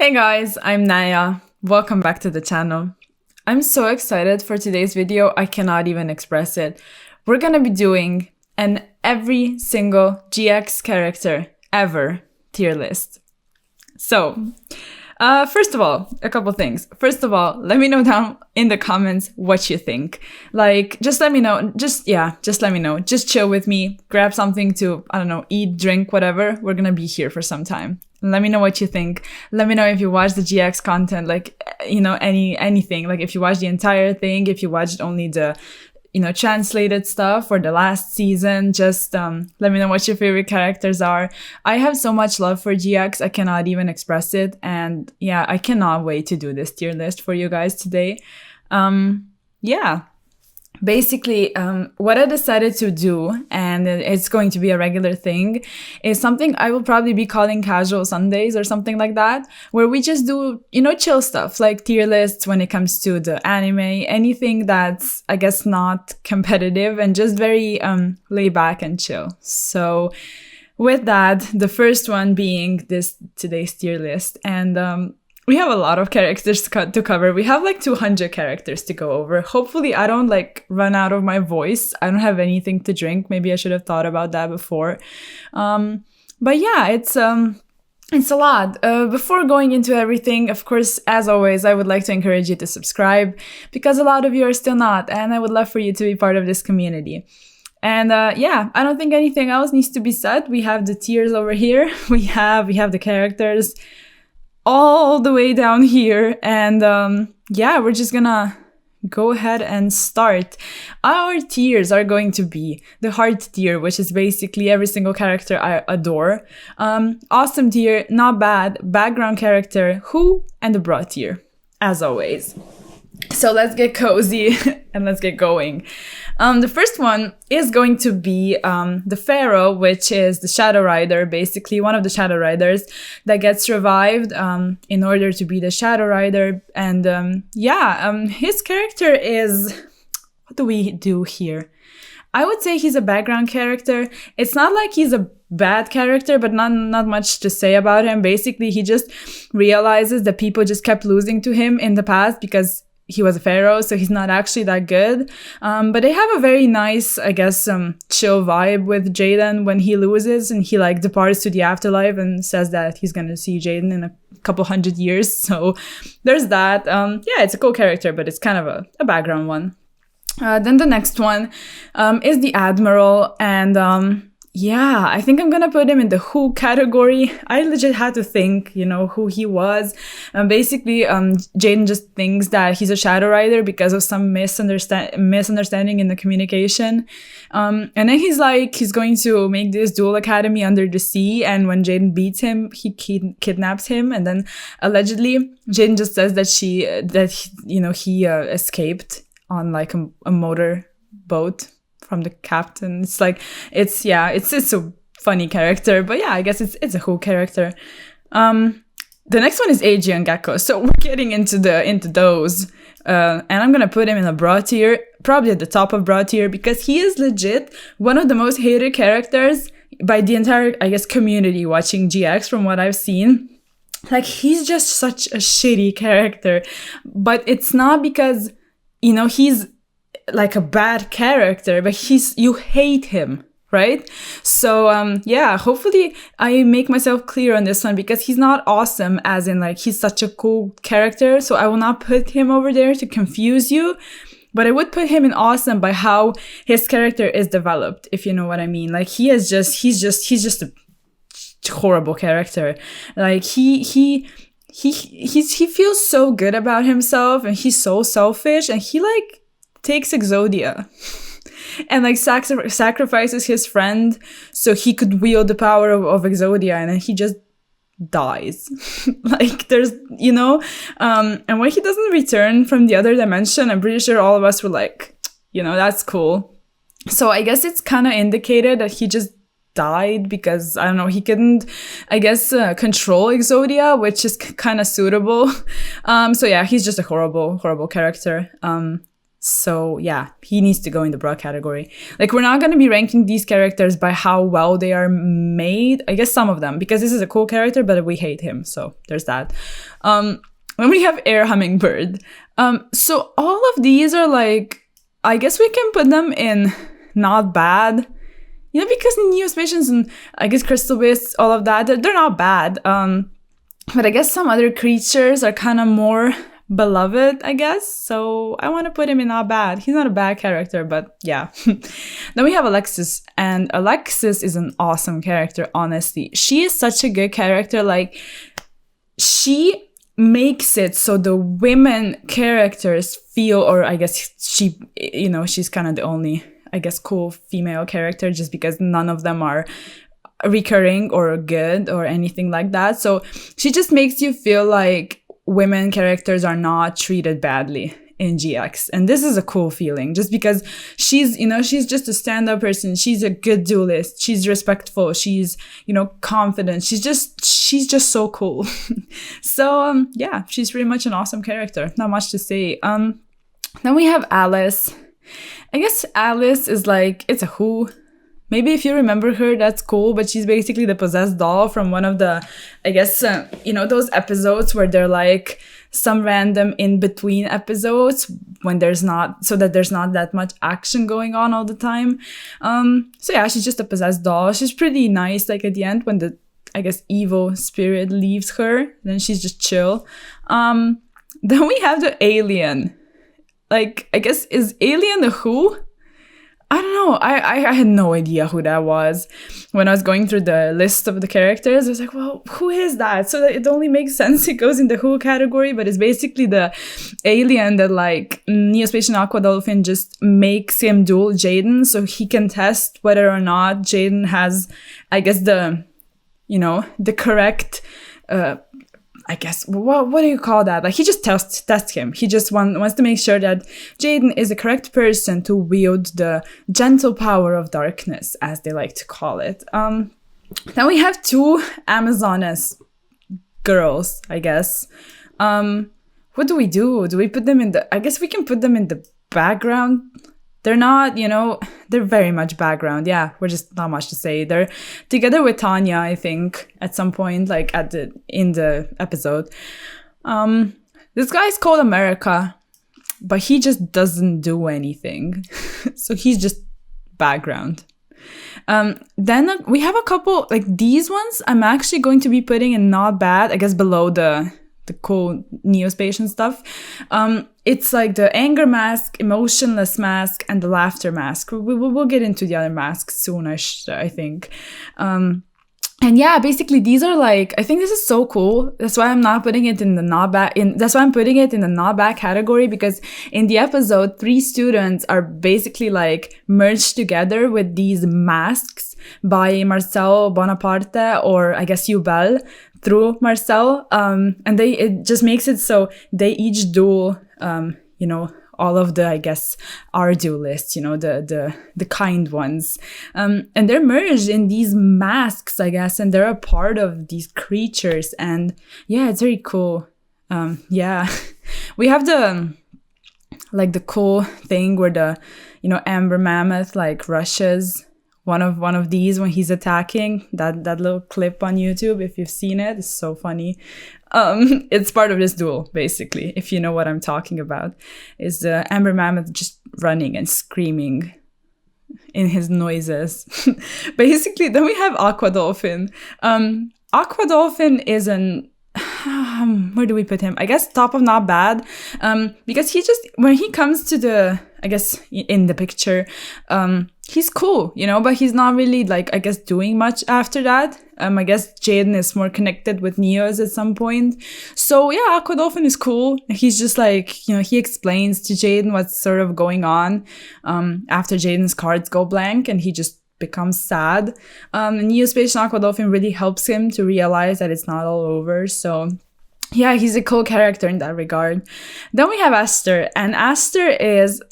Hey guys, I'm Naya. Welcome back to the channel. I'm so excited for today's video, I cannot even express it. We're gonna be doing an every single GX character ever tier list. So, first of all, a couple things. First of all, let me know down in the comments what you think. Like, just let me know. Just let me know. Just chill with me. Grab something to, I don't know, eat, drink, whatever. We're gonna be here for some time. Let me know what you think. Let me know if you watch the GX content, like, you know, anything. Like, if you watch the entire thing, if you watched only the, you know, translated stuff or the last season, just let me know what your favorite characters are. I have so much love for GX, I cannot even express it. And yeah, I cannot wait to do this tier list for you guys today. Yeah. Basically, what I decided to do, and it's going to be a regular thing, is something I will probably be calling Casual Sundays or something like that, where we just do, you know, chill stuff, like tier lists when it comes to the anime, anything that's, I guess, not competitive and just very laid back and chill. So with that, the first one being today's tier list, and we have a lot of characters to cover. We have like 200 characters to go over. Hopefully I don't like run out of my voice. I don't have anything to drink. Maybe I should have thought about that before. But yeah, it's a lot. Before going into everything, of course, as always, I would like to encourage you to subscribe because a lot of you are still not, and I would love for you to be part of this community. And yeah, I don't think anything else needs to be said. We have the tiers over here. We have the characters all the way down here, and yeah, we're just gonna go ahead and start. Our tiers are going to be the heart tier, which is basically every single character I adore, awesome tier, not bad, background character, who, and the bra tier, as always. So let's get cozy and let's get going. The first one is going to be the Pharaoh, which is the Shadow Rider, basically one of the Shadow Riders that gets revived in order to be the Shadow Rider. And yeah, his character is... What do we do here? I would say he's a background character. It's not like he's a bad character, but not much to say about him. Basically, he just realizes that people just kept losing to him in the past because he was a pharaoh, so he's not actually that good. But they have a very nice, I guess, chill vibe with Jaden when he loses and he like departs to the afterlife and says that he's gonna see Jaden in a couple hundred years. So there's that. Yeah, it's a cool character, but it's kind of a background one. Then the next one is the Admiral, and yeah, I think I'm gonna put him in the who category. I legit had to think, you know, who he was. Basically, Jaden just thinks that he's a Shadow Rider because of some misunderstanding in the communication. And then he's like, he's going to make this dual academy under the sea. And when Jaden beats him, he kidnaps him. And then allegedly, Jaden just says that he escaped on like a motor boat from the captain. It's like, it's a funny character, but yeah, I guess it's a cool character. The next one is AJ and Gecko, so we're getting into those, and I'm gonna put him in a bra tier, probably at the top of bra tier, because he is legit one of the most hated characters by the entire, I guess, community watching GX from what I've seen. Like, he's just such a shitty character, but it's not because, you know, he's like a bad character, but you hate him, right? So yeah, hopefully I make myself clear on this one, because he's not awesome as in like he's such a cool character, so I will not put him over there to confuse you, but I would put him in awesome by how his character is developed, if you know what I mean. Like, he's just a horrible character. Like, he feels so good about himself, and he's so selfish, and he like takes Exodia and like sacrifices his friend so he could wield the power of Exodia, and then he just dies. Like, there's, you know, and when he doesn't return from the other dimension, I'm pretty sure all of us were like, you know, that's cool. So I guess it's kind of indicated that he just died because, I don't know, he couldn't, I guess, control Exodia, which is kind of suitable. So yeah, he's just a horrible character. So yeah, he needs to go in the bra category. Like, we're not going to be ranking these characters by how well they are made. I guess some of them, because this is a cool character, but we hate him. So there's that. Then we have Air Hummingbird. So all of these are like, I guess we can put them in not bad. You know, because Neospatians and I guess Crystal Beasts, all of that, they're not bad. But I guess some other creatures are kind of more beloved, I guess. So I want to put him in not bad. He's not a bad character, but yeah. Then we have Alexis, and Alexis is an awesome character, honestly. She is such a good character. Like, she makes it so the women characters feel, or I guess she, you know, she's kind of the only, I guess, cool female character, just because none of them are recurring or good or anything like that. So she just makes you feel like women characters are not treated badly in GX. And this is a cool feeling, just because she's, you know, she's just a stand-up person. She's a good duelist. She's respectful. She's, you know, confident. She's just so cool. So, yeah, she's pretty much an awesome character. Not much to say. Then we have Alice. I guess Alice is like, it's a who. Maybe if you remember her, that's cool, but she's basically the possessed doll from one of the, I guess, you know, those episodes where they're like some random in-between episodes when there's not, so that there's not that much action going on all the time. So yeah, she's just a possessed doll. She's pretty nice, like at the end when the, I guess, evil spirit leaves her, then she's just chill. Then we have the alien. Like, I guess, is Alien the Who? I don't know. I had no idea who that was. When I was going through the list of the characters, I was like, well, who is that? So it only makes sense it goes in the Who category, but it's basically the alien that, like, Neospatian Aqua Dolphin just makes him duel Jaden so he can test whether or not Jaden has, I guess, the, you know, the correct... I guess, what do you call that? Like, he just tests him. He just wants to make sure that Jaden is the correct person to wield the gentle power of darkness, as they like to call it. Then we have two Amazoness girls, I guess. What do we do? Do we put them in the... I guess we can put them in the background. They're not, you know, they're very much background. Yeah, we're just not much to say. They're together with Tanya, I think, at some point, like in the episode. This guy's called America, but he just doesn't do anything. So he's just background. Then we have a couple, like these ones, I'm actually going to be putting in not bad, I guess below the cool Neospatian stuff. It's like the anger mask, emotionless mask, and the laughter mask. We'll get into the other masks soon, I think. And yeah, basically these are like, I think this is so cool. That's why I'm not putting it in the not bad. That's why I'm putting it in the not bad category, because in the episode, 3 students are basically like merged together with these masks by Marcel Bonaparte, or I guess Yubel, through Marcel. And it just makes it so they each duel, you know, all of the, I guess, our duelists, you know, the kind ones. And they're merged in these masks, I guess, and they're a part of these creatures. And yeah, it's very cool. Yeah, we have the cool thing where the, you know, Amber Mammoth like rushes one of these when he's attacking. That little clip on YouTube, if you've seen it, is so funny. It's part of this duel, basically, if you know what I'm talking about. Is the Amber Mammoth just running and screaming in his noises. Basically, then we have Aqua Dolphin. Aqua Dolphin is an... where do we put him? I guess top of not bad. Because he just... When he comes to the... I guess in the picture... he's cool, you know, but he's not really, like, I guess, doing much after that. I guess Jaden is more connected with Neos at some point. So, yeah, Aqua Dolphin is cool. He's just, like, you know, he explains to Jaden what's sort of going on after Jaden's cards go blank, and he just becomes sad. Neospatian Aqua Dolphin really helps him to realize that it's not all over, so... Yeah, he's a cool character in that regard. Then we have Aster, and Aster is...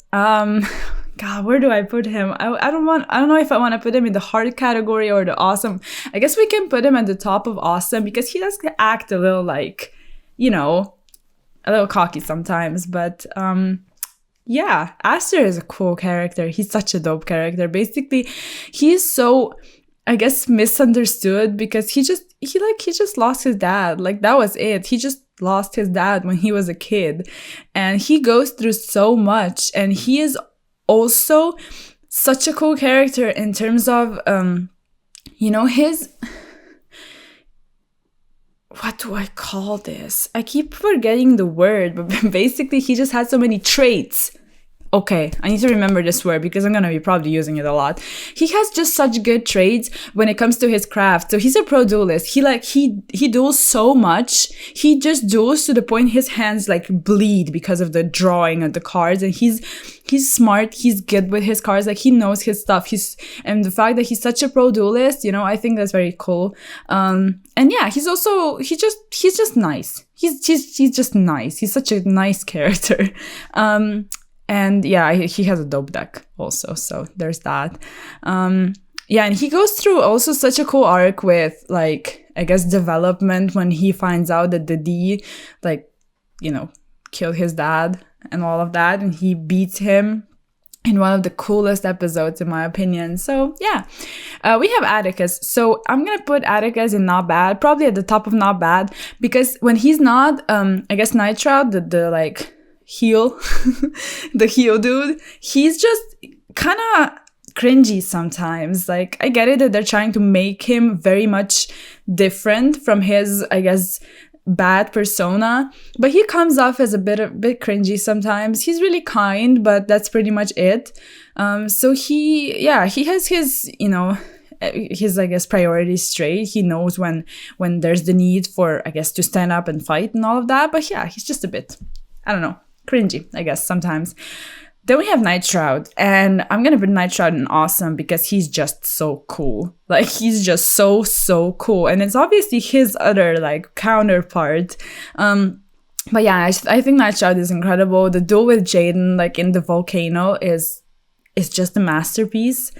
God, where do I put him? I don't know if I want to put him in the hard category or the awesome. I guess we can put him at the top of awesome, because he does act a little, like, you know, a little cocky sometimes. But Yeah, Aster is a cool character. He's such a dope character. Basically, he's so, I guess, misunderstood because he just lost his dad. Like, that was it. He just lost his dad when he was a kid. And he goes through so much. And he is also such a cool character in terms of, his, what do I call this? I keep forgetting the word, but basically he just had so many traits. Okay, I need to remember this word because I'm gonna be probably using it a lot. He has just such good traits when it comes to his craft. So he's a pro duelist. He duels so much. He just duels to the point his hands like bleed because of the drawing of the cards. And he's smart. He's good with his cards. Like, he knows his stuff. And the fact that he's such a pro duelist, I think that's very cool. And yeah, he's just nice. He's just nice. He's such a nice character. And yeah, he has a dope deck also, so there's that. Yeah, and he goes through also such a cool arc with, like, I guess, development when he finds out that the D, like, killed his dad and all of that, and he beats him in one of the coolest episodes, in my opinion. So yeah, we have Atticus. So I'm gonna put Atticus in not bad, probably at the top of not bad, because when he's not, I guess, Night Shroud, the like, heel, the heel dude, he's just kind of cringy sometimes. Like, I get it that they're trying to make him very much different from his, I guess, bad persona, but he comes off as a bit cringy sometimes. He's really kind, but that's pretty much it. So he has his, his, I guess, priorities straight. He knows when there's the need for, I guess, to stand up and fight and all of that. But yeah, he's just a bit, I don't know, cringy, I guess, sometimes. Then we have Night Shroud, and I'm gonna put Night Shroud in awesome because he's just so cool. Like, he's just so cool, and it's obviously his other, like, counterpart. But yeah, I think Night Shroud is incredible. The duel with Jaden, like, in the volcano is just a masterpiece.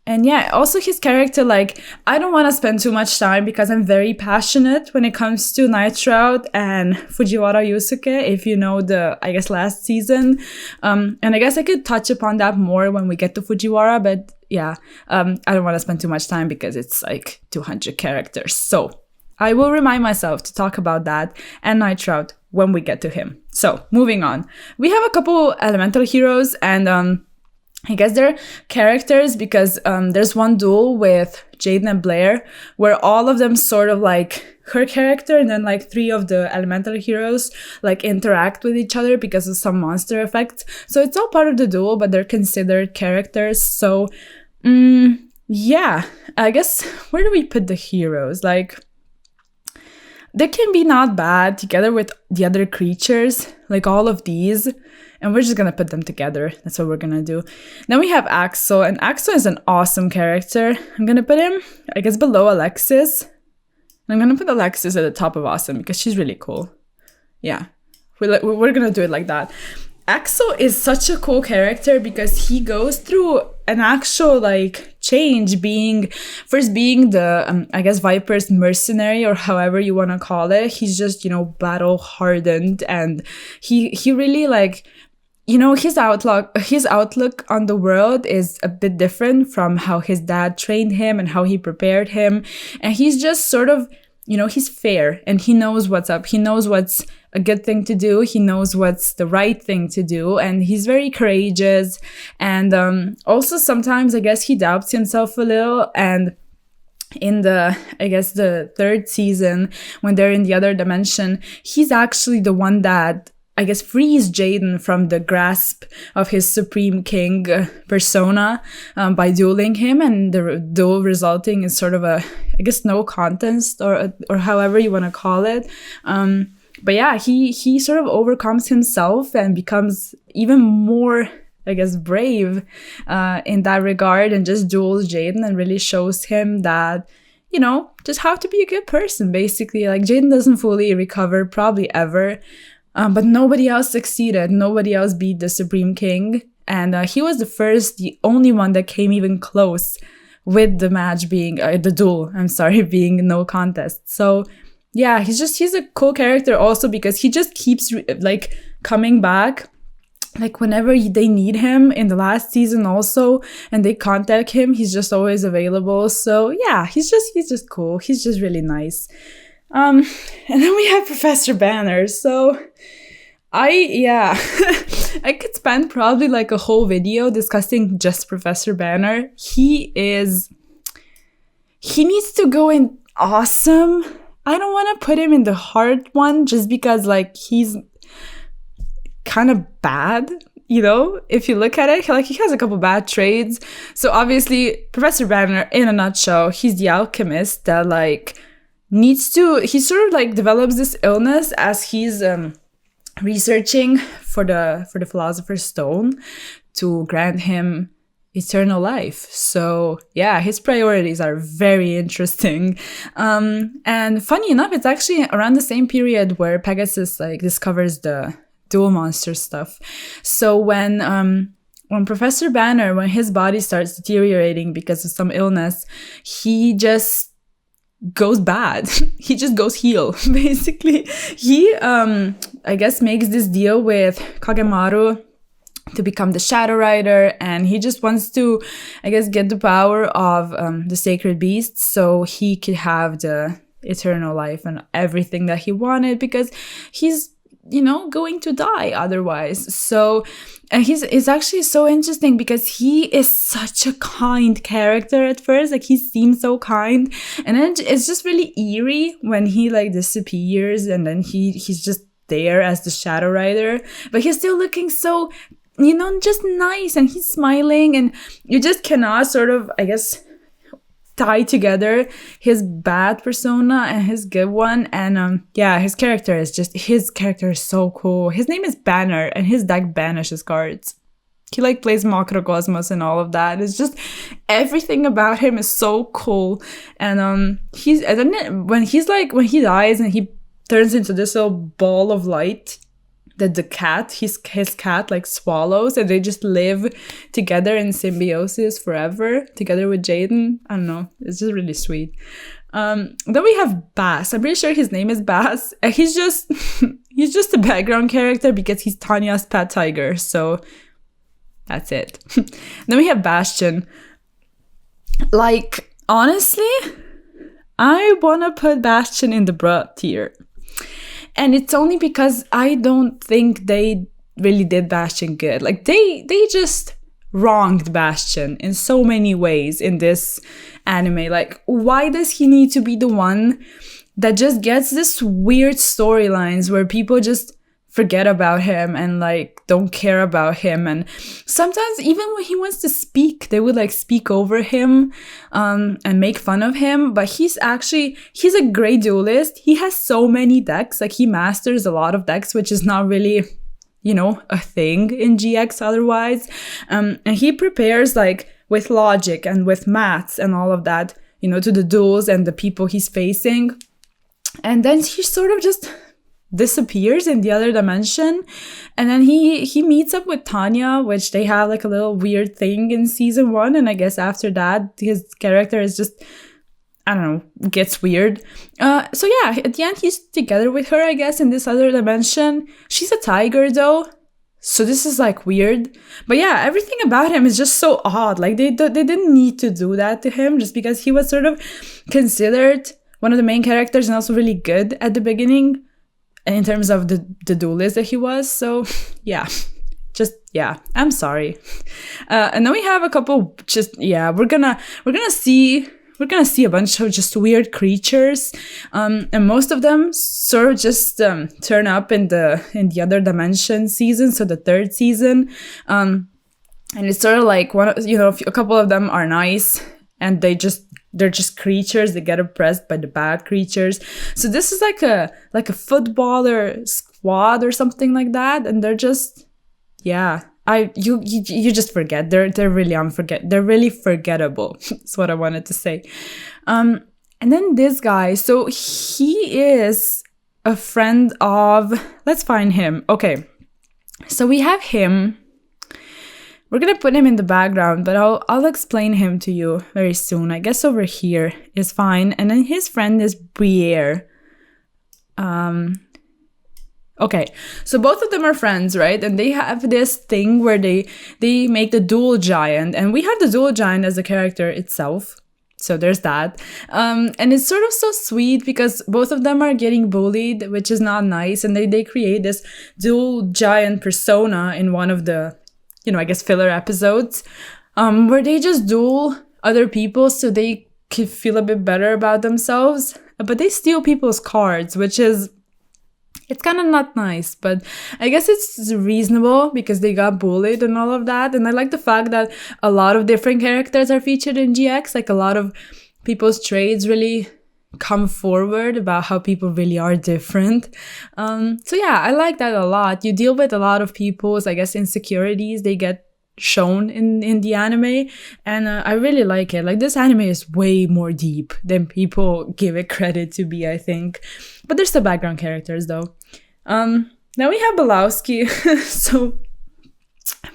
And yeah, also his character, like, I don't want to spend too much time because I'm very passionate when it comes to Night Shroud and Fujiwara Yusuke, if you know the, I guess, last season. And I guess I could touch upon that more when we get to Fujiwara, but yeah, I don't want to spend too much time because it's like 200 characters. So I will remind myself to talk about that and Night Shroud when we get to him. So moving on. We have a couple elemental heroes, and I guess they're characters because there's one duel with Jaden and Blair where all of them sort of like her character and then like 3 of the elemental heroes like interact with each other because of some monster effect. So it's all part of the duel, but they're considered characters. So yeah, I guess where do we put the heroes? Like, they can be not bad together with the other creatures, like all of these. And we're just going to put them together. That's what we're going to do. Then we have Axel. And Axel is an awesome character. I'm going to put him, I guess, below Alexis. And I'm going to put Alexis at the top of awesome because she's really cool. Yeah. We're going to do it like that. Axel is such a cool character because he goes through an actual, like, change, first being the, I guess, Viper's mercenary, or however you want to call it. He's just, battle hardened, and he really, like, his outlook on the world is a bit different from how his dad trained him and how he prepared him. And he's just sort of, he's fair and he knows what's up. He knows what's a good thing to do. He knows what's the right thing to do. And he's very courageous. And also sometimes, I guess, he doubts himself a little. And in the 3rd season, when they're in the other dimension, he's actually the one that, I guess, frees Jaden from the grasp of his Supreme King persona by dueling him, and the duel resulting in sort of a, I guess, no contest or however you want to call it. But yeah, he sort of overcomes himself and becomes even more, I guess, brave in that regard, and just duels Jaden and really shows him that, just how to be a good person, basically. Like, Jaden doesn't fully recover, probably ever. But nobody else succeeded. Nobody else beat the Supreme King. And he was the only one that came even close with the match being, the duel, being no contest. So yeah, he's a cool character also because he just keeps coming back like whenever they need him in the last season also, and they contact him, he's just always available. So yeah, he's just cool. He's just really nice. And then we have Professor Banner. So I could spend probably like a whole video discussing just Professor Banner. He needs to go in awesome. I don't want to put him in the hard one just because like he's kind of bad, you know, if you look at it. Like, he has a couple bad traits. So obviously Professor Banner, in a nutshell, he's the alchemist that like he sort of like develops this illness as he's researching for the Philosopher's Stone to grant him eternal life. So yeah, his priorities are very interesting. And funny enough, it's actually around the same period where Pegasus like discovers the dual monster stuff. So when Professor Banner, when his body starts deteriorating because of some illness, he just goes bad. He just goes heel, basically. He I guess makes this deal with Kagemaru to become the Shadow Rider, and he just wants to, I guess, get the power of the sacred beast so he could have the eternal life and everything that he wanted, because he's, you know, going to die otherwise. So it's actually so interesting because he is such a kind character at first. Like, he seems so kind, and then it's just really eerie when he like disappears, and then he's just there as the Shadow Rider, but he's still looking so, you know, just nice, and he's smiling, and you just cannot sort of, I guess, tie together his bad persona and his good one. And yeah, his character is so cool. His name is Banner, and his deck banishes cards. He like plays Macrocosmos and all of that. It's just, everything about him is so cool. And when he dies and he turns into this little ball of light that his cat like swallows, and they just live together in symbiosis forever together with Jaden. I don't know, it's just really sweet. Then we have Bass. I'm pretty sure his name is Bass. He's just a background character because he's Tanya's pet tiger, so that's it. Then we have Bastion. Like, honestly, I wanna put Bastion in the bruh tier. And it's only because I don't think they really did Bastion good. Like, they just wronged Bastion in so many ways in this anime. Like, why does he need to be the one that just gets this weird storylines where people just forget about him and like don't care about him? And sometimes even when he wants to speak, they would like speak over him and make fun of him. But he's a great duelist. He has so many decks. Like, he masters a lot of decks, which is not really, you know, a thing in GX otherwise. And he prepares like with logic and with maths and all of that, you know, to the duels and the people he's facing. And then he sort of just disappears in the other dimension, and then he meets up with Tanya, which they have like a little weird thing in season 1, and I guess after that his character is just, I don't know, gets weird. So yeah, at the end he's together with her, I guess, in this other dimension. She's a tiger though, so this is like weird. But yeah, everything about him is just so odd. Like, they didn't need to do that to him just because he was sort of considered one of the main characters and also really good at the beginning in terms of the duelist that he was. So yeah, I'm sorry. And then we have a couple, we're gonna see a bunch of just weird creatures, and most of them sort of just turn up in the other dimension season, so the 3rd season, and it's sort of like a couple of them are nice, and they're just creatures that get oppressed by the bad creatures. So this is like a footballer squad or something like that, and they're just, you just forget. They're really forgettable. That's what I wanted to say. And then this guy, so he is a friend of, let's find him. Okay, so we have him. We're gonna put him in the background, but I'll explain him to you very soon. I guess over here is fine. And then his friend is Briere. Okay, so both of them are friends, right? And they have this thing where they make the dual giant, and we have the dual giant as a character itself. So there's that. And it's sort of so sweet because both of them are getting bullied, which is not nice. And they create this dual giant persona in one of the, I guess, filler episodes, where they just duel other people so they could feel a bit better about themselves. But they steal people's cards, which is, it's kind of not nice, but I guess it's reasonable because they got bullied and all of that. And I like the fact that a lot of different characters are featured in GX. Like a lot of people's traits really come forward about how people really are different. So yeah, I like that a lot. You deal with a lot of people's, I guess, insecurities. They get shown in the anime, and I really like it. Like, this anime is way more deep than people give it credit to be, I think. But there's the background characters though. Now we have Belowski. So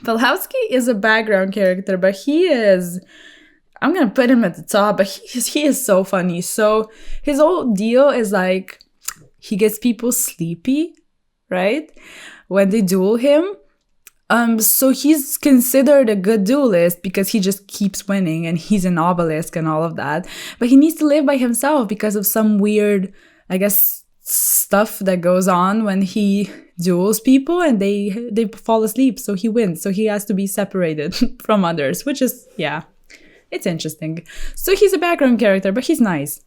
Belowski is a background character, but I'm gonna put him at the top, but he is so funny. So his whole deal is like, he gets people sleepy, right, when they duel him. So he's considered a good duelist because he just keeps winning and he's an obelisk and all of that. But he needs to live by himself because of some weird, I guess, stuff that goes on when he duels people and they fall asleep. So he wins. So he has to be separated from others, which is, yeah, it's interesting. So he's a background character, but he's nice.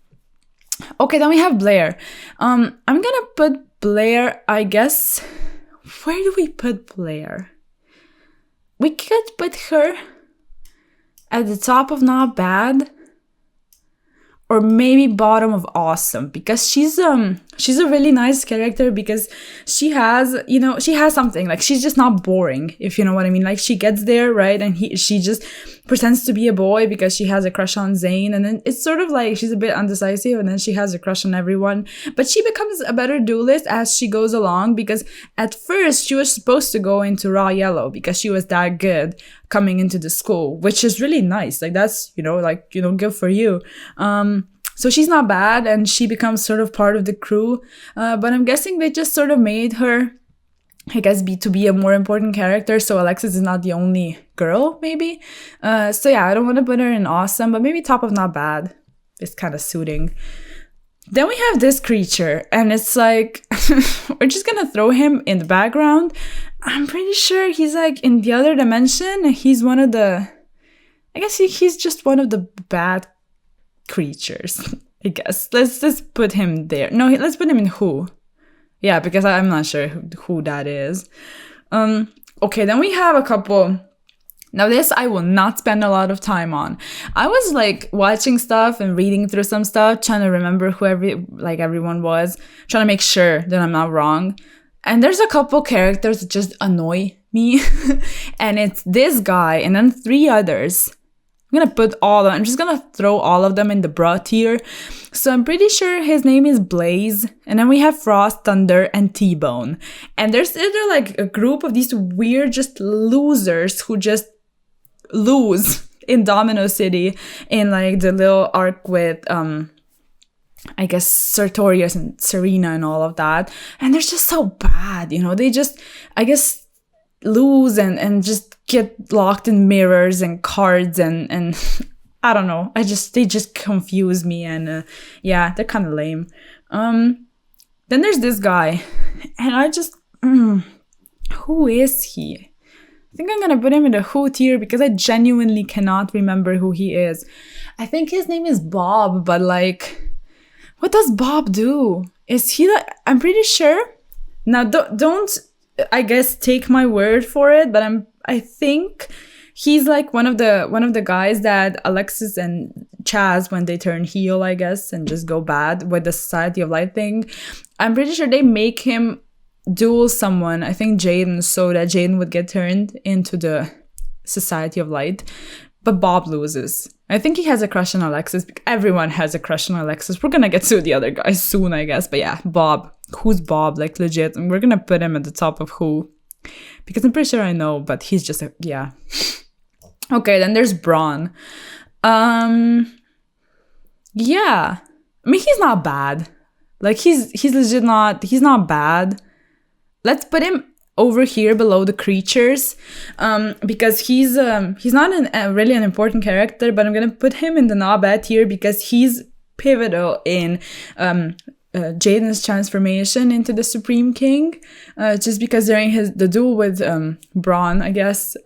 Okay, then we have Blair. I'm gonna put Blair, I guess. Where do we put Blair? We could put her at the top of not bad, or maybe bottom of awesome, because she's a really nice character because she has something. Like, she's just not boring, if you know what I mean. Like, she gets there, right, and she just pretends to be a boy because she has a crush on Zane, and then it's sort of like she's a bit undecisive, and then she has a crush on everyone. But she becomes a better duelist as she goes along, because at first she was supposed to go into raw yellow because she was that good coming into the school, which is really nice. Like, that's, good for you. So she's not bad, and she becomes sort of part of the crew. But I'm guessing they just sort of made her, I guess, to be a more important character. So Alexis is not the only girl, maybe. So yeah, I don't want to put her in awesome, but maybe top of not bad is kind of suiting. Then we have this creature, and it's like, we're just gonna throw him in the background. I'm pretty sure he's like in the other dimension. He's one of the, I guess he's just one of the bad creatures, I guess. Let's just put him there. No, let's put him in Who. Yeah, because I'm not sure who that is. Okay, then we have a couple. Now this I will not spend a lot of time on. I was like watching stuff and reading through some stuff, trying to remember who everyone was, trying to make sure that I'm not wrong. And there's a couple characters that just annoy me. And it's this guy and then 3 others. I'm gonna put I'm just gonna throw all of them in the bra tier. So I'm pretty sure his name is Blaze. And then we have Frost, Thunder, and T-Bone. And they're like a group of these weird just losers who just lose in Domino City in like the little arc with I guess Sartorius and Serena and all of that. And they're just so bad, they just, I guess, lose and just get locked in mirrors and cards and I don't know. They just confuse me, and yeah, they're kind of lame. Then there's this guy, and I just, who is he? I think I'm gonna put him in the Who tier because I genuinely cannot remember who he is. I think his name is Bob, but like, what does Bob do? Is he like, I'm pretty sure. Now don't I guess take my word for it, but I think he's like one of the guys that Alexis and Chaz, when they turn heel, I guess, and just go bad with the Society of Light thing, I'm pretty sure they make him duel someone, I think Jaden, so that Jaden would get turned into the Society of Light. But Bob loses. I think he has a crush on Alexis. Everyone has a crush on Alexis. We're gonna get to the other guys soon, I guess. But yeah, Bob. Who's Bob? Like, legit. And we're gonna put him at the top of Who. Because I'm pretty sure I know, but he's just yeah. Okay, then there's Braun. Yeah. I mean, he's not bad. Like, he's legit not, he's not bad. let's put him over here below the creatures, because he's not really an important character, but I'm gonna put him in the not bad tier because he's pivotal in Jaden's transformation into the Supreme King, just because during the duel with Braun, I guess,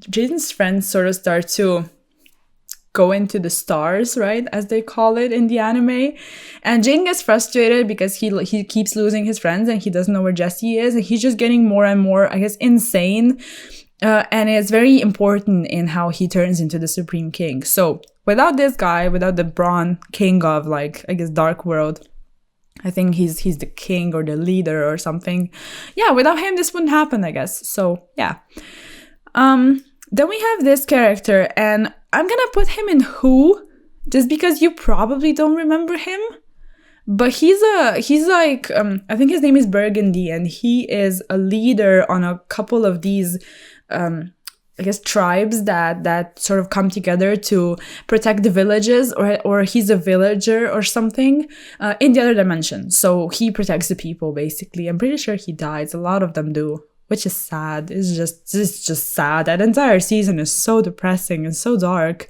Jaden's friends sort of start to go into the stars, right, as they call it in the anime, and Jaden gets frustrated because he keeps losing his friends and he doesn't know where Jesse is, and he's just getting more and more, I guess, insane, and it's very important in how he turns into the Supreme King. So without this guy, without the Braun king of, like, I guess, Dark World, I think he's the king or the leader or something. Yeah, without him, this wouldn't happen, I guess. So yeah. Then we have this character, and I'm gonna put him in Who, just because you probably don't remember him. But he's like, I think his name is Burgundy, and he is a leader on a couple of these, I guess, tribes that sort of come together to protect the villages, or he's a villager or something, in the other dimension. So he protects the people, basically. I'm pretty sure he dies. A lot of them do, which is sad. It's just sad. That entire season is so depressing and so dark.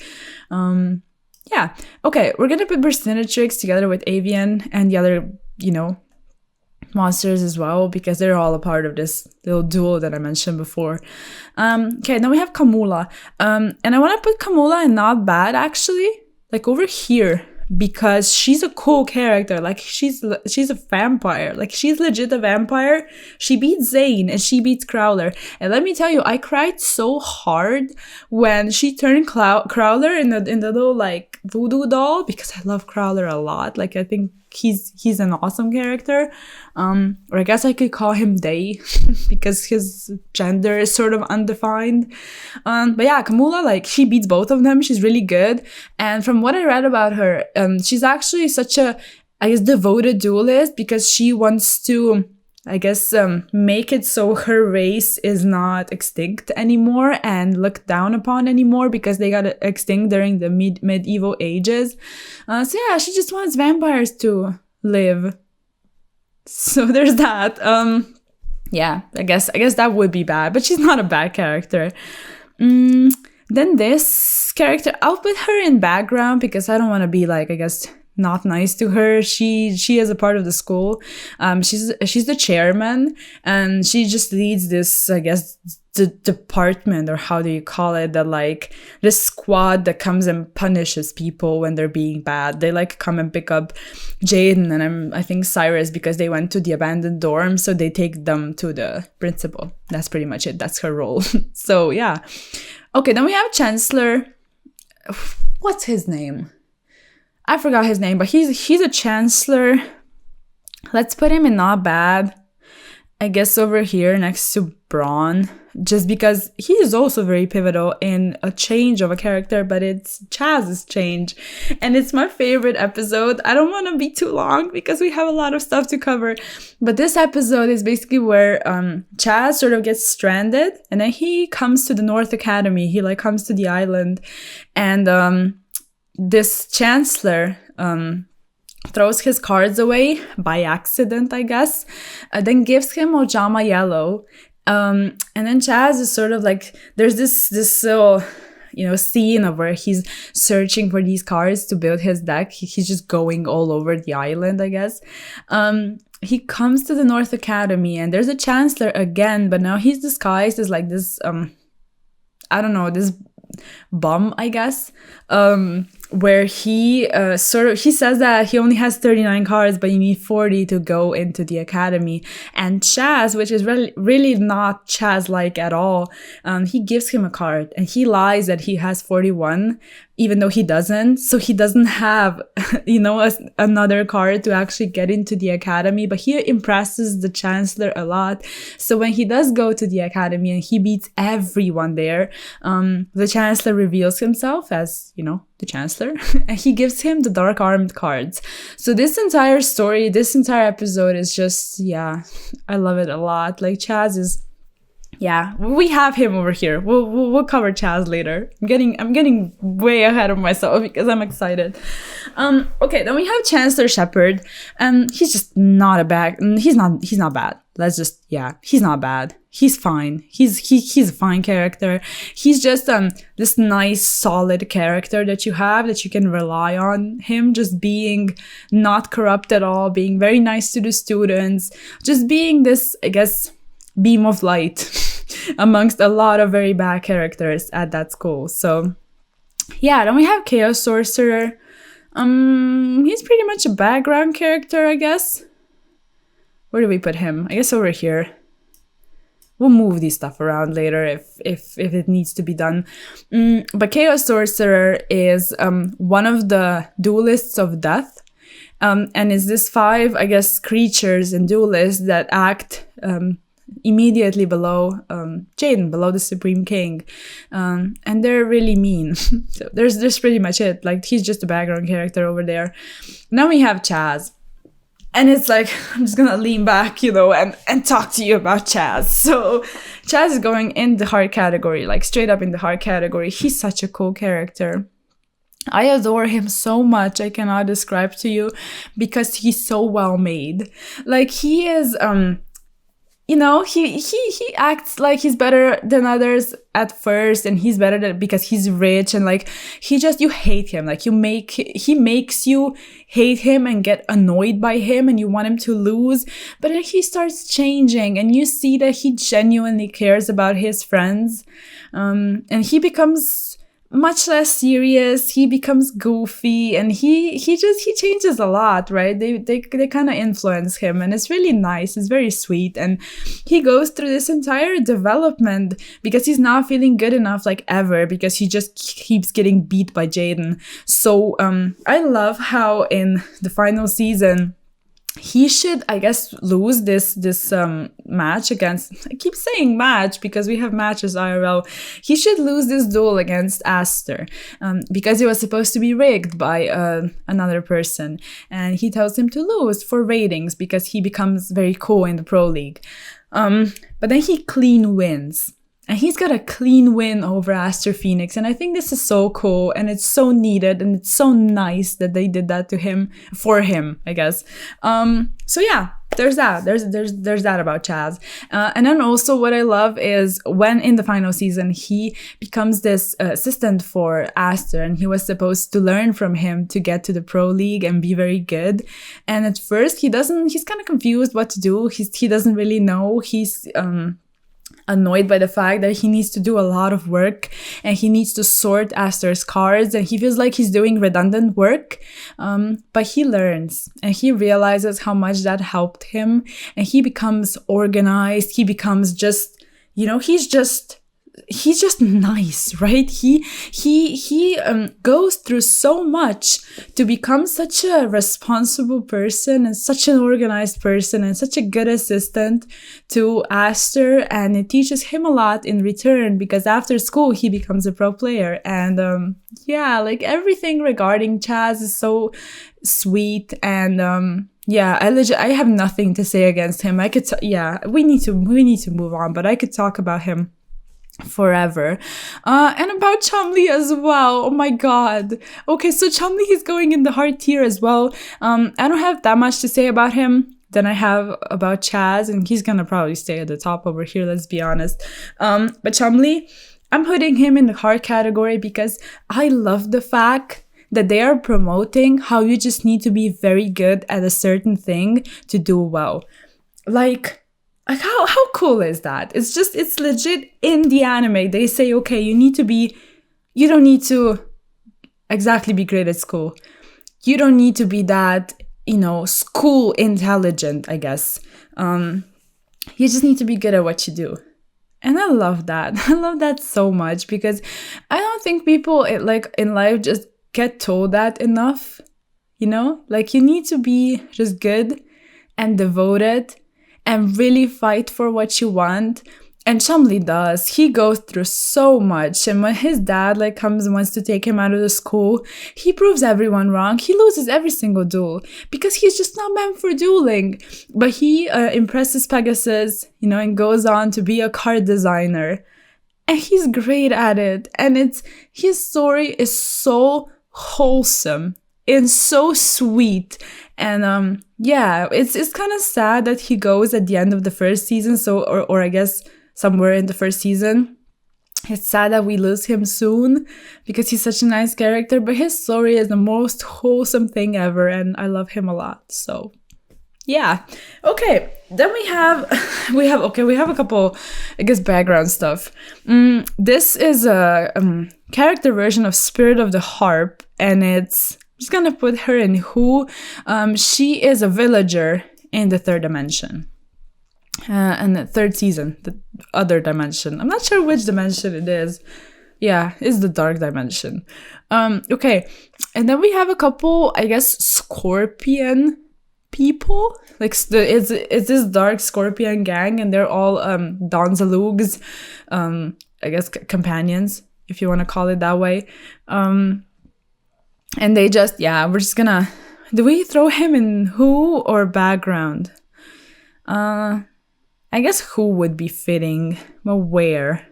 Yeah. Okay, we're gonna put Burstinatrix together with Avian and the other, monsters as well, because they're all a part of this little duo that I mentioned before. Okay, then we have Kamula. And I want to put Kamula in not bad, actually, like over here, because she's a cool character. Like, she's a vampire. Like, she's legit a vampire. She beats Zane and she beats Crowler. And let me tell you, I cried so hard when she turned Crowler in the little, like, voodoo doll, because I love Crowler a lot. Like, I think he's an awesome character. Or I guess I could call him they, because his gender is sort of undefined. But yeah, Kamula, like, she beats both of them. She's really good. And from what I read about her, she's actually such a, I guess, devoted duelist, because she wants to, I guess, make it so her race is not extinct anymore and looked down upon anymore, because they got extinct during the medieval ages. So yeah, she just wants vampires to live. So there's that. Yeah, I guess that would be bad, but she's not a bad character. Then this character, I'll put her in background because I don't want to be, like, I guess, not nice to her. She is a part of the school. She's the chairman, and she just leads this, I guess, the department, or how do you call it, that, like, this squad that comes and punishes people when they're being bad. They, like, come and pick up Jaden and I think Cyrus, because they went to the abandoned dorm, so they take them to the principal. That's pretty much it. That's her role. So yeah. Okay, then we have Chancellor. What's his name? I forgot his name, but he's a chancellor. Let's put him in not bad, I guess, over here next to Braun, just because he is also very pivotal in a change of a character, but it's Chaz's change, and it's my favorite episode. I don't want to be too long because we have a lot of stuff to cover, but this episode is basically where Chaz sort of gets stranded, and then he comes to the North Academy. He, like, comes to the island, and this chancellor throws his cards away by accident, I guess, then gives him Ojama Yellow. And then Chaz is sort of like, there's this little, scene of where he's searching for these cards to build his deck. He's just going all over the island, I guess. He comes to the North Academy, and there's a chancellor again, but now he's disguised as, like, this, I don't know, this bum, I guess, where he he says that he only has 39 cards, but you need 40 to go into the academy. And Chaz, which is really not Chaz-like at all, he gives him a card, and he lies that he has 41, even though he doesn't. So he doesn't have, another card to actually get into the academy, but he impresses the chancellor a lot. So when he does go to the academy and he beats everyone there, the chancellor reveals himself as, the chancellor, and he gives him the dark armed cards. So this entire story, this entire episode is just, yeah, I love it a lot. Like, Chaz is yeah, we have him over here. We'll cover Chaz later. I'm getting way ahead of myself because I'm excited. Okay, then we have Chancellor Shepard, and he's just not a bad. He's not bad. Let's just, yeah, he's not bad. He's fine. He's a fine character. He's just this nice solid character that you have, that you can rely on him, just being not corrupt at all, being very nice to the students, just being this, I guess, beam of light amongst a lot of very bad characters at that school. So yeah, then we have Chaos Sorcerer. He's pretty much a background character, I guess. Where do we put him? I guess over here. We'll move these stuff around later if it needs to be done. But Chaos Sorcerer is one of the duelists of death. And is this 5, I guess, creatures and duelists that act immediately below Jaden, below the Supreme King. And they're really mean. So there's pretty much it. Like, he's just a background character over there. Now we have Chaz. And it's like, I'm just gonna lean back, and talk to you about Chaz. So Chaz is going in the heart category, like straight up in the heart category. He's such a cool character. I adore him so much, I cannot describe to you, because he's so well made. Like, he is, he acts like he's better than others at first, and he's better because he's rich, and like, you hate him. Like, he makes you hate him and get annoyed by him, and you want him to lose. But then he starts changing, and you see that he genuinely cares about his friends, and he becomes much less serious. He becomes goofy, and he changes a lot, right? They kind of influence him, and it's really nice. It's very sweet, and he goes through this entire development because he's not feeling good enough, like, ever, because he just keeps getting beat by Jaden. So I love how in the final season he should, I guess, lose this match against, I keep saying match because we have matches IRL. He should lose this duel against Aster because it was supposed to be rigged by another person. And he tells him to lose for ratings because he becomes very cool in the Pro League. But then he clean wins. And he's got a clean win over Aster Phoenix. And I think this is so cool, and it's so needed, and it's so nice that they did that for him, I guess. So yeah, there's that. There's that about Chaz. And then also what I love is when in the final season, he becomes this assistant for Aster, and he was supposed to learn from him to get to the Pro League and be very good. And at first he's kind of confused what to do. He doesn't really know. He's, annoyed by the fact that he needs to do a lot of work, and he needs to sort Aster's cards, and he feels like he's doing redundant work. But he learns, and he realizes how much that helped him, and he becomes organized. He becomes just, he's just nice, right? He goes through so much to become such a responsible person and such an organized person and such a good assistant to Aster, and it teaches him a lot in return because after school he becomes a pro player. And yeah, like, everything regarding Chaz is so sweet, and yeah, I have nothing to say against him. I could we need to move on, but I could talk about him forever. And about Chumley as well. Oh my god. Okay, so Chumley is going in the heart tier as well. I don't have that much to say about him than I have about Chaz, and he's gonna probably stay at the top over here, let's be honest. But Chumley, I'm putting him in the heart category because I love the fact that they are promoting how you just need to be very good at a certain thing to do well. Like how cool is that? It's legit in the anime. They say, okay, you don't need to exactly be great at school. You don't need to be that, school intelligent, I guess. You just need to be good at what you do. And I love that. I love that so much because I don't think people in life just get told that enough, Like, you need to be just good and devoted and really fight for what you want And Chumley does. He goes through so much. And when his dad like comes and wants to take him out of the school, he proves everyone wrong. He loses every single duel because he's just not meant for dueling. But he impresses Pegasus, you know, and goes on to be a card designer. And he's great at it. And his story is so wholesome and so sweet. And yeah, it's kind of sad that he goes at the end of the first season. So or I guess somewhere in the first season. It's sad that we lose him soon because he's such a nice character, but his story is the most wholesome thing ever and I love him a lot. So yeah. Okay. Then we have a couple, I guess, background stuff. This is a character version of Spirit of the Harp, and I'm just gonna put her in Who. She is a villager in the third dimension. And the third season, the other dimension. I'm not sure which dimension it is. Yeah, it's the dark dimension. Okay. And then we have a couple, I guess, scorpion people. Like, it's this dark scorpion gang, and they're all Donzalug's, I guess, companions, if you want to call it that way. And they just, yeah, we're just gonna... Do we throw him in Who or background? I guess Who would be fitting, but where?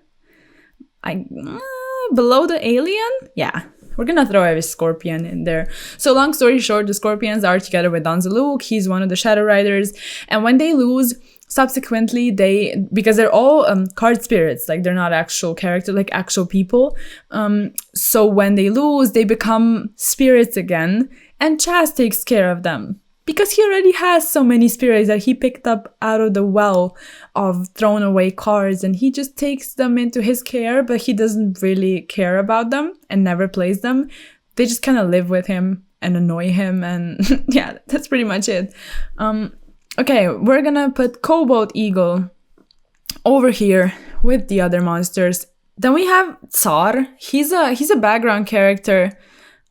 Below the alien? Yeah, we're gonna throw every scorpion in there. So long story short, the scorpions are together with Donzalug. He's one of the Shadow Riders, and when they lose, subsequently because they're all card spirits, like they're not actual characters, like actual people. So when they lose, they become spirits again, and Chaz takes care of them. Because he already has so many spirits that he picked up out of the well of thrown away cards, and he just takes them into his care, but he doesn't really care about them and never plays them. They just kind of live with him and annoy him, and yeah, that's pretty much it. Okay, we're gonna put Cobalt Eagle over here with the other monsters. Then we have Tsar. He's a background character.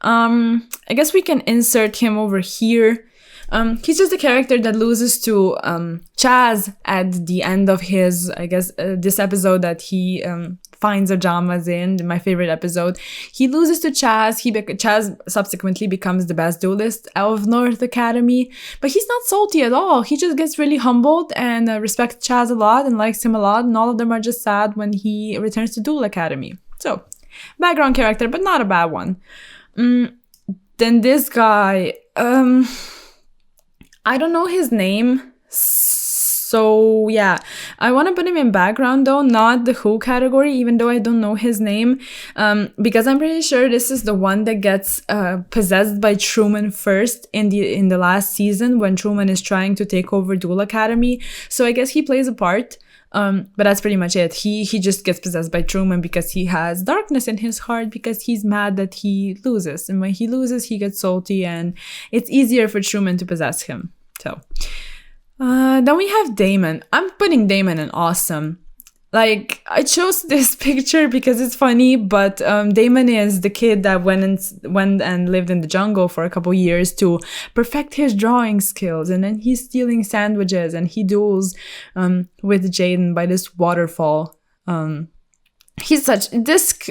I guess we can insert him over here. He's just a character that loses to Chaz at the end of his, I guess, this episode that he finds Ojamas in, my favorite episode. He loses to Chaz. Chaz subsequently becomes the best duelist of North Academy, but he's not salty at all. He just gets really humbled and respects Chaz a lot and likes him a lot, and all of them are just sad when he returns to Duel Academy. So, background character, but not a bad one. Then this guy... I don't know his name, so yeah, I want to put him in background though, not the Who category, even though I don't know his name, because I'm pretty sure this is the one that gets possessed by Truman first in the last season when Truman is trying to take over Duel Academy. So I guess he plays a part. But that's pretty much it. He just gets possessed by Truman because he has darkness in his heart because he's mad that he loses. And when he loses, he gets salty and it's easier for Truman to possess him. So, then we have Damon. I'm putting Damon in awesome. Like, I chose this picture because it's funny, but Damon is the kid that went and lived in the jungle for a couple years to perfect his drawing skills, and then he's stealing sandwiches and he duels with Jaden by this waterfall. This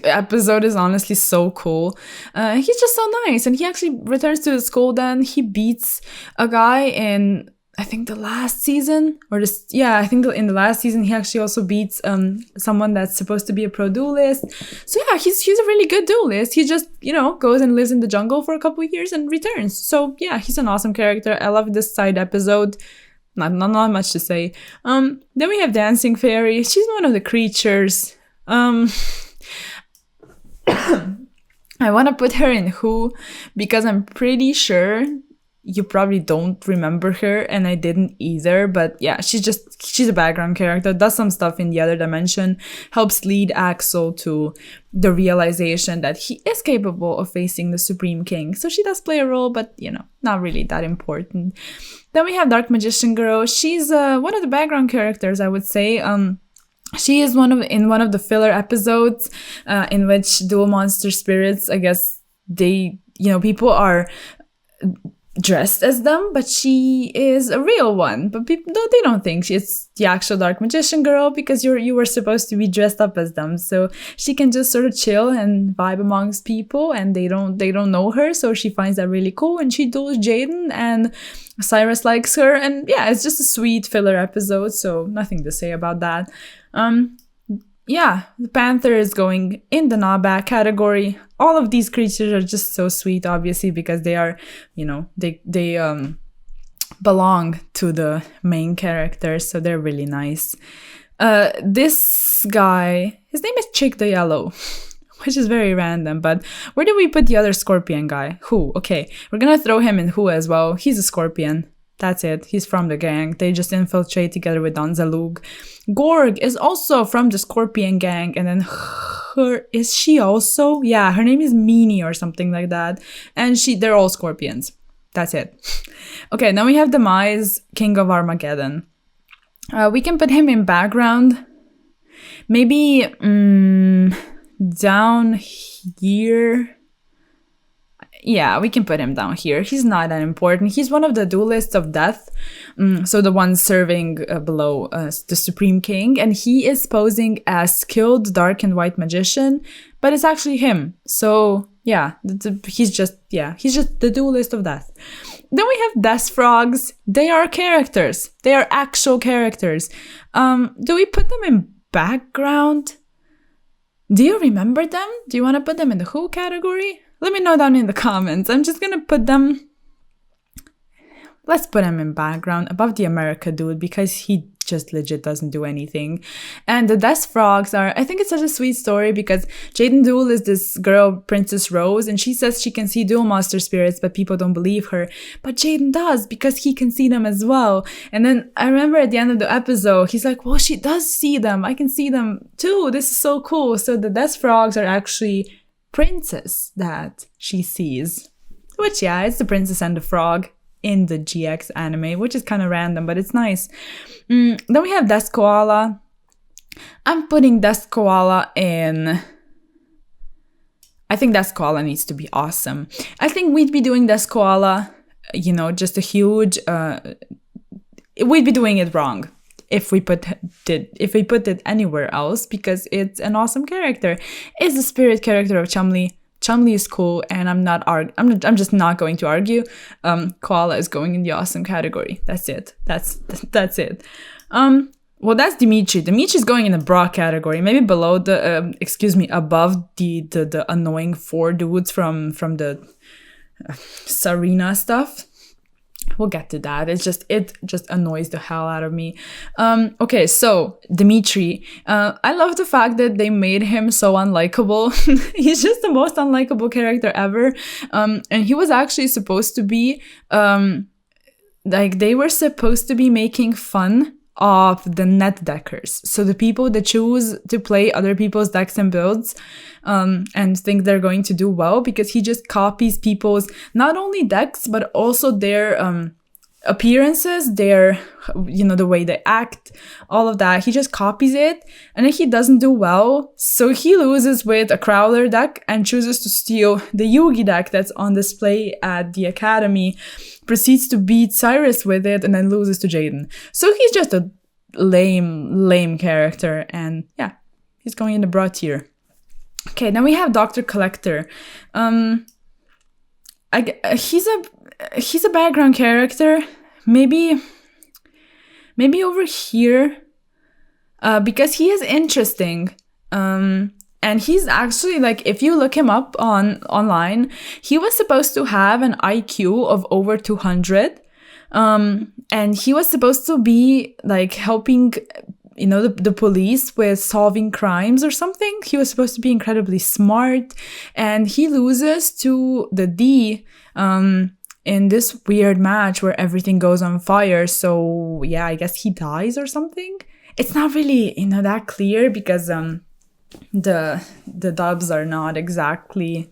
episode is honestly so cool. He's just so nice, and he actually returns to the school. Then he beats a guy in, I think, the last season, I think in the last season he actually also beats someone that's supposed to be a pro duelist. So yeah, he's a really good duelist. He just, goes and lives in the jungle for a couple of years and returns. So yeah, he's an awesome character. I love this side episode. Not much to say. Then we have Dancing Fairy. She's one of the creatures. I want to put her in Who because I'm pretty sure you probably don't remember her, and I didn't either, but yeah, she's a background character, does some stuff in the other dimension, helps lead Axel to the realization that he is capable of facing the Supreme King. So she does play a role, but not really that important. Then we have Dark Magician Girl. She's one of the background characters, I would say. She is in one of the filler episodes in which dual monster spirits, I guess people are dressed as them, but she is a real one. But people, no, they don't think she's the actual dark magician girl because you were supposed to be dressed up as them. So she can just sort of chill and vibe amongst people, and they don't know her. So she finds that really cool, and she duels Jaden, and Cyrus likes her, and yeah, it's just a sweet filler episode. So nothing to say about that. Yeah, the panther is going in the not bad category. All of these creatures are just so sweet, obviously, because they are, they belong to the main characters, so they're really nice. This guy, his name is Chick the Yellow, which is very random, but where do we put the other scorpion guy? Who? Okay, we're gonna throw him in Who as well. He's a scorpion. That's it. He's from the gang. They just infiltrate together with Don Zalug. Gorg is also from the Scorpion gang. And then is she also? Yeah, her name is Meanie or something like that. And they're all scorpions. That's it. Okay, now we have Demise, King of Armageddon. We can put him in background. Maybe down here. Yeah, we can put him down here. He's not that important. He's one of the duelists of death. So the one serving below the Supreme King. And he is posing as skilled dark and white magician. But it's actually him. So yeah, he's just the duelist of death. Then we have Death Frogs. They are characters. They are actual characters. Do we put them in background? Do you remember them? Do you want to put them in the Who category? Let me know down in the comments. I'm just gonna put them... Let's put him in background above the America dude because he just legit doesn't do anything. And the Death Frogs are... I think it's such a sweet story because Jaden Duel is this girl, Princess Rose, and she says she can see dual monster spirits, but people don't believe her. But Jaden does because he can see them as well. And then I remember at the end of the episode, he's like, well, she does see them. I can see them too. This is so cool. So the Death Frogs are actually... princess that she sees, which yeah, it's the Princess and the Frog in the GX anime, which is kind of random, but it's nice. Then we have Death Koala. I'm putting Death Koala in... I think Death Koala needs to be awesome. I think we'd be doing Death Koala, just a huge... we'd be doing it wrong if we put it anywhere else, because it's an awesome character. It's the spirit character of Chumley. Chumley is cool, and I'm just not going to argue. Koala is going in the awesome category. That's it. That's it. Well, that's Dimitri. Dimitri's going in the bra category, maybe below the above the annoying 4 dudes from the Sarina stuff. We'll get to that. It just annoys the hell out of me. Okay, so Dimitri. I love the fact that they made him so unlikable. He's just the most unlikable character ever. And he was actually supposed to be they were supposed to be making fun of the net deckers. So the people that choose to play other people's decks and builds and think they're going to do well, because he just copies people's not only decks but also their appearances, their the way they act, all of that. He just copies it, and then he doesn't do well, so he loses with a Crowler deck and chooses to steal the Yugi deck that's on display at the academy, proceeds to beat Cyrus with it, and then loses to Jaden. So he's just a lame character, and yeah, he's going in the bra tier. Okay, then we have Dr. Collector. He's a background character, maybe over here, because he is interesting. And he's actually, if you look him up online, he was supposed to have an IQ of over 200. And he was supposed to be, helping, the police with solving crimes or something. He was supposed to be incredibly smart. And he loses to the D, in this weird match where everything goes on fire. So, yeah, I guess he dies or something. It's not really, that clear because, the dubs are not exactly,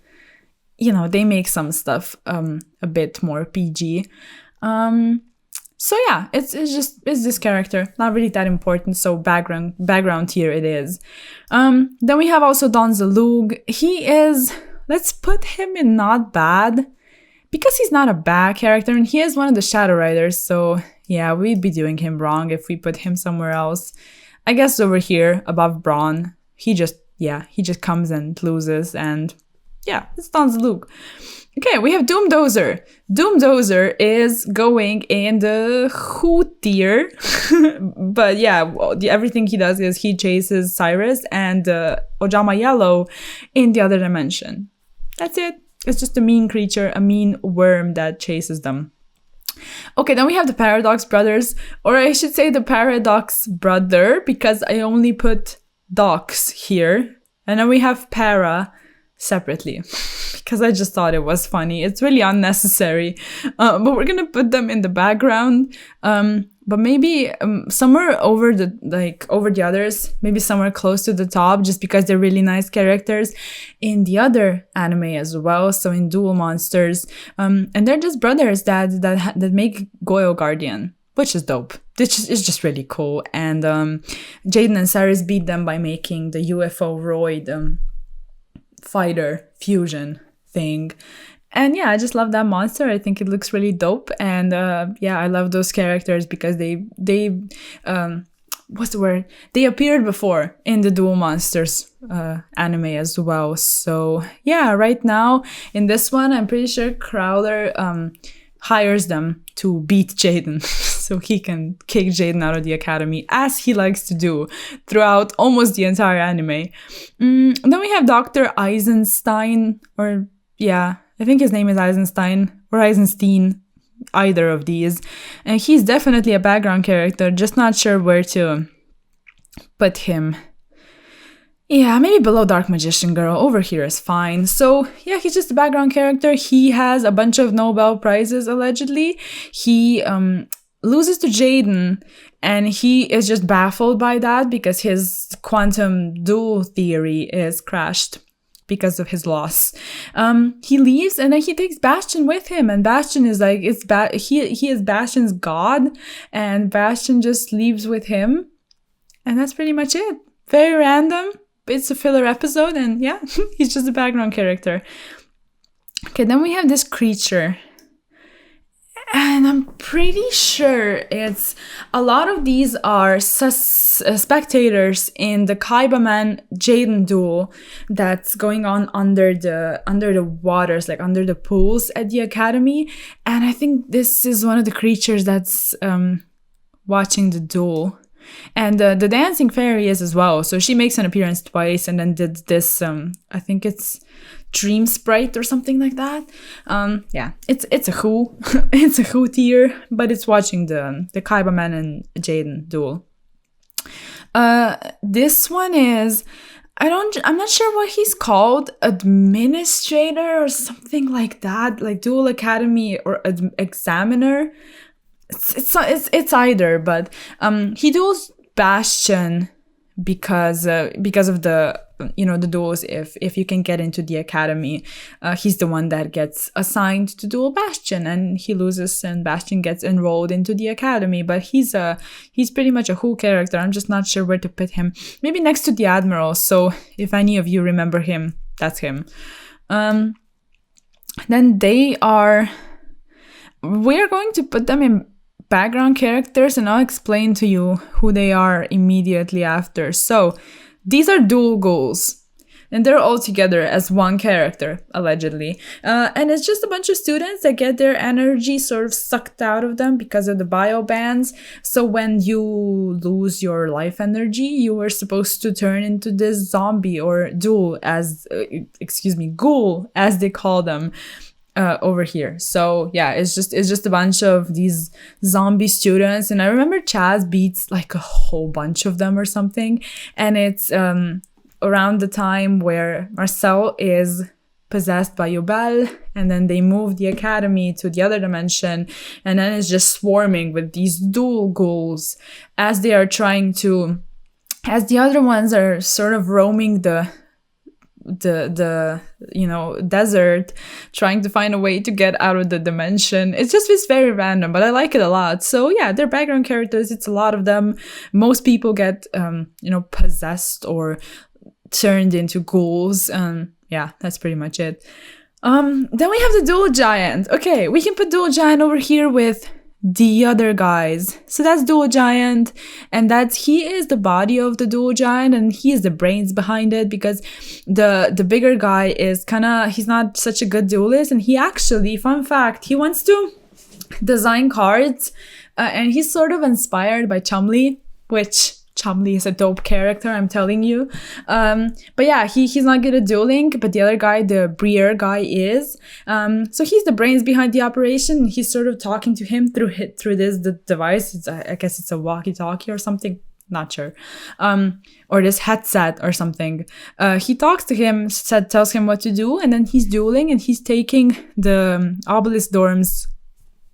they make some stuff a bit more PG. So yeah, it's this character, not really that important. So background here it is. Then we have also Don Zalug. He is, let's put him in not bad, because he's not a bad character and he is one of the Shadow Riders, so yeah, we'd be doing him wrong if we put him somewhere else. I guess over here above Braun, he just comes and loses, and yeah, it stuns Luke. Okay, we have Doomdozer. Doomdozer is going in the Who tier, but yeah, everything he does is he chases Cyrus and Ojama Yellow in the other dimension. That's it. It's just a mean creature, a mean worm that chases them. Okay, then we have the Paradox Brothers, or I should say the Paradox Brother, because I only put Dox here. And then we have Para separately, because I just thought it was funny. It's really unnecessary, but we're gonna put them in the background. But maybe somewhere over the others, maybe somewhere close to the top, just because they're really nice characters in the other anime as well. So in Duel Monsters, and they're just brothers that make Goyo Guardian, which is dope. It's just really cool. And Jaden and Cyrus beat them by making the UFO Roid fighter fusion thing. And yeah, I just love that monster. I think it looks really dope. And yeah, I love those characters because they what's the word? They appeared before in the Duel Monsters anime as well. So yeah, right now in this one, I'm pretty sure Crowler hires them to beat Jaden so he can kick Jaden out of the academy, as he likes to do throughout almost the entire anime. Then we have Dr. Eisenstein, or yeah, I think his name is Eisenstein or Eisenstein, either of these. And he's definitely a background character, just not sure where to put him. Yeah, maybe below Dark Magician Girl. Over here is fine. So yeah, he's just a background character. He has a bunch of Nobel Prizes, allegedly. He loses to Jaden, and he is just baffled by that because his quantum duel theory is crashed because of his loss. He leaves, and then he takes Bastion with him, and Bastion is like, he is Bastion's god, and Bastion just leaves with him, and that's pretty much it. Very random. It's a filler episode, and yeah, he's just a background character. Okay, then we have this creature, and I'm pretty sure it's a lot of these are spectators in the Kaibaman Jaden duel that's going on under the waters, like under the pools at the academy. And I think this is one of the creatures that's watching the duel. And the dancing fairy is as well. So she makes an appearance twice and then did this, I think it's Dream Sprite or something like that. Yeah, it's a Who. It's a Who tier, but it's watching the Kaibaman and Jaden duel. This one is, I'm not sure what he's called, administrator or something like that, like Duel Academy or examiner. It's either, but he duels Bastion because of the the duels. If you can get into the academy, he's the one that gets assigned to duel Bastion, and he loses, and Bastion gets enrolled into the academy. But he's pretty much a Who character. I'm just not sure where to put him. Maybe next to the Admiral. So if any of you remember him, that's him. Then we're going to put them in background characters, and I'll explain to you who they are immediately after. So these are dual ghouls, and they're all together as one character, allegedly. And it's just a bunch of students that get their energy sort of sucked out of them because of the bio bans. So when you lose your life energy, you are supposed to turn into this zombie or ghoul, as they call them. Over here. So yeah, it's just a bunch of these zombie students, and I remember Chaz beats like a whole bunch of them or something, and it's around the time where Marcel is possessed by Yubel, and then they move the academy to the other dimension, and then it's just swarming with these dual ghouls as they are trying to, as the other ones are sort of roaming the desert, trying to find a way to get out of the dimension. It's very random, but I like it a lot. So yeah, they're background characters. It's a lot of them. Most people get possessed or turned into ghouls. Yeah, that's pretty much it. Then we have the dual giant. Okay, we can put dual giant over here with the other guys. So that's dual giant, and he is the body of the dual giant, and he is the brains behind it, because the bigger guy is he's not such a good duelist, and he actually, fun fact, he wants to design cards, and he's sort of inspired by Chumley, which Chumley is a dope character, I'm telling you. But yeah, he's not good at dueling, but the other guy, the Briere guy, is. So he's the brains behind the operation. He's sort of talking to him through this device. I guess it's a walkie-talkie or something. Not sure. Or this headset or something. He talks to him, tells him what to do, and then he's dueling, and he's taking the Obelisk Dorm's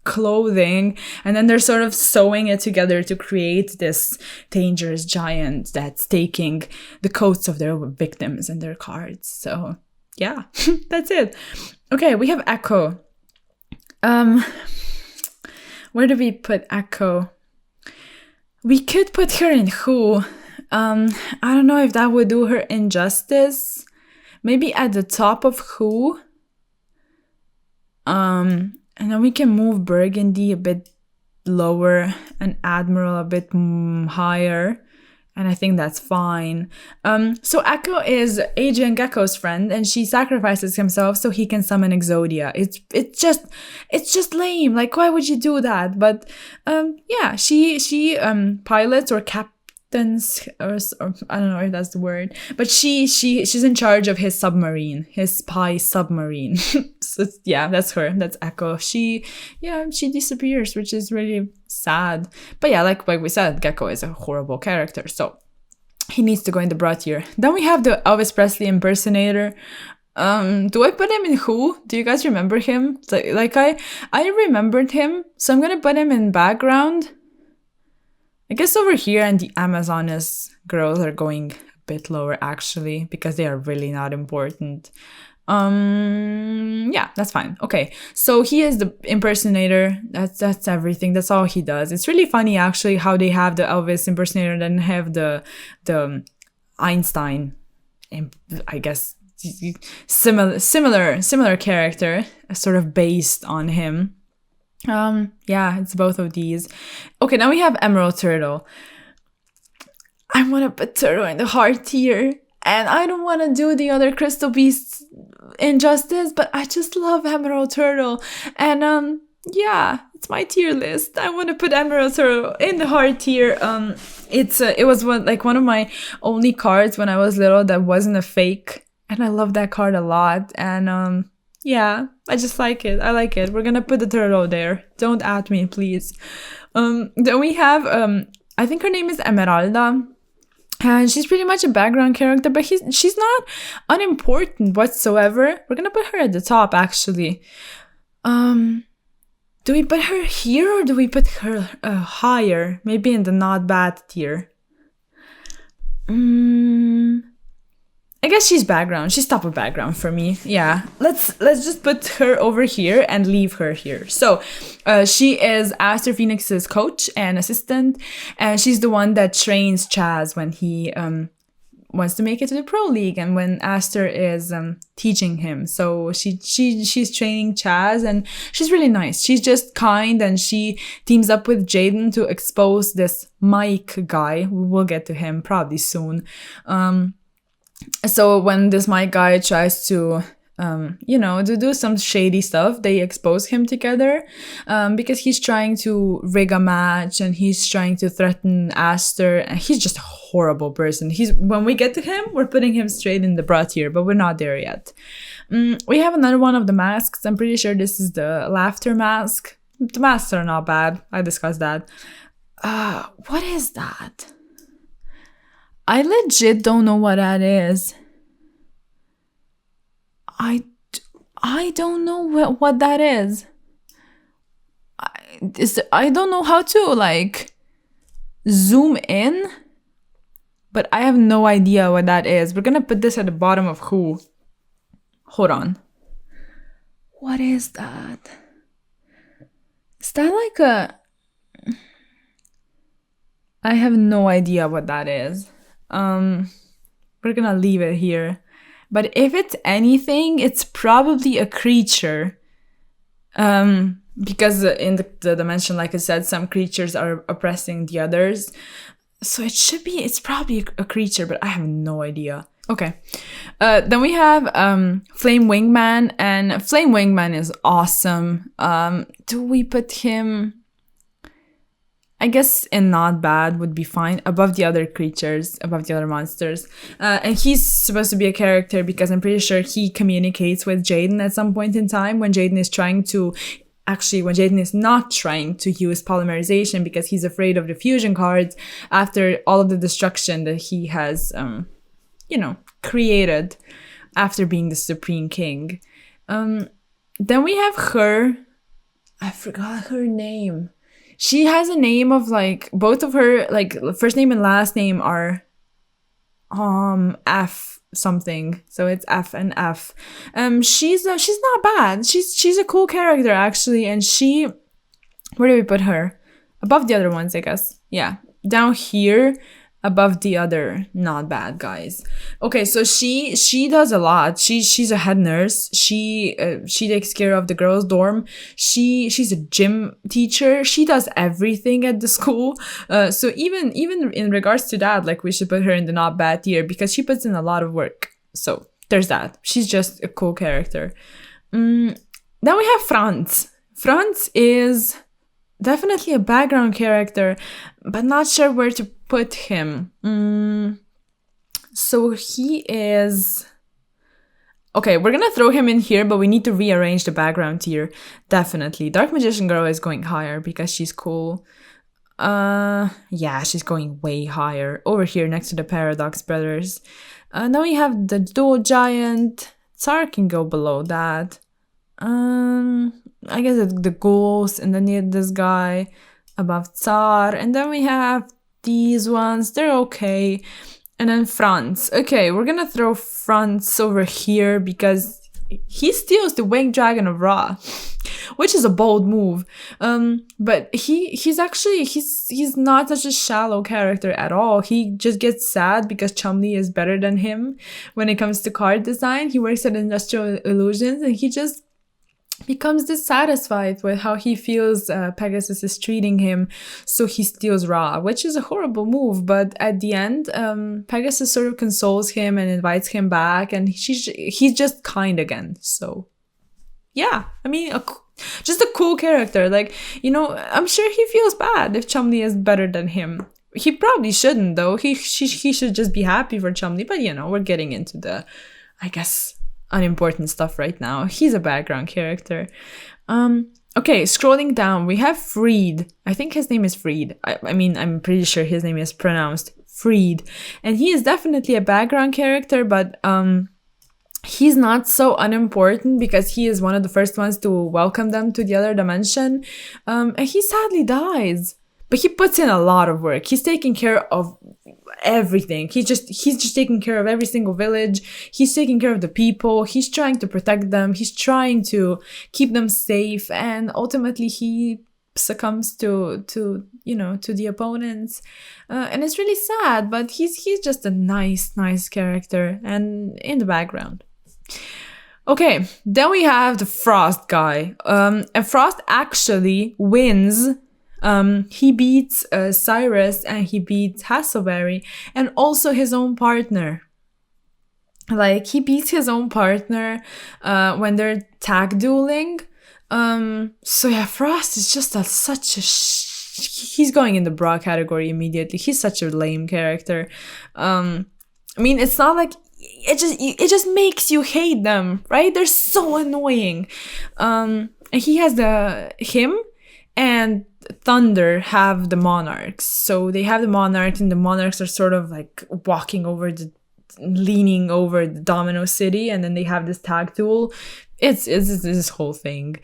clothing, and then they're sort of sewing it together to create this dangerous giant that's taking the coats of their victims and their cards. So yeah, that's it. Okay, we have Echo. Where do we put Echo? We could put her in Who. I don't know if that would do her injustice. Maybe at the top of Who. And then we can move Burgundy a bit lower and Admiral a bit higher. And I think that's fine. So Echo is Adrian Gecko's friend, and she sacrifices himself so he can summon Exodia. It's just lame. Like, why would you do that? But yeah, she pilots or captains, or I don't know if that's the word, but she's in charge of his submarine, his spy submarine. So yeah, that's her. That's Echo. She disappears, which is really sad. But yeah, like we said, Gecko is a horrible character, so he needs to go in the bra tier. Then we have the Elvis Presley impersonator. Do I put him in Who? Do you guys remember him? Like I remembered him, so I'm gonna put him in background. I guess over here, and the Amazoness girls are going a bit lower, actually, because they are really not important. Yeah, that's fine. Okay, so he is the impersonator. That's everything. That's all he does. It's really funny, actually, how they have the Elvis impersonator and then have the Einstein, I guess, similar character, sort of based on him. Yeah, it's both of these. Okay, now we have Emerald Turtle. I want to put Turtle in the hard tier, and I don't want to do the other Crystal Beasts injustice, but I just love Emerald Turtle, and yeah, it's my tier list. I want to put Emerald Turtle in the hard tier. It was one of my only cards when I was little that wasn't a fake, and I love that card a lot, and yeah, I just like it. I like it. We're gonna put the turtle there. Don't at me, please. Then we have, I think her name is Emeralda. And she's pretty much a background character, but she's not unimportant whatsoever. We're gonna put her at the top, actually. Do we put her here, or do we put her higher? Maybe in the not bad tier. I guess she's background. She's top of background for me. Yeah, let's just put her over here and leave her here. So she is Aster Phoenix's coach and assistant, and she's the one that trains Chaz when he wants to make it to the Pro League, and when Aster is teaching him. So she's training Chaz, and she's really nice. She's just kind, and she teams up with Jaden to expose this Mike guy. We'll get to him probably soon. So when this Mike guy tries to, to do some shady stuff, they expose him together, because he's trying to rig a match, and he's trying to threaten Aster, and he's just a horrible person. When we get to him, we're putting him straight in the bra tier, but we're not there yet. We have another one of the masks. I'm pretty sure this is the laughter mask. The masks are not bad. I discussed that. What is that? I legit don't know what that is. I don't know what that is. I don't know how to, zoom in, but I have no idea what that is. We're gonna put this at the bottom of Who. Hold on. What is that? Is that like a... I have no idea what that is. We're gonna leave it here. But if it's anything, it's probably a creature. Because in the dimension, like I said, some creatures are oppressing the others. So it's probably a creature, but I have no idea. Okay. Then we have Flame Wingman, and Flame Wingman is awesome. Do we put him... I guess in not bad would be fine, above the other creatures, above the other monsters. And he's supposed to be a character because I'm pretty sure he communicates with Jaden at some point in time when Jaden is trying to... Actually, when Jaden is not trying to use polymerization because he's afraid of the fusion cards after all of the destruction that he has, created after being the Supreme King. Then we have her... I forgot her name. She has a name of like, both of her, like, first name and last name are F something. So it's F and F. She's not bad. She's a cool character actually, and she... Where do we put her? Above the other ones, I guess. Yeah. Down here, above the other not bad guys. Okay, so she does a lot. She's a head nurse. She takes care of the girls' dorm. She's a gym teacher. She does everything at the school. So even in regards to that, like, we should put her in the not bad tier because she puts in a lot of work. So there's that. She's just a cool character. Then we have Franz. Franz is definitely a background character, but not sure where to put him. So he is... Okay, we're gonna throw him in here, but we need to rearrange the background tier. Definitely. Dark Magician Girl is going higher because she's cool. Yeah, she's going way higher. Over here next to the Paradox Brothers. Then we have the Duo Giant. Tsar can go below that. I guess the Ghost, and then you have this guy above Tsar, and then we have these ones. They're okay. And then Franz. Okay, we're gonna throw Franz over here because he steals the Winged Dragon of Ra, which is a bold move. But he's not such a shallow character at all. He just gets sad because Chumley is better than him when it comes to card design. He works at Industrial Illusions, and he just becomes dissatisfied with how he feels Pegasus is treating him, so he steals Ra, which is a horrible move. But at the end, Pegasus sort of consoles him and invites him back, and he's just kind again. So yeah, I mean, just a cool character. Like, I'm sure he feels bad if Chumley is better than him. He probably shouldn't, though. He should just be happy for Chumley. But we're getting into the, I guess, unimportant stuff right now. He's a background character. Okay, scrolling down, we have Freed. I think his name is Freed. I mean, I'm pretty sure his name is pronounced Freed. And he is definitely a background character, but he's not so unimportant because he is one of the first ones to welcome them to the other dimension. And he sadly dies. But he puts in a lot of work. He's taking care of everything. He's just taking care of every single village. He's taking care of the people. He's trying to protect them. He's trying to keep them safe. And ultimately he succumbs to the opponents. And it's really sad, but he's just a nice character and in the background. Okay, then we have the Frost guy. And Frost actually wins. He beats Cyrus, and he beats Hasselberry, and also his own partner. Like, he beats his own partner when they're tag dueling. So yeah, Frost is just he's going in the bra category immediately. He's such a lame character. I mean, it's not like it just makes you hate them, right? They're so annoying. And he has him and Thunder have the Monarchs. So they have the Monarchs, and the Monarchs are sort of like leaning over the Domino City, and then they have this tag duel. It's this whole thing.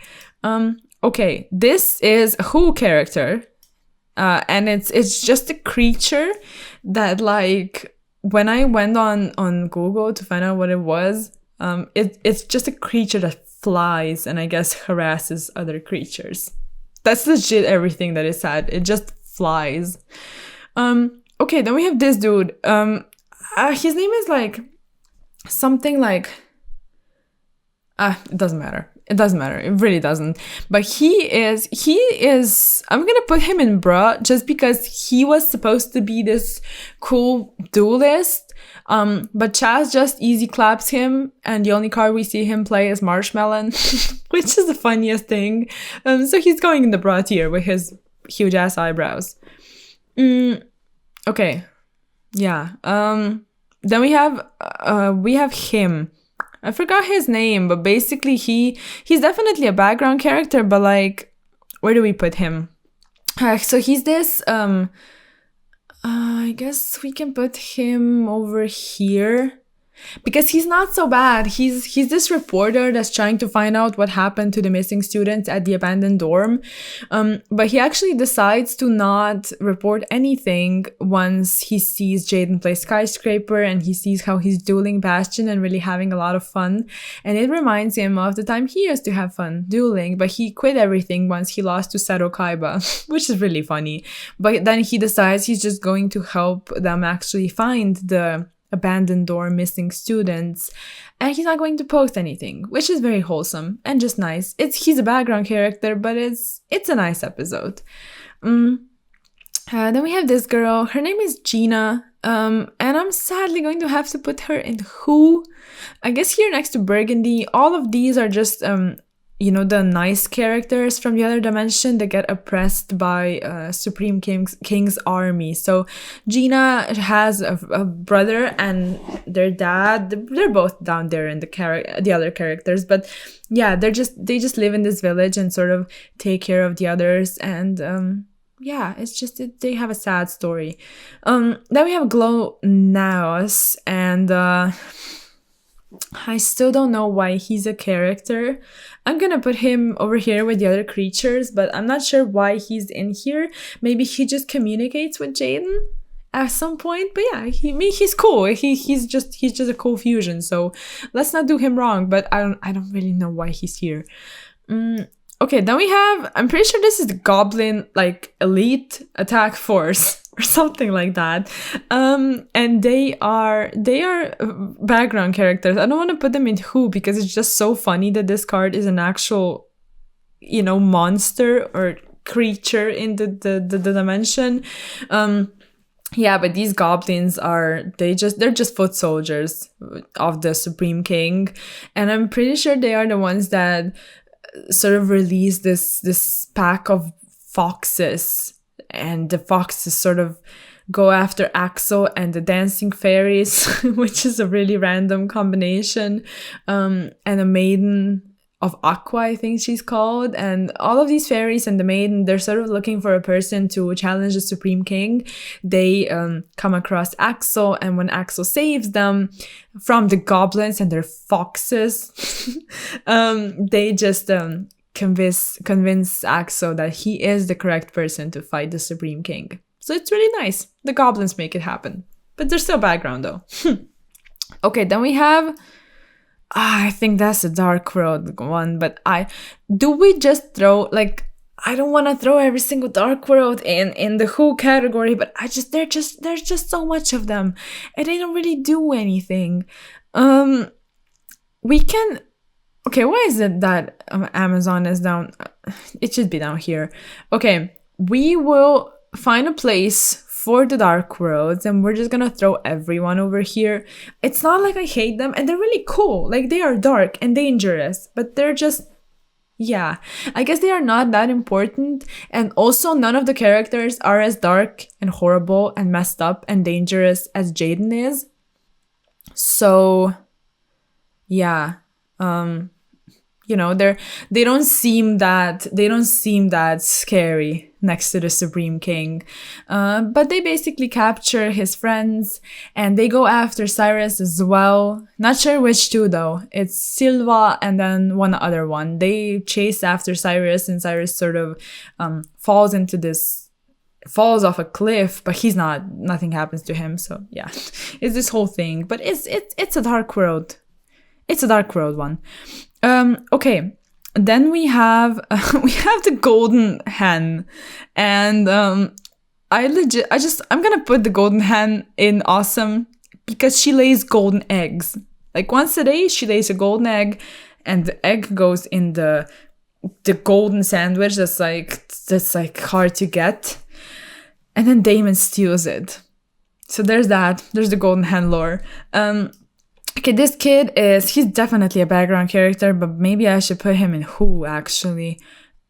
Okay, this is a Who character, and it's just a creature that, like, when I went on Google to find out what it was, it's just a creature that flies and I guess harasses other creatures. That's legit everything that is said. It just flies. Okay, then we have this dude. His name is like something like it doesn't matter. It doesn't matter. It really doesn't. But he is I'm gonna put him in bruh just because he was supposed to be this cool duelist. But Chaz just easy claps him, and the only card we see him play is Marshmallow, which is the funniest thing. So he's going in the bruh tier with his huge ass eyebrows. Okay. Yeah. Then we have him. I forgot his name, but basically he's definitely a background character, but like, where do we put him? So he's this I guess we can put him over here because he's not so bad. He's this reporter that's trying to find out what happened to the missing students at the abandoned dorm. But he actually decides to not report anything once he sees Jaden play Skyscraper and he sees how he's dueling Bastion and really having a lot of fun. And it reminds him of the time he used to have fun dueling, but he quit everything once he lost to Seto Kaiba, which is really funny. But then he decides he's just going to help them actually find the abandoned dorm missing students, and he's not going to post anything, which is very wholesome and just nice. He's a background character, but it's a nice episode. Then we have this girl. Her name is Gina, and I'm sadly going to have to put her in Who. I guess here next to Burgundy. All of these are just the nice characters from the other dimension that get oppressed by Supreme King's army. So Gina has a brother and their dad. They're both down there in the other characters, but yeah, they just live in this village and sort of take care of the others. And yeah, it's just they have a sad story. Then we have Glow Naos, and I still don't know why he's a character. I'm gonna put him over here with the other creatures, but I'm not sure why he's in here. Maybe he just communicates with Jaden at some point. But yeah, he's cool. He's just a cool fusion. So let's not do him wrong. But I don't really know why he's here. Okay, then we have, I'm pretty sure this is the Goblin, like, elite attack force or something like that. And they are background characters. I don't want to put them in Who because it's just so funny that this card is an actual, monster or creature in the dimension. Yeah, but these goblins they're just foot soldiers of the Supreme King. And I'm pretty sure they are the ones that sort of release this pack of foxes, and the foxes sort of go after Axel and the dancing fairies, which is a really random combination, and a maiden of Aqua, I think she's called. And all of these fairies and the maiden, they're sort of looking for a person to challenge the Supreme King. They come across Axel, and when Axel saves them from the goblins and their foxes, they just convince Axel that he is the correct person to fight the Supreme King. So it's really nice. The goblins make it happen. But they're still background though. Okay, then we have... I think that's a Dark World one, but do we just throw, like, I don't want to throw every single Dark World in the Who category, but there's just so much of them, and they don't really do anything. We can, okay, why is it that Amazon is down? It should be down here. Okay, we will find a place for the Dark Worlds, and we're just gonna throw everyone over here. It's not like I hate them, and they're really cool. Like, they are dark and dangerous, but they're just, yeah, I guess they are not that important. And also, none of the characters are as dark and horrible and messed up and dangerous as Jaden is. So, yeah, they don't seem that scary next to the Supreme King. But they basically capture his friends, and they go after Cyrus as well. Not sure which two though. It's Silva and then one other one. They chase after Cyrus, and Cyrus sort of falls off a cliff, but nothing happens to him. So yeah, it's this whole thing. But it's a Dark World. It's a Dark World one. Okay. Then we have the Golden Hen, and I'm gonna put the Golden Hen in Awesome because she lays golden eggs. Like once a day, she lays a golden egg, and the egg goes in the golden sandwich that's like hard to get, and then Damon steals it. So there's that. There's the golden hen lore. Okay, this kid he's definitely a background character, but maybe I should put him in who actually.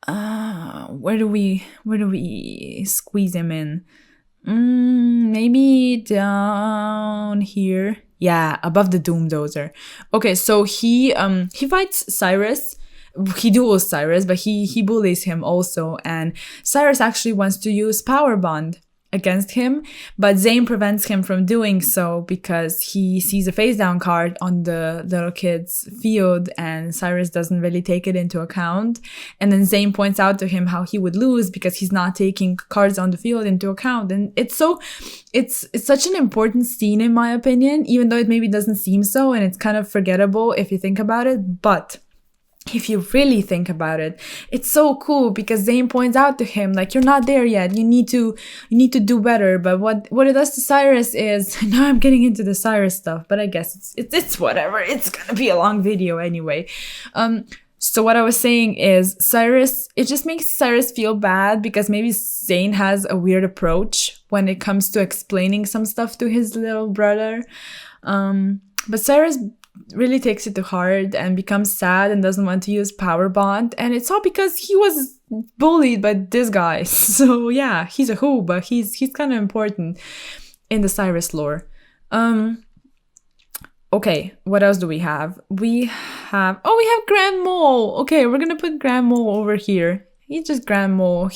Where do we squeeze him in? Maybe down here. Yeah, above the Doomdozer. Okay, so he fights Cyrus. He duels Cyrus, but he bullies him also, and Cyrus actually wants to use Power Bond against him, but Zane prevents him from doing so because he sees a face down card on the little kid's field, and Cyrus doesn't really take it into account. And then Zane points out to him how he would lose because he's not taking cards on the field into account. And it's such an important scene in my opinion, even though it maybe doesn't seem so, and it's kind of forgettable if you think about it. But if you really think about it, it's so cool because Zane points out to him, like, you're not there yet. You need to do better. But what it does to Cyrus is, now I'm getting into the Cyrus stuff, but I guess it's whatever. It's gonna be a long video anyway. So what I was saying is Cyrus, it just makes Cyrus feel bad because maybe Zane has a weird approach when it comes to explaining some stuff to his little brother. But Cyrus really takes it to heart and becomes sad and doesn't want to use Power Bond, and it's all because he was bullied by this guy. So yeah, he's a who, but he's kind of important in the Cyrus lore. Okay, what else do we have? We have Grand Mole. Okay, we're gonna put Grand Mole over here. He's just Grand Mole.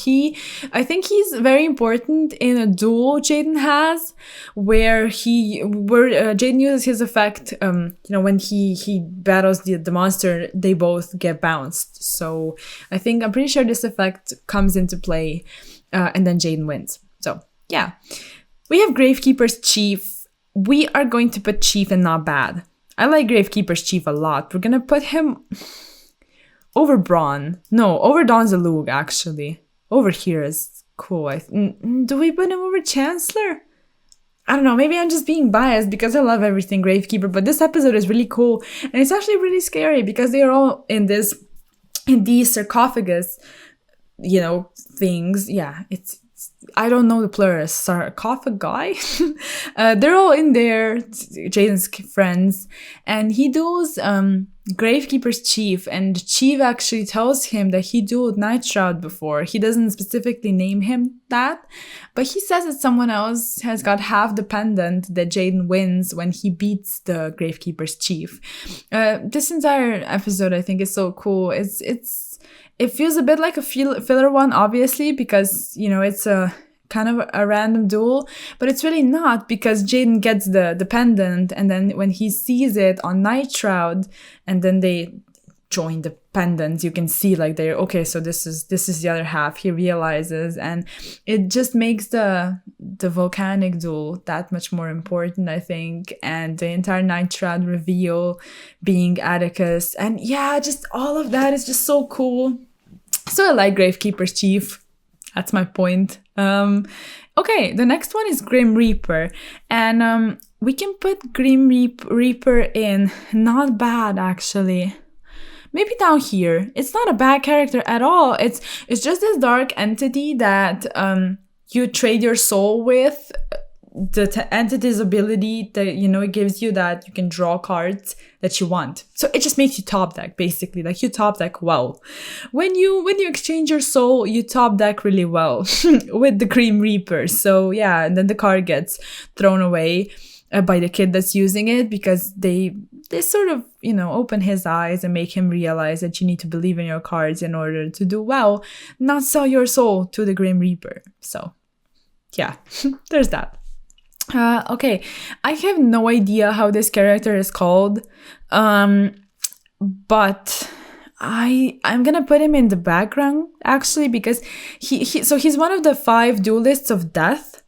I think he's very important in a duel Jaden has, where Jaden uses his effect. When he battles the monster, they both get bounced. So I'm pretty sure this effect comes into play, and then Jaden wins. So yeah, we have Gravekeeper's Chief. We are going to put Chief in not bad. I like Gravekeeper's Chief a lot. We're gonna put him over Braun. No, over Don Zalug, actually. Over here is cool. Do we put him over Chancellor? I don't know. Maybe I'm just being biased because I love everything Gravekeeper, but this episode is really cool. And it's actually really scary because they are all in these sarcophagus, things. Yeah, I don't know the plural. Sarcophagi? They're all in there, Jaden's friends. And he duels Gravekeeper's Chief, and Chief actually tells him that he dueled Night Shroud before. He doesn't specifically name him that, but he says that someone else has got half the pendant that Jaden wins when he beats the Gravekeeper's Chief. This entire episode, I think, is so cool. It feels a bit like a filler one, obviously, because, it's a kind of a random duel, but it's really not, because Jaden gets the pendant, and then when he sees it on Night Shroud, and then they join the pendant, you can see like they're okay, so this is the other half, he realizes, and it just makes the volcanic duel that much more important, I think, and the entire Night Shroud reveal being Atticus, and yeah, just all of that is just so cool. So I like Gravekeeper's Chief. That's my point. Okay, the next one is Grim Reaper, and we can put Grim Reaper in not bad, actually. Maybe down here. It's not a bad character at all. It's just this dark entity that you trade your soul with. The entity's ability that, it gives you that you can draw cards that you want. So it just makes you top deck, basically. Like, you top deck well. When you exchange your soul, you top deck really well with the Grim Reaper. So yeah, and then the card gets thrown away by the kid that's using it, because they sort of, open his eyes and make him realize that you need to believe in your cards in order to do well, not sell your soul to the Grim Reaper. So yeah, there's that. Okay, I have no idea how this character is called, but I'm gonna put him in the background, actually, because he's one of the 5 duelists of death.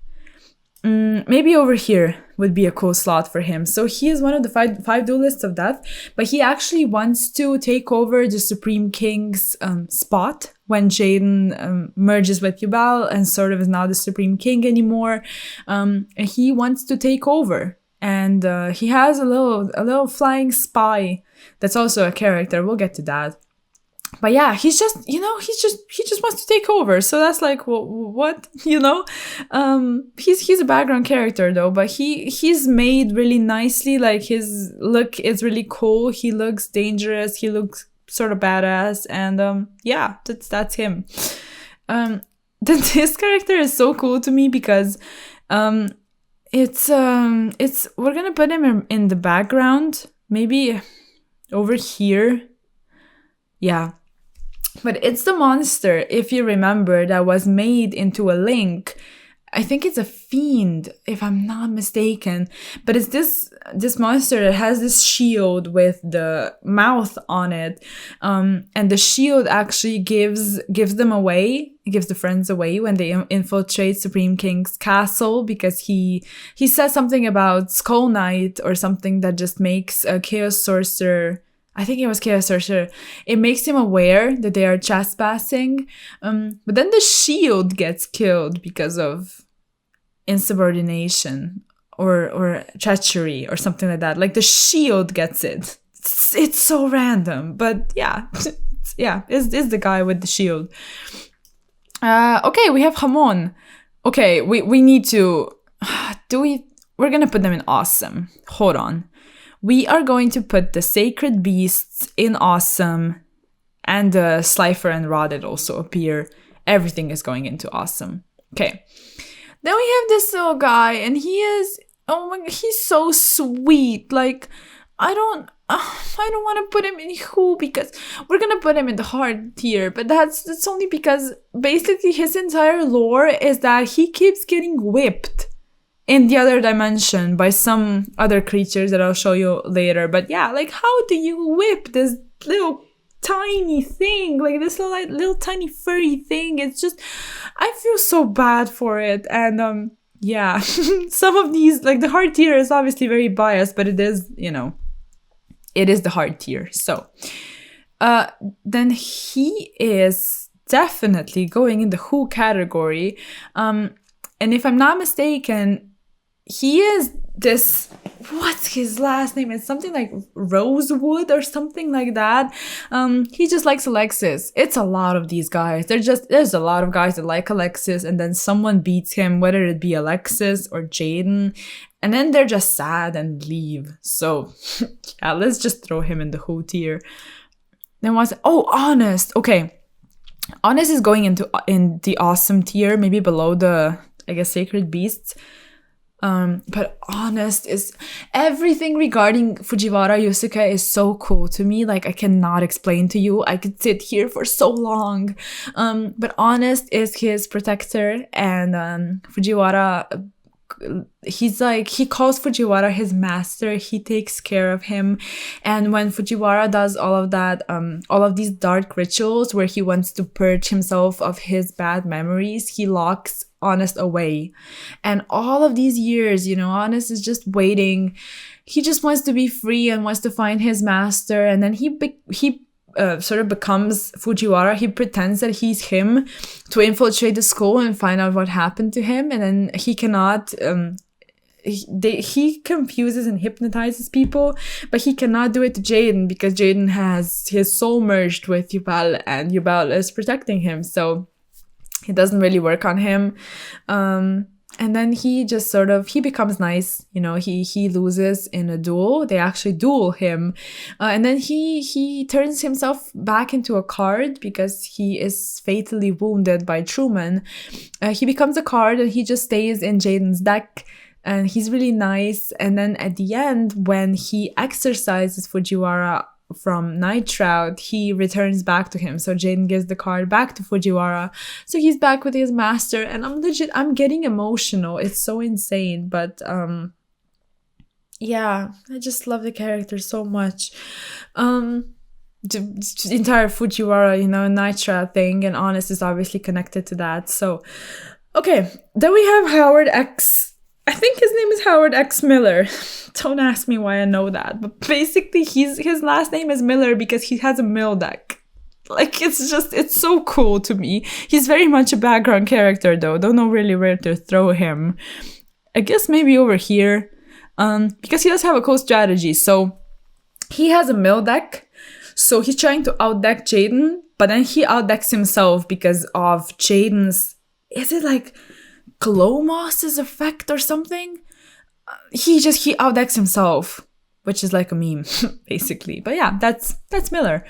Maybe over here would be a cool slot for him. So he is one of the five duelists of death, but he actually wants to take over the Supreme King's spot when Jaden merges with Yubal and sort of is not the Supreme King anymore. And he wants to take over and he has a little flying spy that's also a character. We'll get to that. But yeah, he's just, he just wants to take over. So that's like, what, he's a background character though, but he's made really nicely. Like his look is really cool. He looks dangerous. He looks sort of badass, and yeah, that's him. This character is so cool to me because it's we're gonna put him in the background, maybe over here. Yeah. But it's the monster, if you remember, that was made into a link. I think it's a fiend, if I'm not mistaken. But it's this monster that has this shield with the mouth on it. And the shield actually gives them away. It gives the friends away when they infiltrate Supreme King's castle, because he says something about Skull Knight or something that just makes a Chaos Sorcerer, I think it was Chaos Sorcerer, it makes him aware that they are trespassing. But then the shield gets killed because of insubordination or treachery or something like that. Like the shield gets it. It's so random, but yeah. It's the guy with the shield. Okay, we have Hamon. Okay, we need to... We're gonna put them in awesome. Hold on. We are going to put the sacred beasts in awesome, and the Slifer and Rotted also appear. Everything is going into awesome. Okay. Then we have this little guy, and he is, oh my god, he's so sweet. Like, I don't want to put him in who, because we're gonna put him in the hard tier, but that's only because basically his entire lore is that he keeps getting whipped in the other dimension by some other creatures that I'll show you later. But yeah, like, how do you whip this little tiny thing, like this little tiny furry thing? It's just, I feel so bad for it. And yeah, some of these, like the hard tier is obviously very biased, but it is, it is the hard tier. So then he is definitely going in the who category. And if I'm not mistaken, he is this, what's his last name? It's something like Rosewood or something like that. He just likes Alexis. It's a lot of these guys. There's a lot of guys that like Alexis, and then someone beats him, whether it be Alexis or Jaden, and then they're just sad and leave. So yeah, let's just throw him in the who tier. Then Honest. Okay. Honest is going in the awesome tier, maybe below the, I guess, Sacred Beasts. But Honest is, everything regarding Fujiwara Yusuke is so cool to me. Like, I cannot explain to you. I could sit here for so long. But Honest is his protector, and Fujiwara, he calls Fujiwara his master. He takes care of him. And when Fujiwara does all of that, all of these dark rituals where he wants to purge himself of his bad memories, he locks Honest away. And all of these years, Honest is just waiting. He just wants to be free and wants to find his master. And then he sort of becomes Fujiwara. He pretends that he's him to infiltrate the school and find out what happened to him. And then he cannot... he confuses and hypnotizes people, but he cannot do it to Jaden because Jaden has his soul merged with Yubal, and Yubal is protecting him. So it doesn't really work on him. And then he just he becomes nice. He loses in a duel. They actually duel him. And then he turns himself back into a card because he is fatally wounded by Truman. He becomes a card and he just stays in Jaden's deck. And he's really nice. And then at the end, when he exorcises Fujiwara from Night Shroud, he returns back to him. So Jaden gives the card back to Fujiwara. So he's back with his master. And I'm getting emotional. It's so insane. But yeah, I just love the character so much. The entire Fujiwara, Night Shroud thing, and Honest is obviously connected to that. So, okay. Then we have Howard X. I think his name is Howard X. Miller. Don't ask me why I know that. But basically, his last name is Miller because he has a mill deck. Like, it's so cool to me. He's very much a background character, though. Don't know really where to throw him. I guess maybe over here. because he does have a cool strategy. So he has a mill deck, so he's trying to outdeck Jaden, but then he outdecks himself because of Jaden's, is it like glow moss's effect or something? He outdecks himself, which is like a meme, basically. But yeah, that's Miller.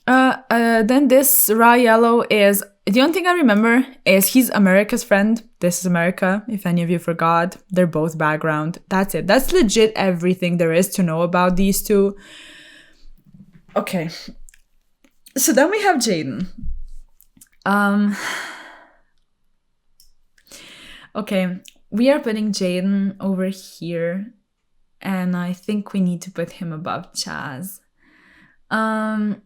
Then this raw yellow is, the only thing I remember is he's America's friend. This is America, if any of you forgot. They're both background. That's it. That's legit everything there is to know about these two. Okay. So then we have Jaden. Okay, we are putting Jaden over here, and I think we need to put him above Chaz. No,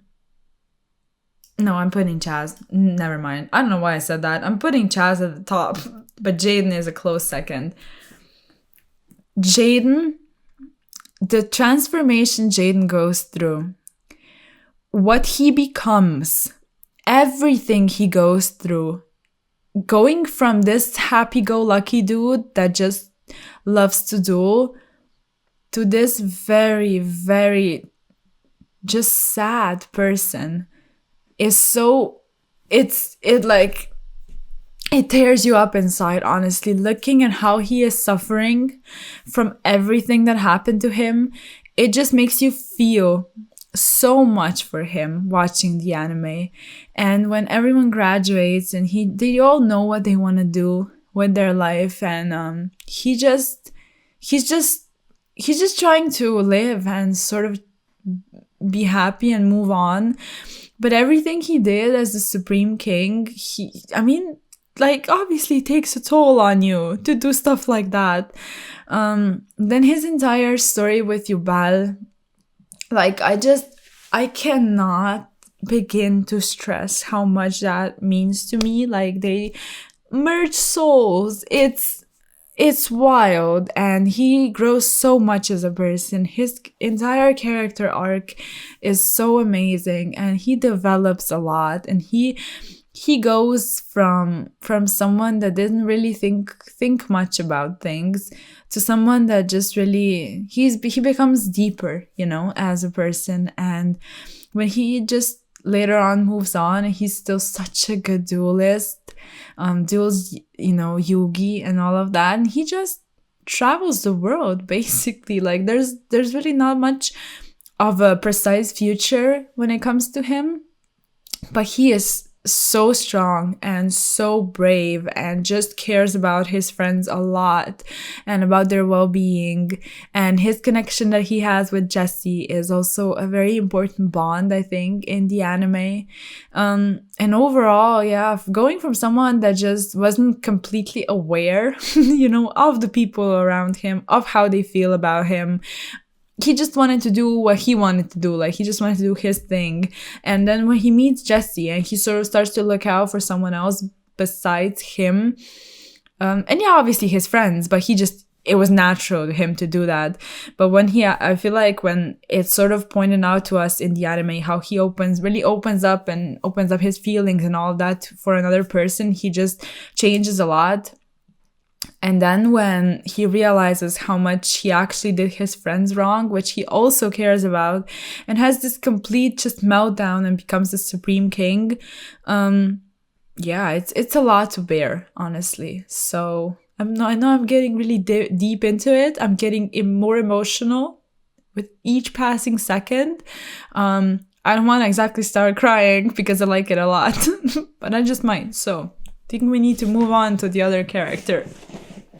I'm putting Chaz. Never mind. I don't know why I said that. I'm putting Chaz at the top, but Jaden is a close second. Jaden, the transformation Jaden goes through, what he becomes, everything he goes through, going from this happy-go-lucky dude that just loves to duel to this very, very just sad person is so, it tears you up inside, honestly. Looking at how he is suffering from everything that happened to him, it just makes you feel so much for him watching the anime. And when everyone graduates and they all know what they want to do with their life, and he's just trying to live and sort of be happy and move on. But everything he did as the Supreme King, obviously it takes a toll on you to do stuff like that. Then his entire story with Yubal, I cannot begin to stress how much that means to me. Like, they merge souls. It's wild, and he grows so much as a person. His entire character arc is so amazing, and he develops a lot, and he goes from someone that didn't really think much about things to someone that just really he becomes deeper, as a person. And when he just later on moves on, he's still such a good duelist, duels, Yugi and all of that, and he just travels the world basically. Like, there's really not much of a precise future when it comes to him, but he is so strong and so brave and just cares about his friends a lot and about their well-being. And his connection that he has with Jessie is also a very important bond, I think, in the anime. And overall, yeah, going from someone that just wasn't completely aware, of the people around him, of how they feel about him. He just wanted to do what he wanted to do. Like, he just wanted to do his thing. And then when he meets Jessie and he sort of starts to look out for someone else besides him, and yeah, obviously his friends, but it was natural to him to do that. But I feel like when it's sort of pointed out to us in the anime how he really opens up his feelings and all that for another person, he just changes a lot. And then when he realizes how much he actually did his friends wrong, which he also cares about, and has this complete just meltdown and becomes the Supreme King, it's a lot to bear, honestly. So I know I'm getting really deep into it. I'm getting more emotional with each passing second. I don't want to exactly start crying because I like it a lot, but I just might. So I think we need to move on to the other character.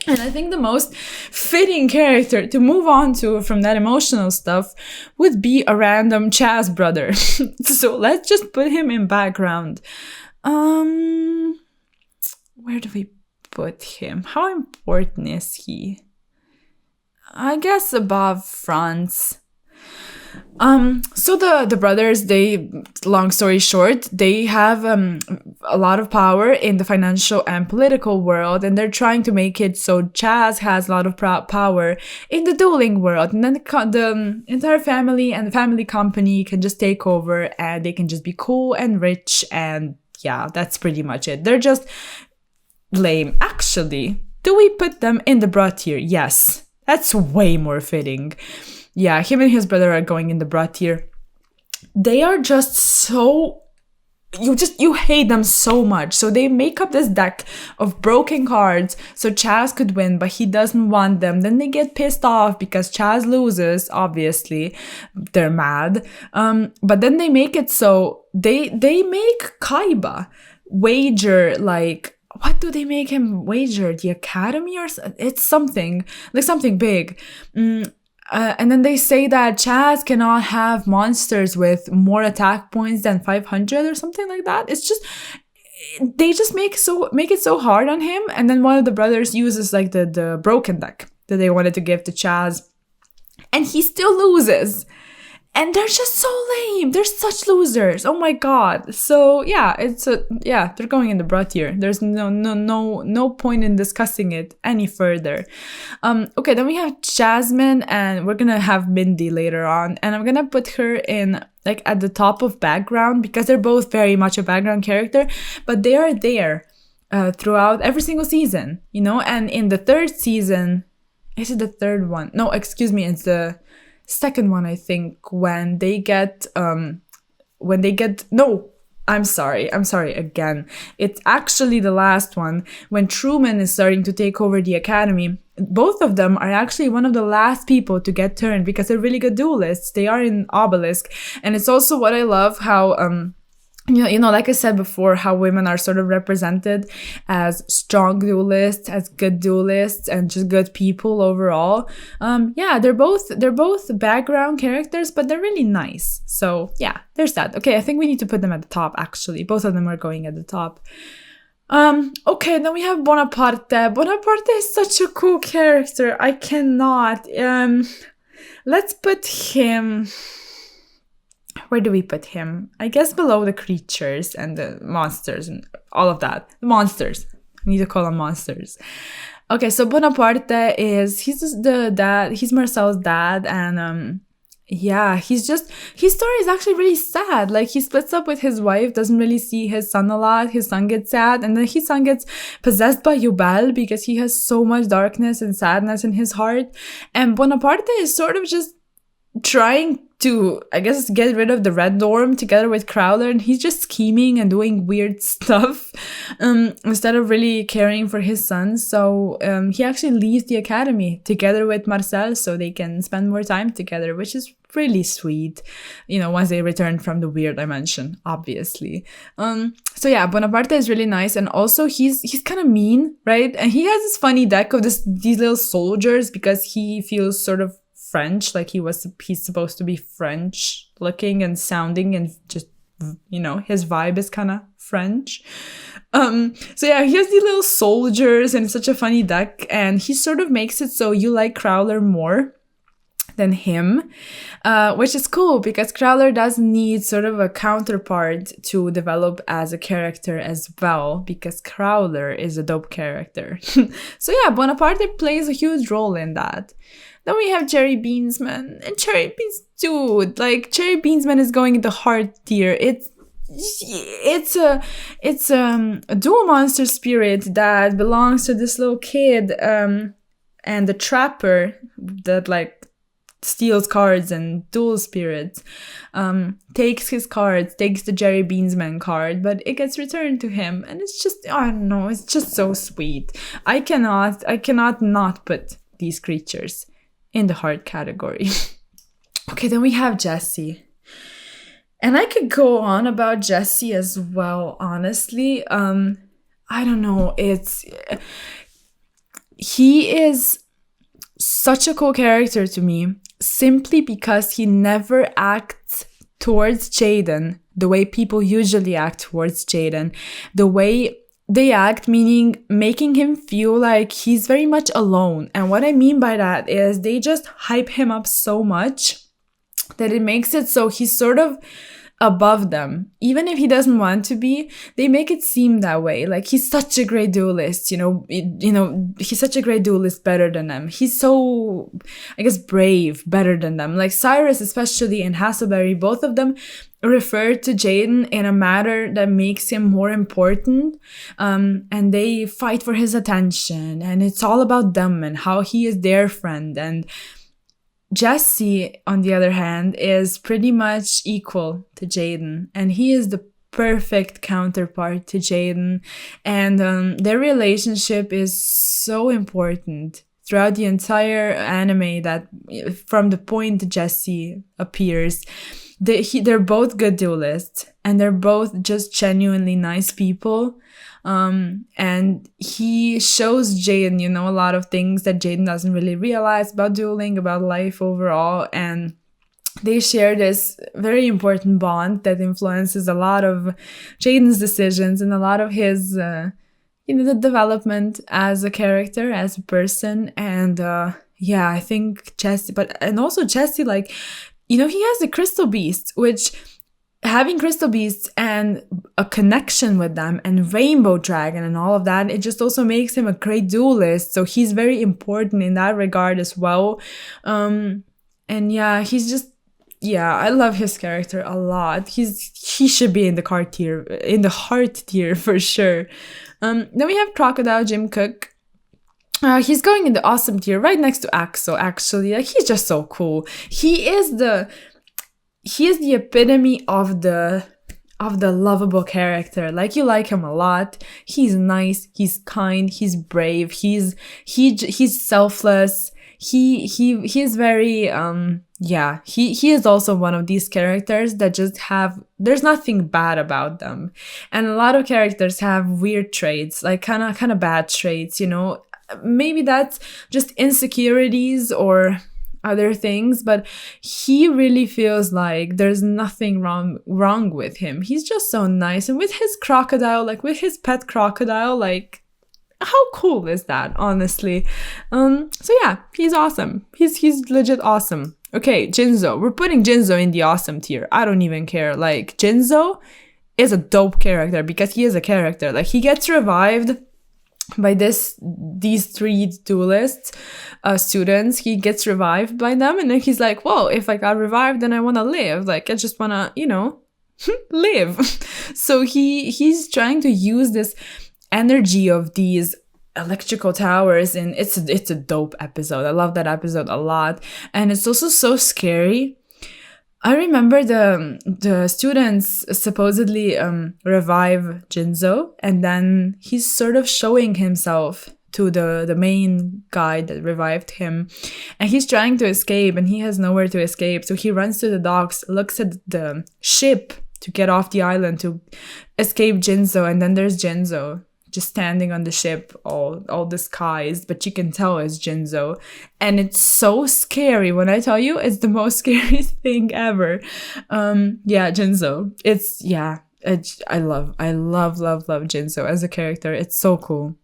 And I think the most fitting character to move on to from that emotional stuff would be a random Chaz brother. So let's just put him in background. Where do we put him? How important is he? I guess above Franz. So the brothers, long story short, they have a lot of power in the financial and political world, and they're trying to make it so Chaz has a lot of power in the dueling world, and then the entire family and the family company can just take over, and they can just be cool and rich, and yeah, that's pretty much it. They're just lame. Actually, do we put them in the bra tier? Yes. That's way more fitting. Yeah, him and his brother are going in the bra tier. They are just so, you hate them so much. So they make up this deck of broken cards so Chaz could win, but he doesn't want them. Then they get pissed off because Chaz loses. Obviously, they're mad. But then they make it so they make Kaiba wager, like, what do they make him wager? The academy or it's something like something big. And then they say that Chaz cannot have monsters with more attack points than 500 or something like that. It's just, they just make it so hard on him. And then one of the brothers uses like the broken deck that they wanted to give to Chaz, and he still loses. And they're just so lame. They're such losers. Oh my god. So yeah, they're going in the bra tier. There's no point in discussing it any further. Okay, then we have Jasmine, and we're gonna have Mindy later on, and I'm gonna put her in like at the top of background because they're both very much a background character, but they are there throughout every single season, you know. And in the third season, is it the third one? No, excuse me, it's the second one, I think, when they get no, I'm sorry again. It's actually the last one when Truman is starting to take over the academy. Both of them are actually one of the last people to get turned because they're really good duelists. They are in Obelisk, and it's also what I love how you know, like I said before, how women are sort of represented as strong duelists, as good duelists, and just good people overall. Yeah, they're both background characters, but they're really nice. So yeah, there's that. Okay, I think we need to put them at the top, actually. Both of them are going at the top. Okay, then we have Bonaparte. Bonaparte is such a cool character. I cannot. Let's put him... Where do we put him? I guess below the creatures and the monsters and all of that. The monsters. I need to call them monsters. Okay, so Bonaparte he's just the dad. He's Marcel's dad, and yeah, his story is actually really sad. Like, he splits up with his wife, doesn't really see his son a lot. His son gets sad, and then his son gets possessed by Yubel because he has so much darkness and sadness in his heart. And Bonaparte is sort of just trying to, I guess, get rid of the Red Dorm together with Crowler, and he's just scheming and doing weird stuff instead of really caring for his son. So he actually leaves the academy together with Marcel so they can spend more time together, which is really sweet, you know, once they return from the weird dimension, obviously. So yeah, Bonaparte is really nice, and also he's kind of mean, right? And he has this funny deck of these little soldiers because he feels sort of French, like he's supposed to be French looking and sounding, and just, you know, his vibe is kind of French. So yeah, he has these little soldiers and such a funny deck, and he sort of makes it so you like Crowler more than him, which is cool because Crowler does need sort of a counterpart to develop as a character as well, because Crowler is a dope character. So yeah, Bonaparte plays a huge role in that. Then we have Cherry Beansman, and Cherry Beansman is going in the hard tier. It's a dual monster spirit that belongs to this little kid, and the trapper that like steals cards and dual spirits, takes his cards, takes the Jerry Beansman card, but it gets returned to him, and it's just, I don't know, it's just so sweet. I cannot not put these creatures in the hard category. Okay, then we have Jesse. And I could go on about Jesse as well, honestly. I don't know, he is such a cool character to me, simply because he never acts towards Jaden the way people usually act towards Jaden. The way they act, meaning making him feel like he's very much alone. And what I mean by that is they just hype him up so much that it makes it so he's sort of above them. Even if he doesn't want to be, they make it seem that way. Like, he's such a great duelist, he's such a great duelist, better than them. He's so, I guess, brave, better than them. Like, Cyrus, especially, and Hasselberry, both of them refer to Jaden in a manner that makes him more important. And they fight for his attention, and it's all about them and how he is their friend. And Jesse, on the other hand, is pretty much equal to Jaden, and he is the perfect counterpart to Jaden. And their relationship is so important throughout the entire anime, that from the point Jesse appears, they're both good duelists, and they're both just genuinely nice people. And he shows Jaden, a lot of things that Jaden doesn't really realize about dueling, about life overall. And they share this very important bond that influences a lot of Jaden's decisions and a lot of his, the development as a character, as a person. And I think Jesse, and also Jesse, like, he has the crystal beasts, which, having crystal beasts and a connection with them, and rainbow dragon and all of that, it just also makes him a great duelist. So he's very important in that regard as well. He's just, I love his character a lot. He should be in the heart tier for sure. Then we have Crocodile Jim Cook. He's going in the awesome tier, right next to Axel, actually. Like, he's just so cool. He is the epitome of the lovable character. Like, you like him a lot. He's nice, he's kind, he's brave, he's selfless. He is very he is also one of these characters that just there's nothing bad about them. And a lot of characters have weird traits, like kind of bad traits, maybe that's just insecurities or other things, but he really feels like there's nothing wrong with him. He's just so nice. And with his crocodile, like with his pet crocodile, like, how cool is that, honestly? He's awesome. He's legit awesome. Okay, Jinzo. We're putting Jinzo in the awesome tier. I don't even care. Like, Jinzo is a dope character because he is a character. Like, he gets revived by these three duelists, students. He gets revived by them, and then he's like, whoa, if I got revived, then I want to live. Like, I just want to, live. So he's trying to use this energy of these electrical towers, and it's a dope episode. I love that episode a lot. And it's also so scary. I remember the students supposedly revive Jinzo, and then he's sort of showing himself to the main guy that revived him, and he's trying to escape, and he has nowhere to escape. So he runs to the docks, looks at the ship to get off the island to escape Jinzo, and then there's Jinzo just standing on the ship, all disguised, but you can tell it's Jinzo. And it's so scary. When I tell you, it's the most scariest thing ever. Jinzo. I love Jinzo as a character. It's so cool.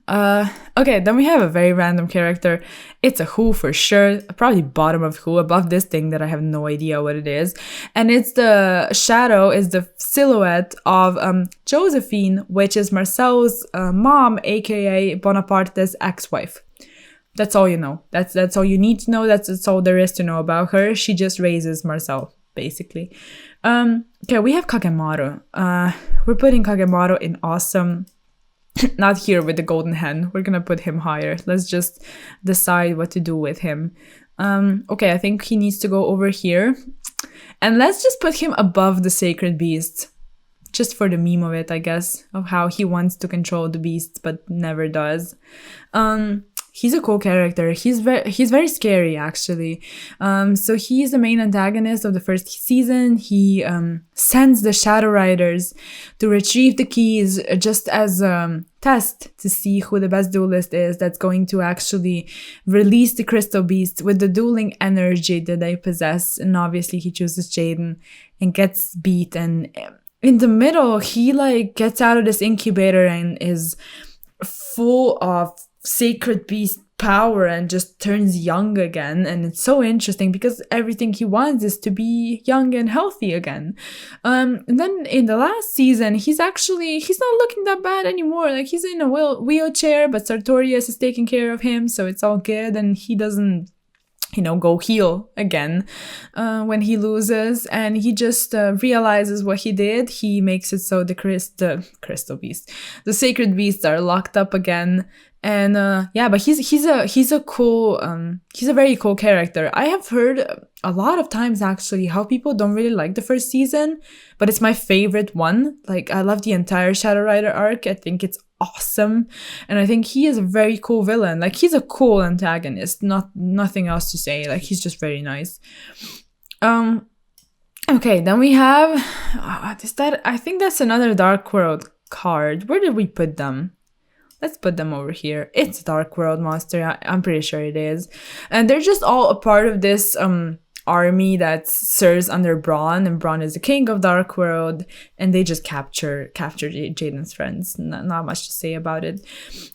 Okay, then we have a very random character. It's a Who for sure, probably bottom of Who, above this thing that I have no idea what it is. And it's the shadow, is the silhouette of Josephine, which is Marcel's mom, aka Bonaparte's ex-wife. That's all you know. That's all you need to know. That's all there is to know about her. She just raises Marcel, basically. Okay, we have Kagemaru. We're putting Kagemaru in awesome. Not here with the golden hen. We're gonna put him higher. Let's just decide what to do with him. Okay, I think he needs to go over here. And let's just put him above the sacred beast. Just for the meme of it, I guess. Of how he wants to control the beasts but never does. He's a cool character. He's very scary, actually. So he's the main antagonist of the first season. He sends the Shadow Riders to retrieve the keys just as a test to see who the best duelist is that's going to actually release the crystal beast with the dueling energy that they possess. And obviously he chooses Jaden and gets beat. And in the middle, he gets out of this incubator and is full of sacred beast power and just turns young again. And it's so interesting because everything he wants is to be young and healthy again. And then in the last season, he's not looking that bad anymore. Like, he's in a wheelchair, but Sartorius is taking care of him, so it's all good, and he doesn't go heel again when he loses, and he just realizes what he did. He makes it so the crystal beast, the sacred beasts, are locked up again. And but he's a very cool character. I have heard a lot of times actually how people don't really like the first season, but it's my favorite one. Like, I love the entire Shadow Rider arc. I think it's awesome, and I think he is a very cool villain. Like, he's a cool antagonist, nothing else to say. Like, he's just very nice. Okay, then we have I think that's another Dark World card. Where did we put them? Let's put them over here. It's Dark World monster. I'm pretty sure it is. And they're just all a part of this army that serves under Braun, and Braun is the king of Dark World, and they just capture Jaden's friends. Not much to say about it.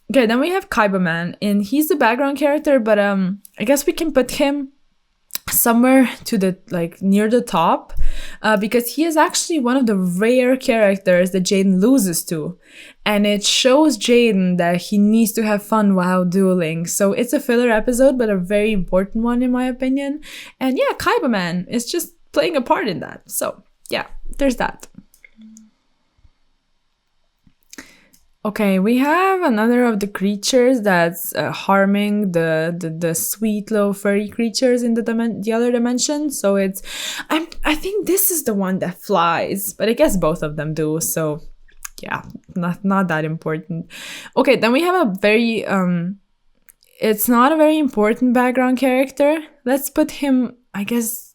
Okay, then we have Kaiba Man, and he's the background character, but I guess we can put him somewhere to the near the top, because he is actually one of the rare characters that Jaden loses to, and it shows Jaden that he needs to have fun while dueling. So it's a filler episode, but a very important one in my opinion. And yeah, Kaiba Man is just playing a part in that. So yeah, there's that. Okay, we have another of the creatures that's harming the sweet little furry creatures in the other dimension. So I think this is the one that flies, but I guess both of them do. So yeah, not that important. Okay, then we have a very it's not a very important background character. Let's put him, I guess,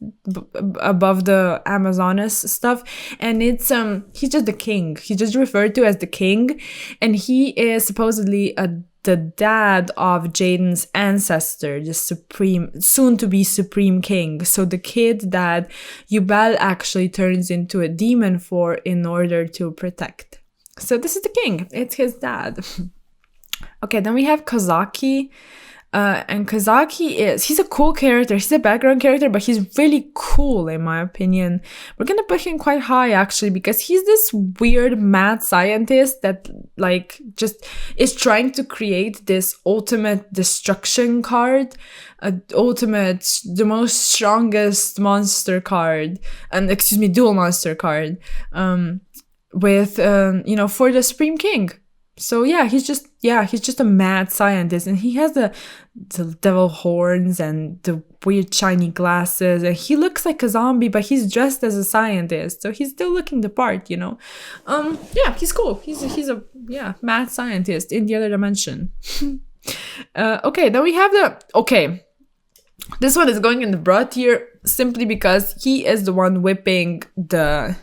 above the Amazonas stuff, and it's he's just the king. He's just referred to as the king, and he is supposedly the dad of Jaden's ancestor, the soon-to-be supreme king. So the kid that Yubel actually turns into a demon for in order to protect. So this is the king. It's his dad. Okay, then we have Kozaki. And Kozaki he's a cool character. He's a background character, but he's really cool in my opinion. We're gonna put him quite high actually, because he's this weird mad scientist that just is trying to create this ultimate destruction card, the most strongest monster card, and dual monster card, with for the Supreme King. So yeah, he's just a mad scientist, and he has the devil horns and the weird shiny glasses, and he looks like a zombie, but he's dressed as a scientist, so he's still looking the part, Yeah, he's cool. He's a mad scientist in the other dimension. Okay, then we have this one is going in the broad tier simply because he is the one whipping the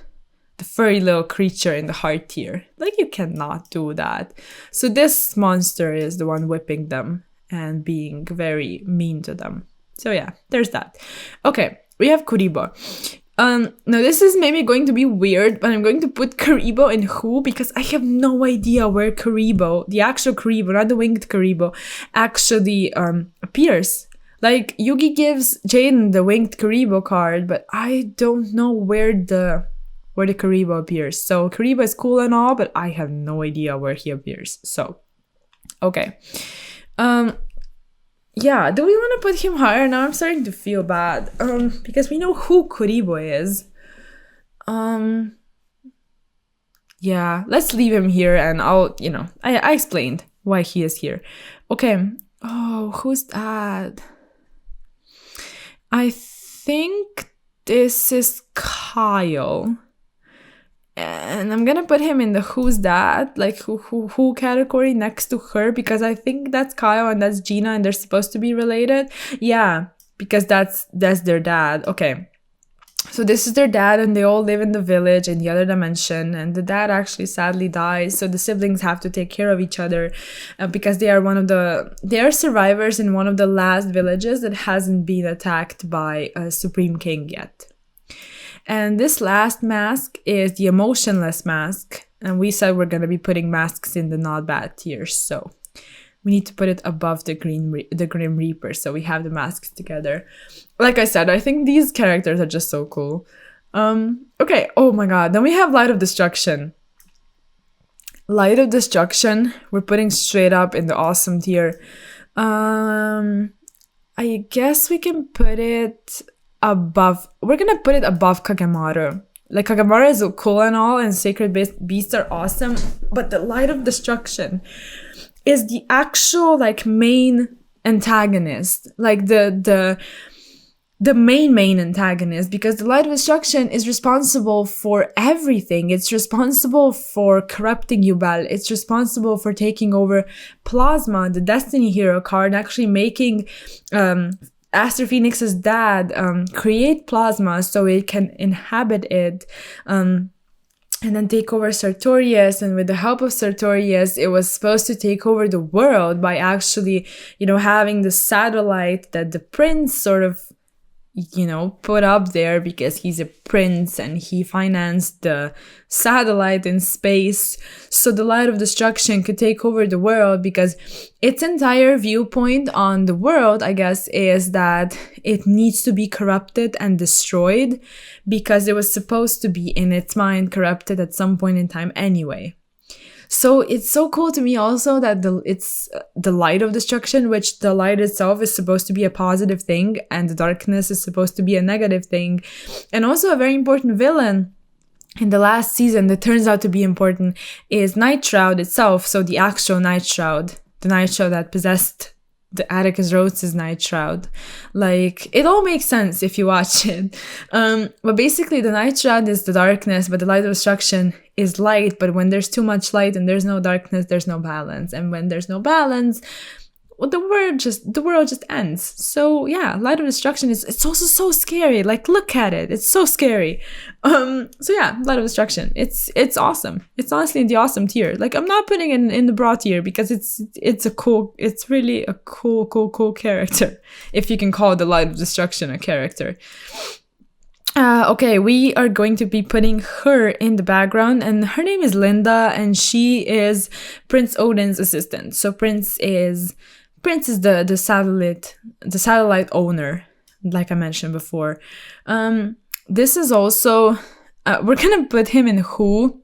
furry little creature in the heart tier. You cannot do that. So this monster is the one whipping them and being very mean to them. So yeah, there's that. Okay, we have Kuribo. Now this is maybe going to be weird, but I'm going to put Kuribo in Who, because I have no idea where Kuribo, the actual Kuribo, not the winged Kuribo, actually appears. Yugi gives Jaden the winged Kuribo card, but I don't know where the Kuribo appears. So Kuribo is cool and all, but I have no idea where he appears. So, okay. Yeah, do we want to put him higher? Now I'm starting to feel bad. Because we know who Kuribo is. Yeah, let's leave him here, and I'll, I explained why he is here. Okay. Oh, who's that? I think this is Kyle. And I'm gonna put him in the who's that, who category next to her, because I think that's Kyle and that's Gina and they're supposed to be related. Yeah, because that's their dad. Okay. So this is their dad, and they all live in the village in the other dimension, and the dad actually sadly dies, so the siblings have to take care of each other because they are survivors in one of the last villages that hasn't been attacked by a Supreme King yet. And this last mask is the emotionless mask. And we said we're going to be putting masks in the not bad tiers. So we need to put it above the Grim Reaper, so we have the masks together. Like I said, I think these characters are just so cool. Okay, oh my god, then we have Light of Destruction. Light of Destruction, we're putting straight up in the awesome tier. I guess we can put it above, we're gonna put it above Kagemaru. Like, Kagemaru is cool and all, and Sacred Beasts are awesome, but the Light of Destruction is the actual, like, main antagonist. Like, the main antagonist, because the Light of Destruction is responsible for everything. It's responsible for corrupting Yubel. It's responsible for taking over Plasma, the Destiny Hero card, actually making Aster Phoenix's dad create Plasma so it can inhabit it, and then take over Sartorius. And with the help of Sartorius, it was supposed to take over the world by actually, you know, having the satellite that the prince sort of, you know, put up there because he's a prince and he financed the satellite in space. So the Light of Destruction could take over the world, because its entire viewpoint on the world, I guess, is that it needs to be corrupted and destroyed, because it was supposed to be, in its mind, corrupted at some point in time anyway. So it's so cool to me also that it's the Light of Destruction, which the light itself is supposed to be a positive thing and the darkness is supposed to be a negative thing. And also a very important villain in the last season that turns out to be important is Night Shroud itself. So the actual Night Shroud, the Night Shroud that possessed the Atticus Rhodes' Night Shroud. Like, it all makes sense if you watch it. But basically the Night Shroud is the darkness, but the Light of Destruction is light. But when there's too much light and there's no darkness, there's no balance. And when there's no balance, well, the world just ends. So yeah, Light of Destruction it's also so scary. Like, look at it, it's so scary. So yeah, Light of Destruction, it's awesome. It's honestly in the awesome tier. Like, I'm not putting it in the bra tier because it's really a cool character, if you can call the Light of Destruction a character. Okay, we are going to be putting her in the background, and her name is Linda, and she is Prince Odin's assistant. So Prince is the satellite owner, like I mentioned before. This is also we're gonna put him in Who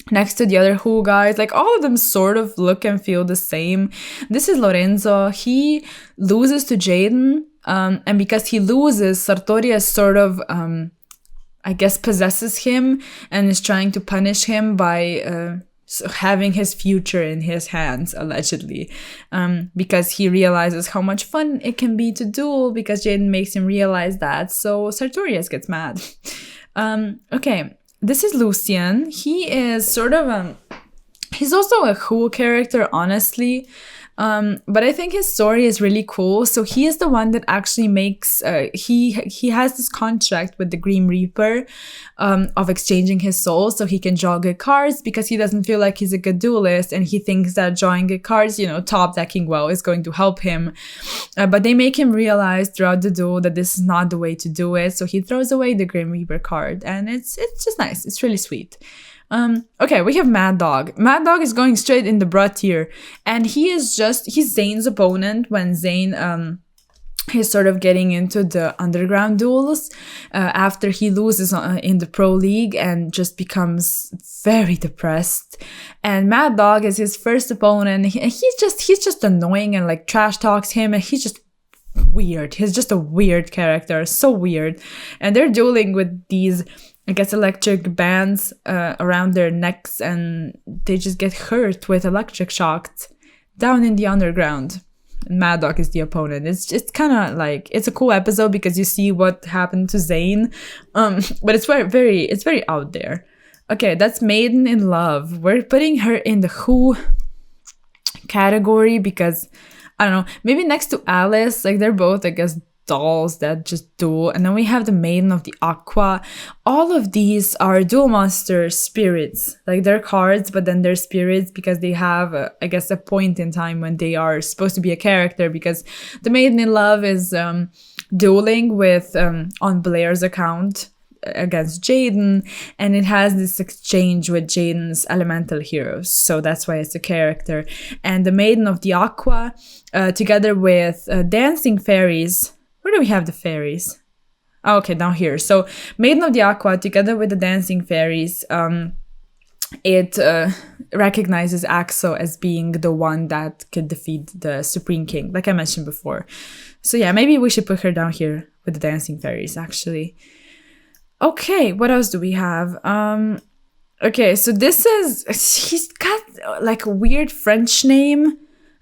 next to the other Who guys. Like, all of them sort of look and feel the same. This is Lorenzo. He loses to Jaden. And because he loses, Sartorius sort of, I guess, possesses him and is trying to punish him by having his future in his hands, allegedly. Because he realizes how much fun it can be to duel, because Jaden makes him realize that. So Sartorius gets mad. Okay, this is Lucian. He is sort of, he's also a cool character, honestly. But I think his story is really cool. So he is the one that actually makes, he has this contract with the Grim Reaper of exchanging his soul so he can draw good cards, because he doesn't feel like he's a good duelist, and he thinks that drawing good cards, you know, top decking well, is going to help him. But they make him realize throughout the duel that this is not the way to do it. So he throws away the Grim Reaper card, and it's just nice. It's really sweet. Okay, we have Mad Dog. Mad Dog is going straight in the bra tier, and he's Zane's opponent when Zane he's sort of getting into the underground duels after he loses in the pro league and just becomes very depressed. And Mad Dog is his first opponent. He's just annoying and like trash talks him, and he's just weird. He's just a weird character, so weird. And they're dueling with these, I guess, electric bands around their necks, and they just get hurt with electric shocks down in the underground. And Mad Dog is the opponent. It's kind of like, it's a cool episode because you see what happened to Zane, but it's very out there. Okay, that's Maiden in Love. We're putting her in the Who category because, I don't know, maybe next to Alice, like they're both, I guess, dolls that just duel. And then we have the Maiden of the Aqua. All of these are duel monster spirits, like they're cards, but then they're spirits because they have I guess a point in time when they are supposed to be a character, because the Maiden in Love is dueling with on Blair's account, against Jaden, and it has this exchange with Jaden's elemental heroes, so that's why it's a character. And the Maiden of the Aqua, together with dancing fairies. Where do we have the fairies? Oh, okay, down here. So Maiden of the Aqua, together with the dancing fairies, it recognizes Axo as being the one that could defeat the Supreme King, like I mentioned before. So yeah, maybe we should put her down here with the dancing fairies, actually. Okay, what else do we have? Okay, so this is, he's got like a weird French name.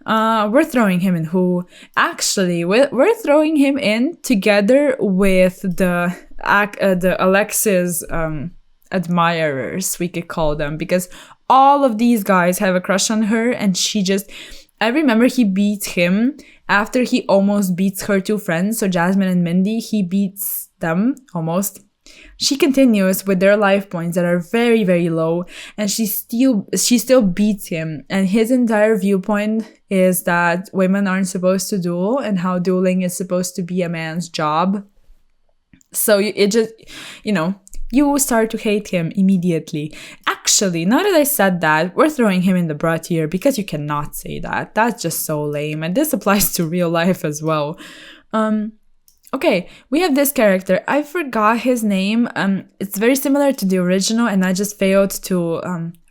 We're throwing him in who? Actually, we're throwing him in together with the Alexis admirers, we could call them, because all of these guys have a crush on her, and I remember he beat him after he almost beats her two friends, so Jasmine and Mindy. He beats them almost. She continues with their life points that are very, very low, and she still beats him. And his entire viewpoint is that women aren't supposed to duel, and how dueling is supposed to be a man's job. So it just, you start to hate him immediately. Actually, now that I said that, we're throwing him in the bra tier, because you cannot say that. That's just so lame, and this applies to real life as well. Okay, we have this character. I forgot his name. It's very similar to the original, and I just failed to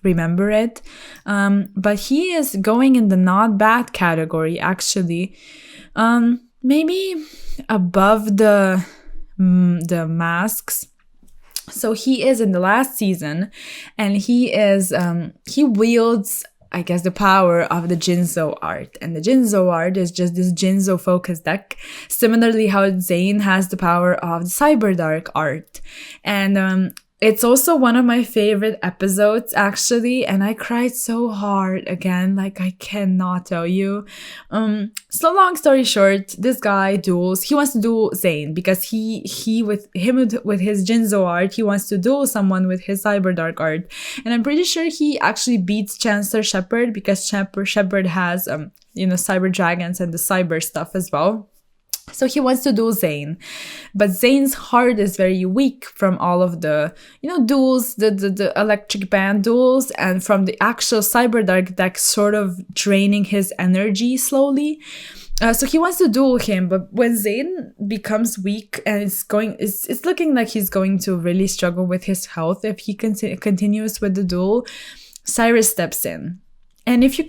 remember it. But he is going in the not bad category, actually. Maybe above the masks. So he is in the last season, and he wields, I guess, the power of the Jinzo art. And the Jinzo art is just this Jinzo focus deck, similarly how Zane has the power of the Cyberdark art. And it's also one of my favorite episodes, actually, and I cried so hard again, like I cannot tell you. So long story short, this guy duels. He wants to duel Zane because he with his Jinzo art, he wants to duel someone with his Cyberdark art. And I'm pretty sure he actually beats Chancellor Shepard, because Shepard has Cyber Dragons and the cyber stuff as well. So he wants to duel Zane, but Zane's heart is very weak from all of the, duels, the electric band duels, and from the actual Cyberdark deck sort of draining his energy slowly. So he wants to duel him, but when Zane becomes weak and it's looking like he's going to really struggle with his health if he continues with the duel, Cyrus steps in. And if you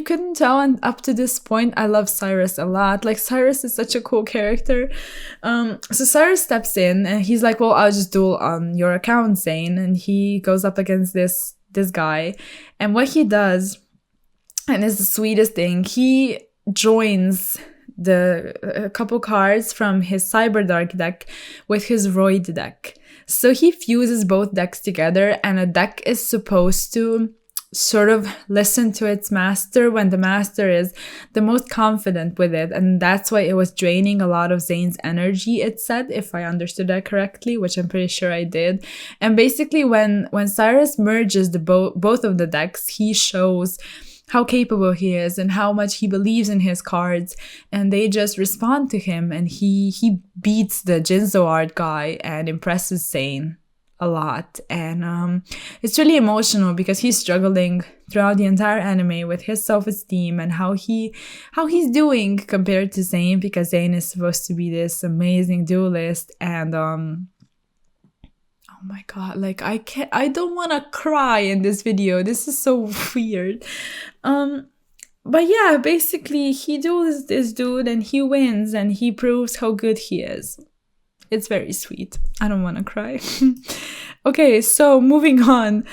couldn't tell, and up to this point, I love Cyrus a lot. Like, Cyrus is such a cool character. So Cyrus steps in, and he's like, well, I'll just duel on your account, Zane. And he goes up against this guy. And what he does, and it's the sweetest thing, he joins a couple cards from his Cyberdark deck with his Roid deck. So he fuses both decks together, and a deck is supposed to sort of listen to its master when the master is the most confident with it, and that's why it was draining a lot of Zane's energy, it said, if I understood that correctly, which I'm pretty sure I did. And basically when Cyrus merges both of the decks, he shows how capable he is and how much he believes in his cards, and they just respond to him, and he beats the Jinzo art guy and impresses Zane a lot. And it's really emotional because he's struggling throughout the entire anime with his self-esteem and how he's doing compared to Zane, because Zane is supposed to be this amazing duelist. And oh my god, like I don't want to cry in this video, this is so weird. But yeah, basically he duels this dude and he wins, and he proves how good he is. It's very sweet. I don't want to cry. Okay, so moving on.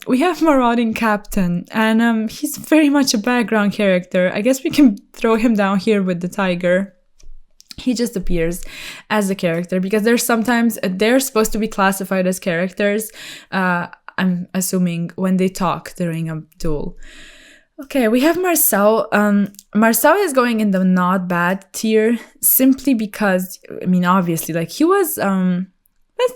We have Marauding Captain, and he's very much a background character. I guess we can throw him down here with the tiger. He just appears as a character because they're supposed to be classified as characters, I'm assuming, when they talk during a duel. Okay, we have Marcel. Marcel is going in the not bad tier simply because, I mean, obviously, like, he was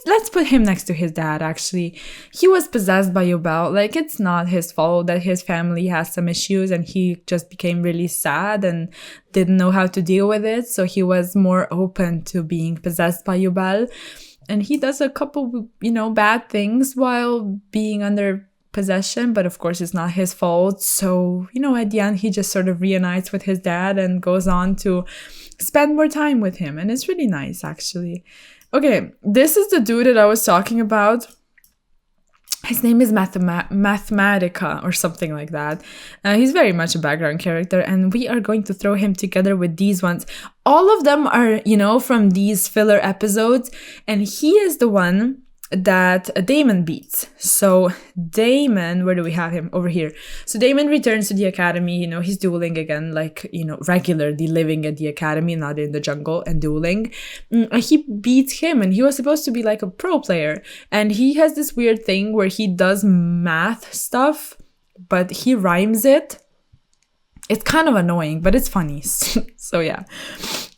let's put him next to his dad. Actually, he was possessed by Yubel. Like, it's not his fault that his family has some issues, and he just became really sad and didn't know how to deal with it. So he was more open to being possessed by Yubel, and he does a couple, bad things while being under possession, but of course it's not his fault. So, at the end, he just sort of reunites with his dad and goes on to spend more time with him. And it's really nice, actually. Okay, this is the dude that I was talking about. His name is Mathematica or something like that. He's very much a background character, and we are going to throw him together with these ones. All of them are, from these filler episodes, and he is the one that Damon beats. So Damon, where do we have him? Over here. So Damon returns to the academy. He's dueling again, like, regularly living at the academy, not in the jungle, and dueling. He beats him, and he was supposed to be like a pro player. And he has this weird thing where he does math stuff, but he rhymes it. It's kind of annoying, but it's funny. So yeah,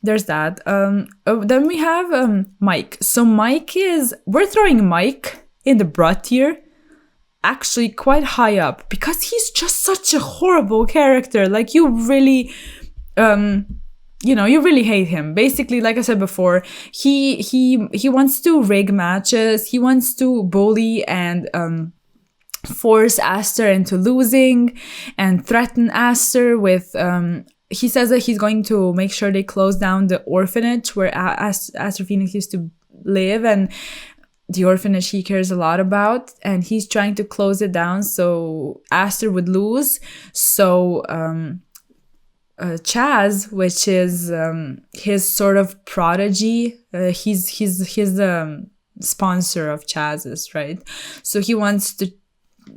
there's that. Then we have Mike. So we're throwing Mike in the brat tier, actually quite high up, because he's just such a horrible character. Like, you really, you really hate him. Basically, like I said before, he wants to rig matches. He wants to bully and force Aster into losing and threaten Aster with he says that he's going to make sure they close down the orphanage where Aster Phoenix used to live, and the orphanage he cares a lot about, and he's trying to close it down so Aster would lose. So Chaz, which is his sort of prodigy, he's the sponsor of Chaz's, right? So he wants to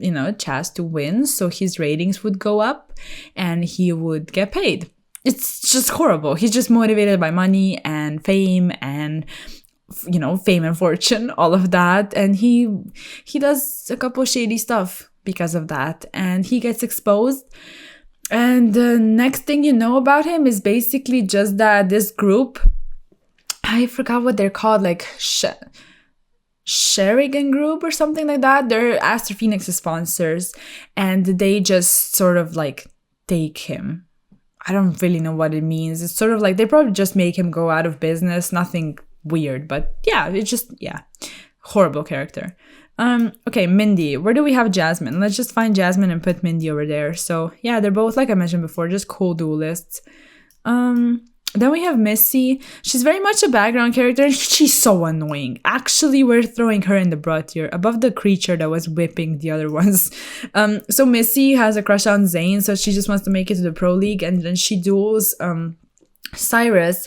Chaz to win, so his ratings would go up and he would get paid. It's just horrible. He's just motivated by money and fame and fame and fortune, all of that, and he does a couple shady stuff because of that, and he gets exposed. And the next thing you know about him is basically just that this group, I forgot what they're called, like Sherigan Group or something like that. They're Aster Phoenix's sponsors, and they just sort of like take him. I don't really know what it means. It's sort of like they probably just make him go out of business. Nothing weird, but yeah, it's just, horrible character. Okay, Mindy. Where do we have Jasmine? Let's just find Jasmine and put Mindy over there. So yeah, they're both, like I mentioned before, just cool duelists. Then we have Missy. She's very much a background character, and she's so annoying. Actually, we're throwing her in the brat tier, above the creature that was whipping the other ones. So Missy has a crush on Zayn, so she just wants to make it to the Pro League, and then she duels Cyrus,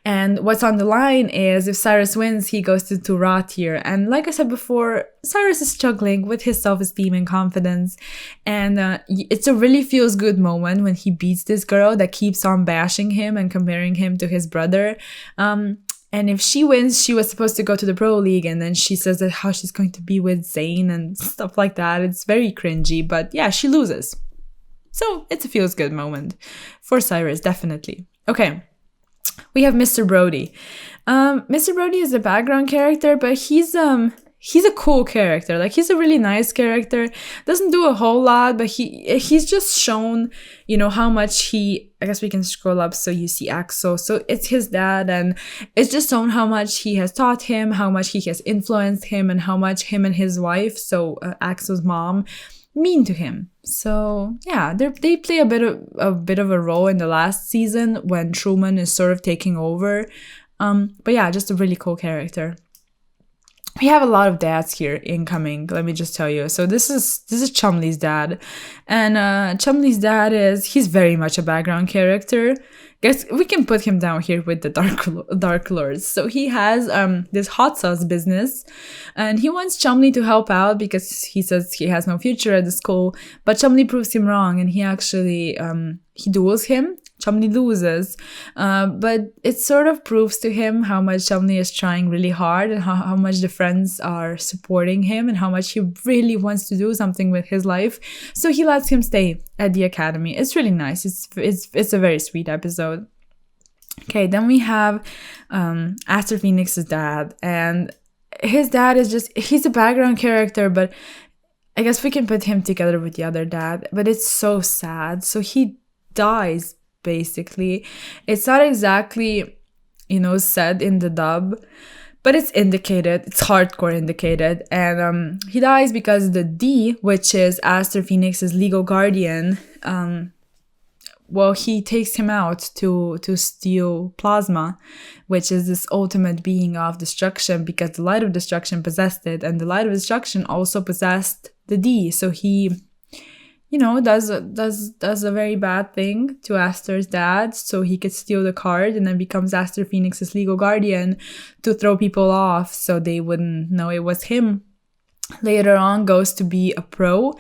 and what's on the line is if Cyrus wins, he goes to Ra tier. And like I said before, Cyrus is struggling with his self-esteem and confidence, and it's a really feels good moment when he beats this girl that keeps on bashing him and comparing him to his brother. And if she wins, she was supposed to go to the Pro League, and then she says that how she's going to be with Zayn and stuff like that. It's very cringy, but yeah, she loses. So it's a feels good moment for Cyrus, definitely. Okay. We have Mr. Brody. Mr. Brody is a background character, but he's a cool character. Like, he's a really nice character. Doesn't do a whole lot, but he's just shown, how much I guess we can scroll up so you see Axel. So it's his dad, and it's just shown how much he has taught him, how much he has influenced him, and how much him and his wife, so Axel's mom, mean to him. So yeah, they play a bit of a role in the last season when Truman is sort of taking over. But yeah, just a really cool character. We have a lot of dads here incoming, let me just tell you. So this is Chumley's dad, and Chumley's dad he's very much a background character. Guess we can put him down here with the Dark Lords. So he has this hot sauce business, and he wants Chumley to help out because he says he has no future at the school. But Chumley proves him wrong, and he actually he duels him. Chumley loses, but it sort of proves to him how much Chumley is trying really hard, and how much the friends are supporting him, and how much he really wants to do something with his life. So he lets him stay at the academy. It's really nice. It's a very sweet episode. Okay, then we have Aster Phoenix's dad, and his dad is just, he's a background character, but I guess we can put him together with the other dad, but it's so sad. So he dies, basically. It's not exactly, said in the dub, but it's indicated, it's hardcore indicated. And he dies because the D, which is Aster Phoenix's legal guardian, he takes him out to steal plasma, which is this ultimate being of destruction, because the light of destruction possessed it, and the light of destruction also possessed the D. So he, does a very bad thing to Aster's dad, so he could steal the card, and then becomes Aster Phoenix's legal guardian to throw people off so they wouldn't know it was him. Later on, goes to be a pro,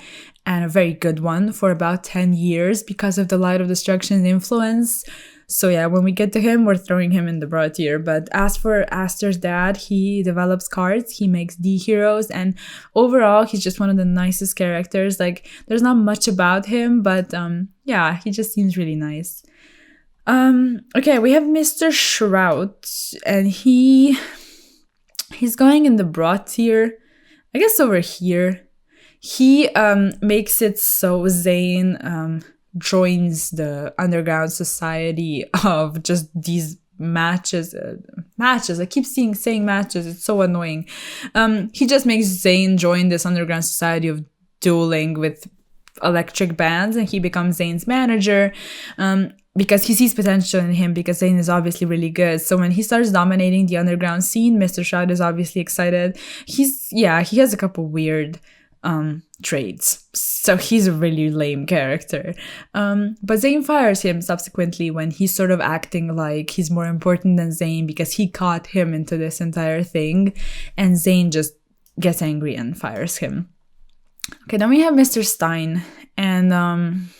and a very good one, for about 10 years because of the Light of Destruction's influence. So yeah, when we get to him, we're throwing him in the bra tier. But as for Aster's dad, he develops cards, he makes D heroes, and overall, he's just one of the nicest characters. Like, there's not much about him, but yeah, he just seems really nice. Okay, we have Mr. Shroud, and he's going in the bra tier, I guess over here. He makes it so Zayn joins the underground society of just these matches. I keep saying matches. It's so annoying. He just makes Zayn join this underground society of dueling with electric bands, and he becomes Zayn's manager. Because he sees potential in him, because Zayn is obviously really good. So when he starts dominating the underground scene, Mr. Shroud is obviously excited. He has a couple weird traits. So he's a really lame character. But Zayn fires him subsequently when he's sort of acting like he's more important than Zayn, because he caught him into this entire thing. And Zayn just gets angry and fires him. Okay, then we have Mr. Stein. And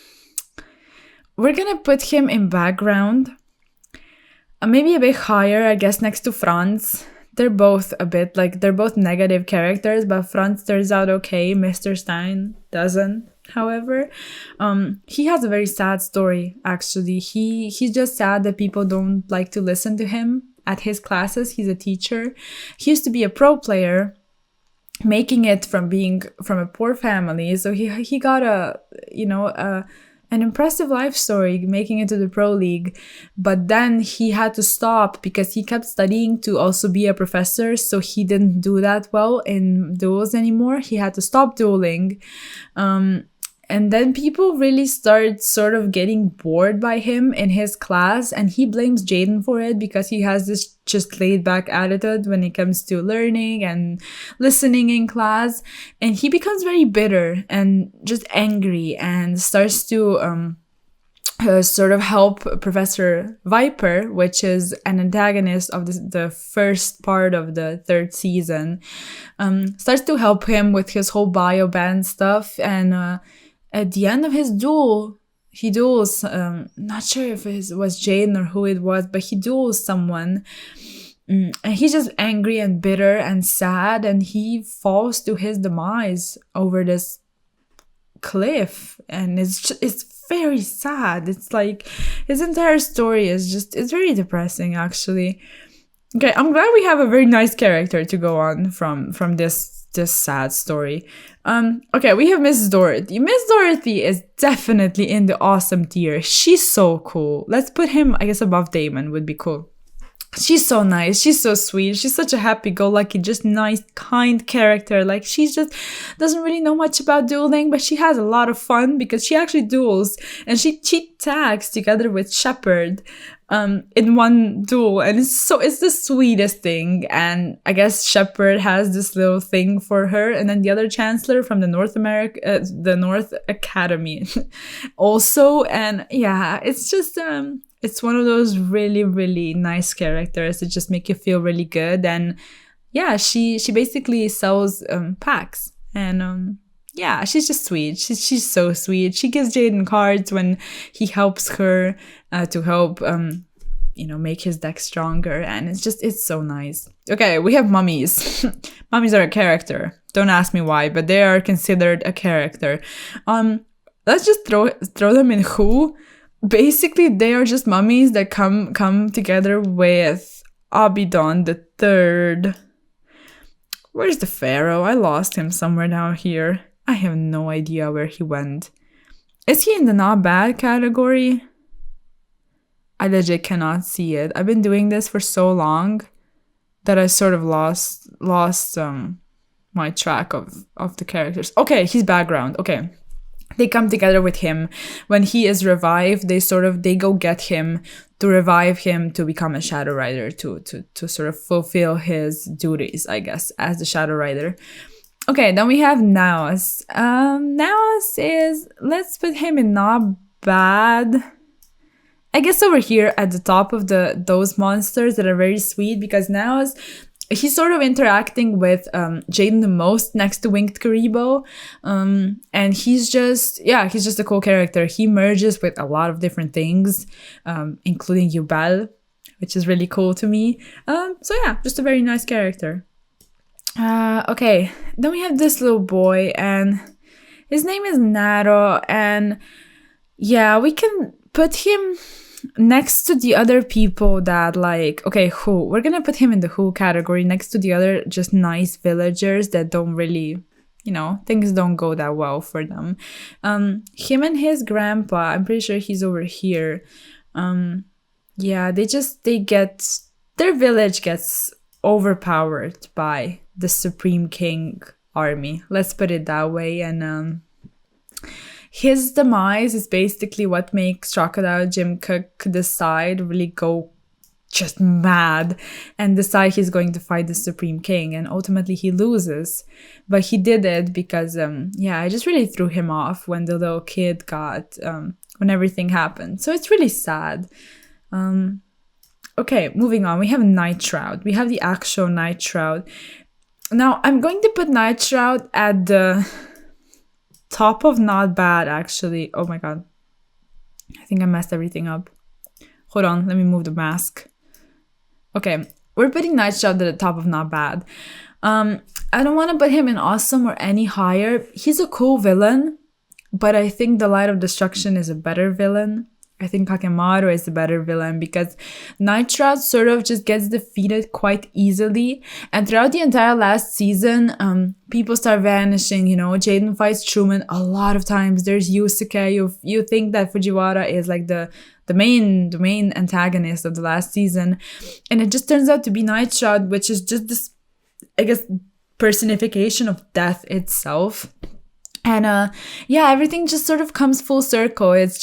we're gonna put him in background. Maybe a bit higher, I guess, next to Franz. They're both they're both negative characters, but Franz turns out okay. Mr. Stein doesn't, however. He has a very sad story, actually. He's just sad that people don't like to listen to him at his classes. He's a teacher. He used to be a pro player, making it from being from a poor family. So he got an impressive life story, making it to the pro league, but then he had to stop because he kept studying to also be a professor, so he didn't do that well in duels anymore. He had to stop dueling. And then people really start sort of getting bored by him in his class, and he blames Jaden for it because he has this just laid back attitude when it comes to learning and listening in class. And he becomes very bitter and just angry and starts to sort of help Professor Viper, which is an antagonist of the first part of the third season, starts to help him with his whole bio band stuff. And at the end of his duel, he duels, not sure if it was Jaden or who it was, but he duels someone. And he's just angry and bitter and sad, and he falls to his demise over this cliff. And it's very sad. It's like his entire story is it's very depressing, actually. Okay, I'm glad we have a very nice character to go on from this sad story. Okay, we have Mrs. Dorothy. Miss Dorothy is definitely in the awesome tier. She's so cool. Let's put him, I guess, above Damon would be cool. She's so nice. She's so sweet. She's such a happy-go-lucky, just nice, kind character. Like, she just doesn't really know much about dueling, but she has a lot of fun because she actually duels, and she tags together with Shepard in one duel, and it's the sweetest thing. And I guess Shepard has this little thing for her, and then the other chancellor from the North Academy also. And yeah, it's just it's one of those really, really nice characters that just make you feel really good. And yeah, she basically sells packs, and yeah, she's just sweet. She's so sweet. She gives Jaden cards when he helps her to help make his deck stronger, and it's so nice. Okay, we have mummies. Mummies are a character. Don't ask me why, but they are considered a character. Let's just throw them in who. Basically, they are just mummies that come together with Abidon the Third. Where's the Pharaoh? I lost him somewhere down here. I have no idea where he went. Is he in the not bad category? I legit cannot see it. I've been doing this for so long that I sort of lost my track of the characters. Okay, he's background. Okay. They come together with him. When he is revived, they go get him to revive him to become a Shadow Rider, to sort of fulfill his duties, I guess, as the Shadow Rider. Okay, then we have Naos. Naos is, let's put him in not bad. I guess over here at the top of those monsters that are very sweet, because Naos, he's sort of interacting with Jaden the most next to Winged Karibo. And he's just a cool character. He merges with a lot of different things, including Yubel, which is really cool to me. So yeah, just a very nice character. Okay, then we have this little boy, and his name is Naro, and yeah, we can put him next to the other people that like, okay, who? We're gonna put him in the who category next to the other just nice villagers that don't really, things don't go that well for them. Him and his grandpa, I'm pretty sure he's over here. Yeah, their village gets overpowered by the Supreme King army. Let's put it that way. And his demise is basically what makes Crocodile Jim Cook really go just mad and decide he's going to fight the Supreme King, and ultimately he loses. But he did it because I just really threw him off when the little kid got when everything happened. So it's really sad. Okay, moving on. We have Night Shroud. We have the actual Night Shroud. Now, I'm going to put Night Shroud at the top of not bad, actually. Oh my god. I think I messed everything up. Hold on, let me move the mask. Okay, we're putting Night Shroud at the top of not bad. I don't want to put him in awesome or any higher. He's a cool villain, but I think the Light of Destruction is a better villain. I think Kakemaru is the better villain because Night Shroud sort of just gets defeated quite easily. And throughout the entire last season, people start vanishing, Jaden fights Truman a lot of times. There's Yusuke. You think that Fujiwara is like the main antagonist of the last season. And it just turns out to be Night Shroud, which is just this, I guess, personification of death itself. And everything just sort of comes full circle. It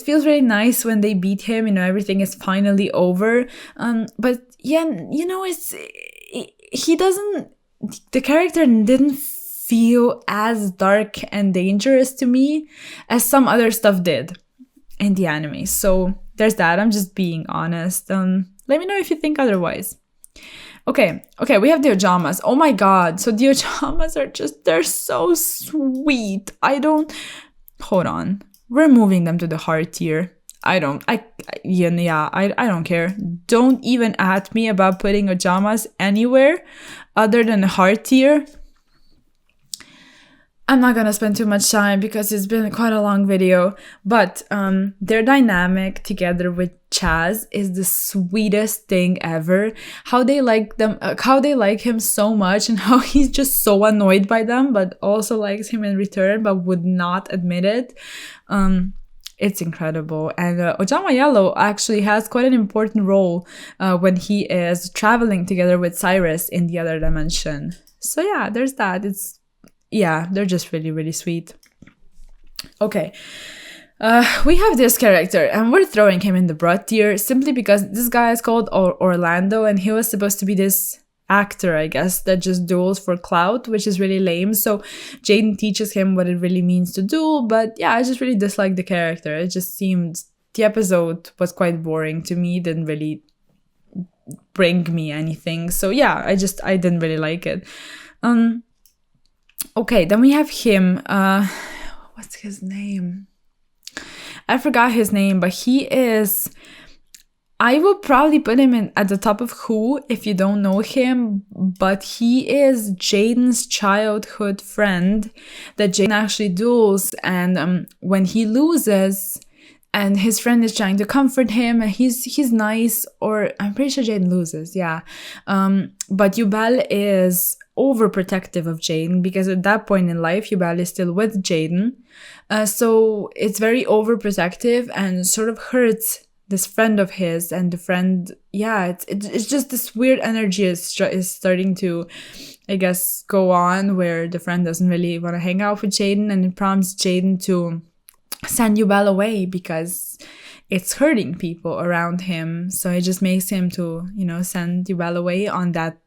feels really nice when they beat him, everything is finally over. But yeah, the character didn't feel as dark and dangerous to me as some other stuff did in the anime. So there's that. I'm just being honest. Let me know if you think otherwise. Okay, we have the Ojamas. Oh my god. So the Ojamas they're so sweet. Hold on. We're moving them to the heart tier. I don't care. Don't even at me about putting Ojamas anywhere other than the heart tier. I'm not gonna spend too much time because it's been quite a long video, but their dynamic together with Chaz is the sweetest thing ever. How they like him so much, and how he's just so annoyed by them, but also likes him in return, but would not admit it. It's incredible. And Ojama Yellow actually has quite an important role when he is traveling together with Cyrus in the other dimension. So yeah, there's that. They're just really, really sweet. Okay. We have this character, and we're throwing him in the broad tier simply because this guy is called Orlando, and he was supposed to be this actor, I guess, that just duels for clout, which is really lame. So Jaden teaches him what it really means to duel, but yeah, I just really disliked the character. It just seemed the episode was quite boring to me, didn't really bring me anything. So yeah, I didn't really like it. Okay, then we have him. What's his name? I forgot his name, but I will probably put him at the top of who if you don't know him, but he is Jaden's childhood friend that Jaden actually duels, and when he loses, and his friend is trying to comfort him, and he's nice, or I'm pretty sure Jaden loses, yeah. But Yubel is overprotective of Jaden, because at that point in life, Yubel is still with Jaden. So it's very overprotective and sort of hurts this friend of his, and the friend, yeah, it's just this weird energy is starting to, I guess, go on, where the friend doesn't really want to hang out with Jaden, and it prompts Jaden to send Yubel away because it's hurting people around him. So it just makes him to, send Yubel away on that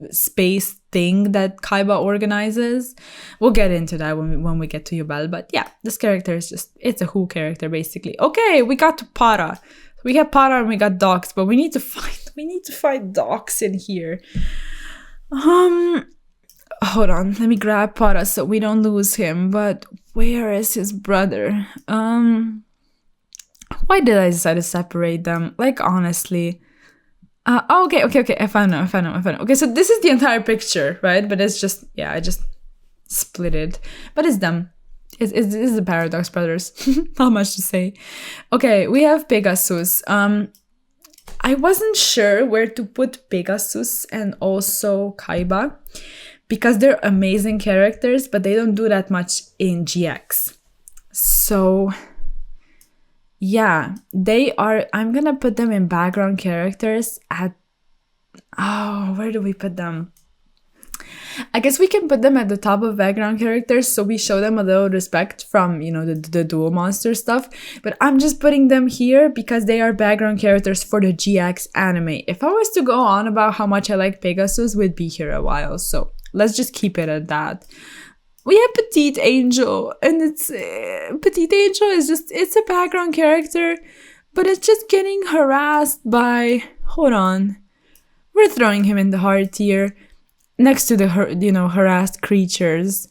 space thing that Kaiba organizes. We'll get into that when we get to Yubel. But yeah, this character is just, it's a Who character basically. Okay, we got to Para. We got Para and we got Docs, but we need to find Docs in here. Hold on, let me grab Para so we don't lose him. But where is his brother? Why did I decide to separate them? Like, honestly. Okay. I found him. Okay, so this is the entire picture, right? But it's just, yeah, I just split it. But it's them. It's the Paradox Brothers. Not much to say. Okay, we have Pegasus. I wasn't sure where to put Pegasus and also Kaiba, because they're amazing characters, but they don't do that much in GX. So yeah, they are, I'm gonna put them in background characters at, where do we put them? I guess we can put them at the top of background characters, so we show them a little respect from, the Duel Monster stuff. But I'm just putting them here because they are background characters for the GX anime. If I was to go on about how much I like Pegasus, we'd be here a while. So let's just keep it at that. We have Petite Angel, and it's Petite Angel is just, it's a background character, but it's just getting harassed by, hold on, we're throwing him in the hard tier next to the harassed creatures.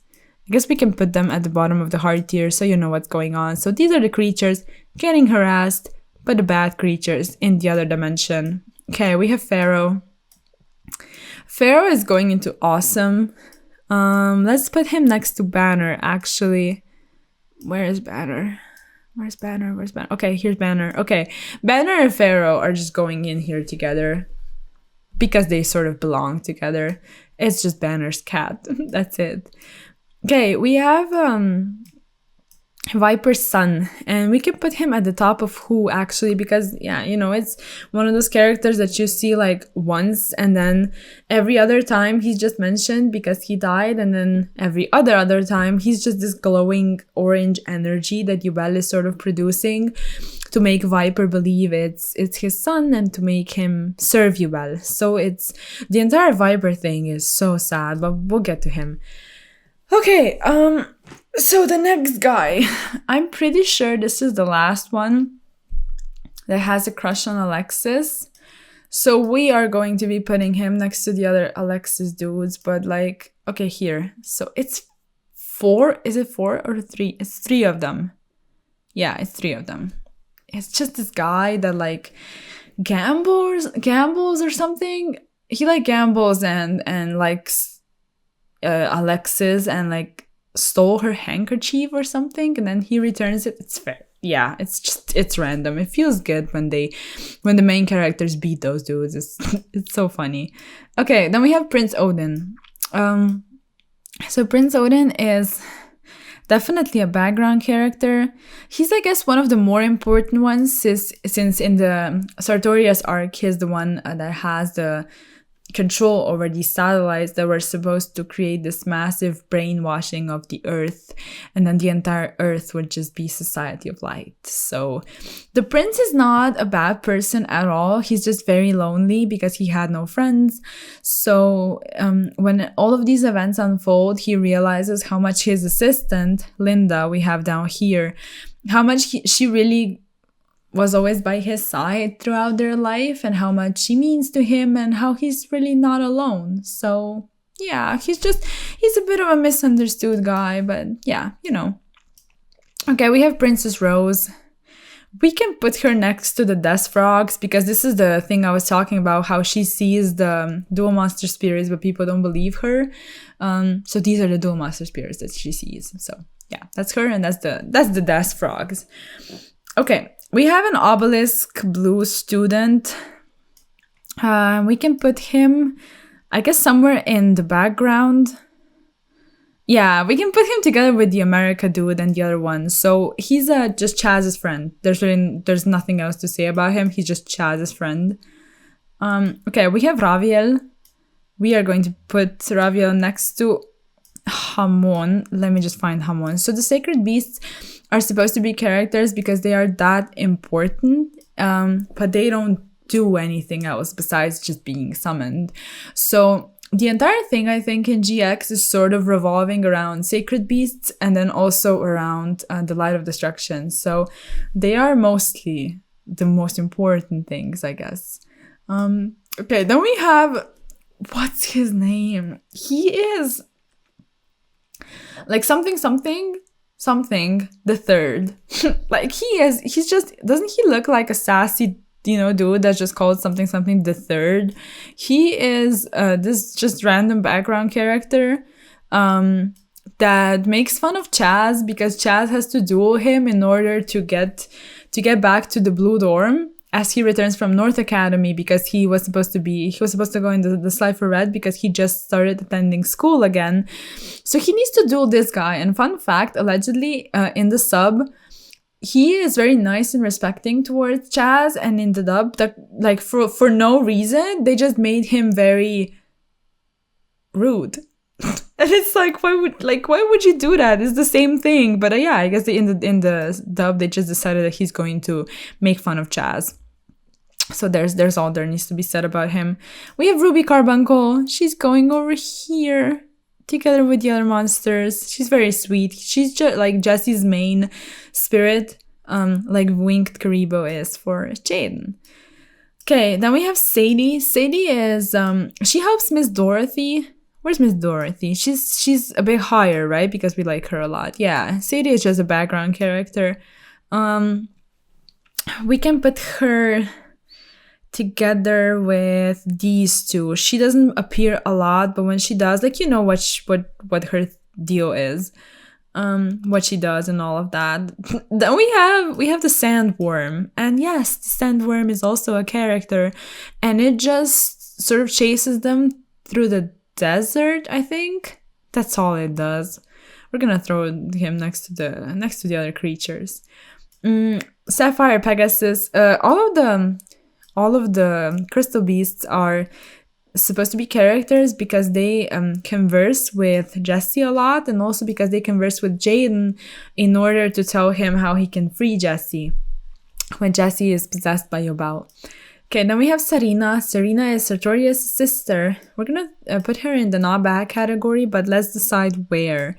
I guess we can put them at the bottom of the hard tier so you know what's going on. So these are the creatures getting harassed by the bad creatures in the other dimension. Okay, we have Pharaoh. Pharaoh is going into awesome. Let's put him next to Banner, actually. Where is Banner? Where's Banner? Okay, here's Banner. Okay, Banner and Pharaoh are just going in here together because they sort of belong together. It's just Banner's cat. That's it. Okay, we have Viper's son, and we can put him at the top of Who, actually, because it's one of those characters that you see like once, and then every other time he's just mentioned because he died, and then every other time he's just this glowing orange energy that Yubel is sort of producing to make Viper believe it's his son and to make him serve Yubel. So it's, the entire Viper thing is so sad, but we'll get to him. Okay, so the next guy, I'm pretty sure this is the last one that has a crush on Alexis. So we are going to be putting him next to the other Alexis dudes, but like, okay, here. So it's 4, is it 4 or 3? It's 3 of them. Yeah, it's 3 of them. It's just this guy that like gambles or something. He like gambles and likes Alexis and like stole her handkerchief or something, and then he returns it. It's fair. Yeah, it's random. It feels good when the main characters beat those dudes. It's so funny. Okay, then we have Prince Odin. So Prince Odin is definitely a background character. He's, I guess, one of the more important ones since in the Sartorius arc, he's the one that has the control over these satellites that were supposed to create this massive brainwashing of the Earth, and then the entire Earth would just be Society of Light. So the prince is not a bad person at all. He's just very lonely because he had no friends. So when all of these events unfold, he realizes how much his assistant, Linda, we have down here, how much she really was always by his side throughout their life, and how much she means to him, and how he's really not alone. So yeah, he's a bit of a misunderstood guy, but yeah, Okay, we have Princess Rose. We can put her next to the Death Frogs because this is the thing I was talking about, how she sees the Duel Monster spirits, but people don't believe her. So these are the Duel Monster spirits that she sees. So yeah, that's her, and that's the Death Frogs. Okay. We have an obelisk blue student. We can put him, I guess, somewhere in the background. Yeah, we can put him together with the America dude and the other one. So he's just Chaz's friend. There's nothing else to say about him. He's just Chaz's friend. Okay, we have Raviel. We are going to put Raviel next to Hamon. Let me just find Hamon. So the sacred beasts are supposed to be characters because they are that important, but they don't do anything else besides just being summoned. So the entire thing, I think, in GX is sort of revolving around sacred beasts and then also around the light of destruction. So they are mostly the most important things, I guess. Okay, then we have, what's his name? He is like something the third. Like he's just, doesn't he look like a sassy, dude that's just called something the third? He is this just random background character that makes fun of Chaz because Chaz has to duel him in order to get back to the Blue Dorm as he returns from North Academy, because he was supposed to go in the Slide for Red because he just started attending school again. So he needs to duel this guy. And fun fact, allegedly in the sub, he is very nice and respecting towards Chaz, and in the dub, that like for no reason, they just made him very rude. And it's like, why would you do that? It's the same thing. But yeah, I guess in the dub, they just decided that he's going to make fun of Chaz. So there's all there needs to be said about him. We have Ruby Carbuncle. She's going over here together with the other monsters. She's very sweet. She's just like Jesse's main spirit, like Winked Karibo is for Jaden. Okay, then we have Sadie. Sadie is she helps Miss Dorothy. Where's Miss Dorothy? She's a bit higher, right? Because we like her a lot. Yeah, Sadie is just a background character. We can put her together with these two. She doesn't appear a lot, but when she does, like, what her deal is, what she does and all of that. Then we have the Sandworm, and yes, the Sandworm is also a character, and it just sort of chases them through the desert. I think that's all it does. We're gonna throw him next to the other creatures. Sapphire, Pegasus, all of the crystal beasts are supposed to be characters because they converse with Jesse a lot, and also because they converse with Jaden in order to tell him how he can free Jesse when Jesse is possessed by Yobao. Okay, then we have Serena. Serena is Sartorius' sister. We're gonna put her in the not bad category, but let's decide where.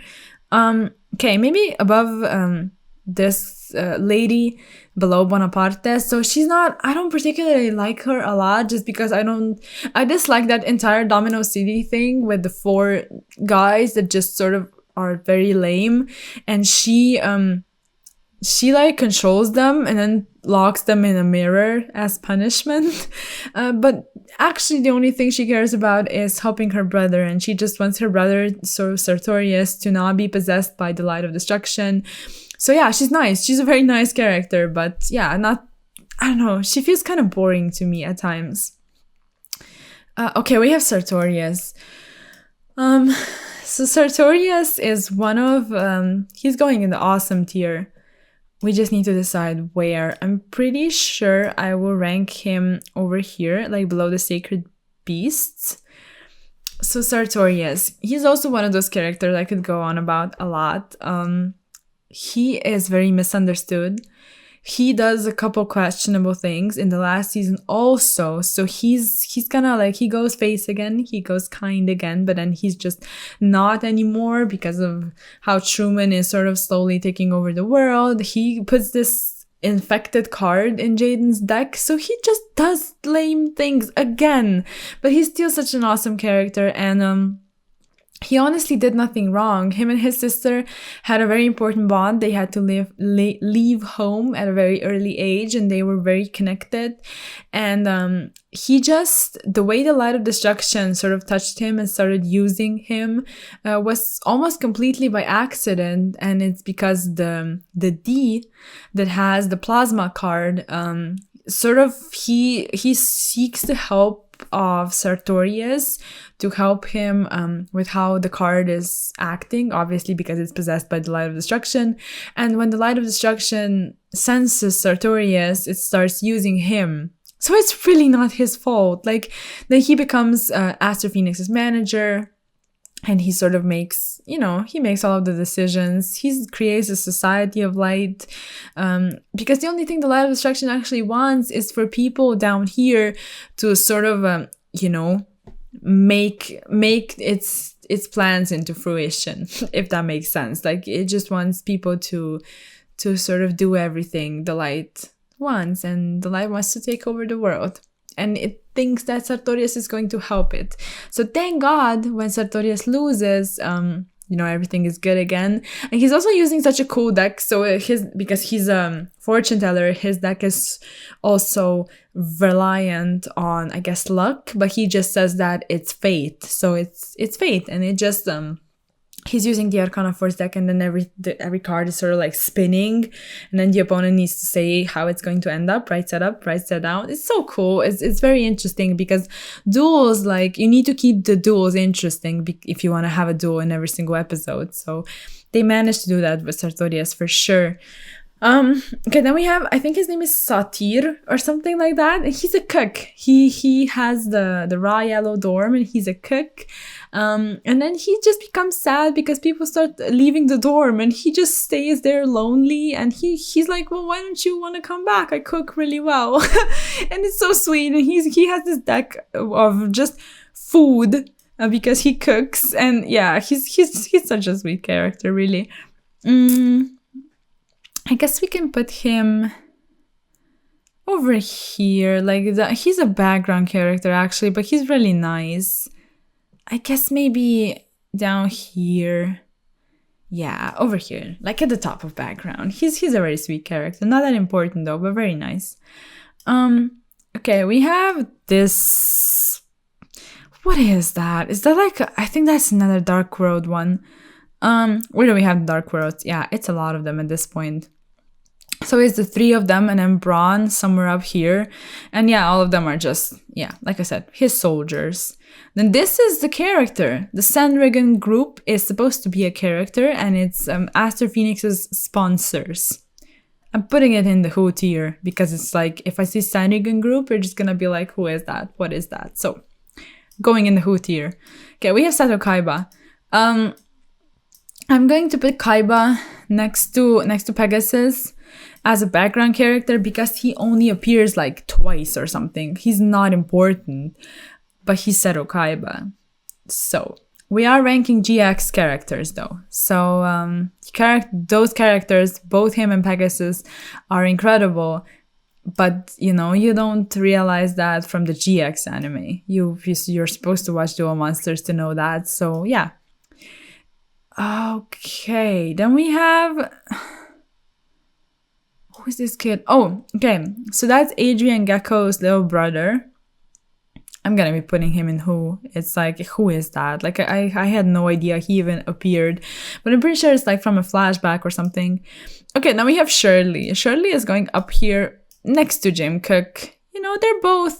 Okay, maybe above this lady, below Bonaparte. So I don't particularly like her a lot, just because I dislike that entire Domino City thing with the 4 guys that just sort of are very lame, and she like controls them and then locks them in a mirror as punishment. But actually the only thing she cares about is helping her brother, and she just wants her brother, so Sartorius, to not be possessed by the light of destruction. So yeah, she's nice. She's a very nice character, but yeah, I don't know. She feels kind of boring to me at times. Okay, we have Sartorius. So Sartorius is one of, he's going in the awesome tier. We just need to decide where. I'm pretty sure I will rank him over here, like below the sacred beasts. So Sartorius, he's also one of those characters I could go on about a lot. He is very misunderstood. He does a couple questionable things in the last season also. So he's kind of like, he goes face again, he goes kind again, but then he's just not anymore because of how Truman is sort of slowly taking over the world. He puts this infected card in Jaden's deck, so he just does lame things again. But he's still such an awesome character, and he honestly did nothing wrong. Him and his sister had a very important bond. They had to leave home at a very early age, and they were very connected. And he just, the way the light of destruction sort of touched him and started using him was almost completely by accident. And it's because the D that has the plasma card, sort of he seeks the help of Sartorius to help him with how the card is acting, obviously because it's possessed by the light of destruction. And when the light of destruction senses Sartorius, it starts using him. So it's really not his fault. Like, then he becomes Aster Phoenix's manager, and he sort of makes, he makes all of the decisions. He creates a society of light, because the only thing the light of destruction actually wants is for people down here to sort of, make its plans into fruition, if that makes sense. Like, it just wants people to sort of do everything the light wants, and the light wants to take over the world. And it thinks that Sartorius is going to help it. So thank God when Sartorius loses, everything is good again. And he's also using such a cool deck. So because he's a fortune teller, his deck is also reliant on, I guess, luck. But he just says that it's fate. So it's fate, and it just he's using the Arcana Force deck, and then every card is sort of like spinning, and then the opponent needs to say how it's going to end up, right side up, right side down. It's so cool. It's very interesting, because duels, like, you need to keep the duels interesting if you want to have a duel in every single episode. So they managed to do that with Sartorius for sure. Okay, then we have, I think his name is Satir or something like that. And he's a cook. He has the raw yellow dorm, and he's a cook. And then he just becomes sad because people start leaving the dorm, and he just stays there lonely. And he's like, well, why don't you want to come back? I cook really well. And it's so sweet. And he has this deck of just food because he cooks. And yeah, he's such a sweet character, really. I guess we can put him over here. Like, he's a background character, actually, but he's really nice. I guess maybe down here. Yeah, over here, like at the top of background. He's a very sweet character. Not that important though, but very nice. Okay, we have this. What is that? Is that like I think that's another Dark World one. Where do we have Dark Worlds? Yeah, it's a lot of them at this point. So it's the three of them, and then Braun somewhere up here. And yeah, all of them are just, like I said, his soldiers. Then this is the character. The Sandrigan group is supposed to be a character, and it's Aster Phoenix's sponsors. I'm putting it in the Who tier, because it's like, if I see Sandrigan group, you're just gonna be like, who is that? What is that? So, going in the Who tier. Okay, we have Sato Kaiba. I'm going to put Kaiba next to Pegasus as a background character, because he only appears like twice or something. He's not important, but he's Sato Kaiba. So we are ranking GX characters though. So those characters, both him and Pegasus, are incredible. But you don't realize that from the GX anime. You're supposed to watch Duel Monsters to know that. So yeah. Okay, then we have. Who is this kid? Oh, okay. So that's Adrian Gecko's little brother. I'm gonna be putting him in Who. It's like, who is that? Like, I had no idea he even appeared. But I'm pretty sure it's like from a flashback or something. Okay, now we have Shirley. Shirley is going up here next to Jim Cook.